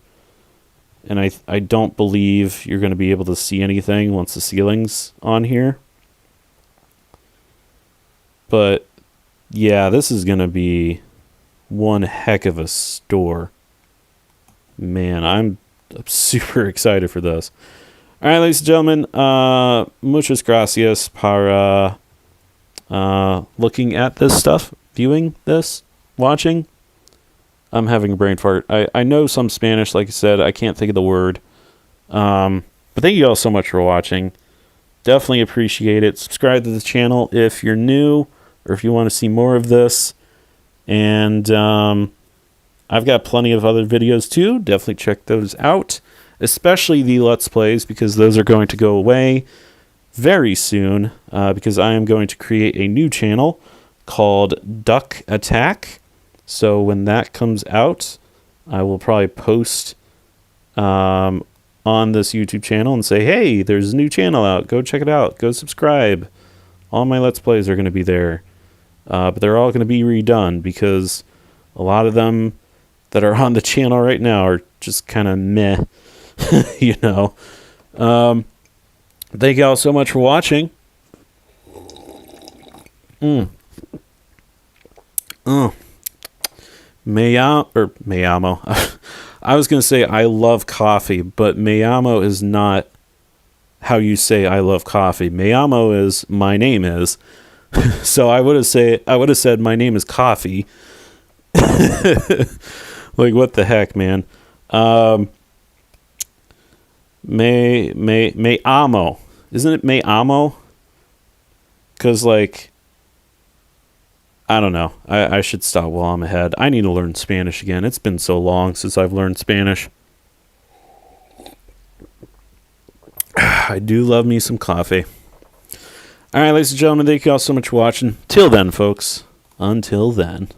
And I don't believe you're going to be able to see anything once the ceiling's on here. But, yeah, this is going to be one heck of a store. Man, I'm super excited for this. All right, ladies and gentlemen, muchas gracias para looking at this stuff, viewing this, watching. I'm having a brain fart. I know some Spanish, like I said. I can't think of the word. But thank you all so much for watching. Definitely appreciate it. Subscribe to the channel if you're new, or if you want to see more of this. And I've got plenty of other videos too. Definitely check those out. Especially the Let's Plays, because those are going to go away very soon. Because I am going to create a new channel called Duck Attack. So when that comes out, I will probably post on this YouTube channel and say, hey, there's a new channel out. Go check it out. Go subscribe. All my Let's Plays are going to be there. But they're all going to be redone, because a lot of them that are on the channel right now are just kind of meh. You know. Thank you all so much for watching. Me amo. I was going to say I love coffee, but me amo is not how you say I love coffee. Me amo is my name is. So I would have said my name is Coffee. Like, what the heck, man? Me amo. Isn't it me amo? Because, like, I don't know. I should stop while I'm ahead. I need to learn Spanish again. It's been so long since I've learned Spanish. I do love me some coffee. All right, ladies and gentlemen, thank you all so much for watching. Till then, folks. Until then.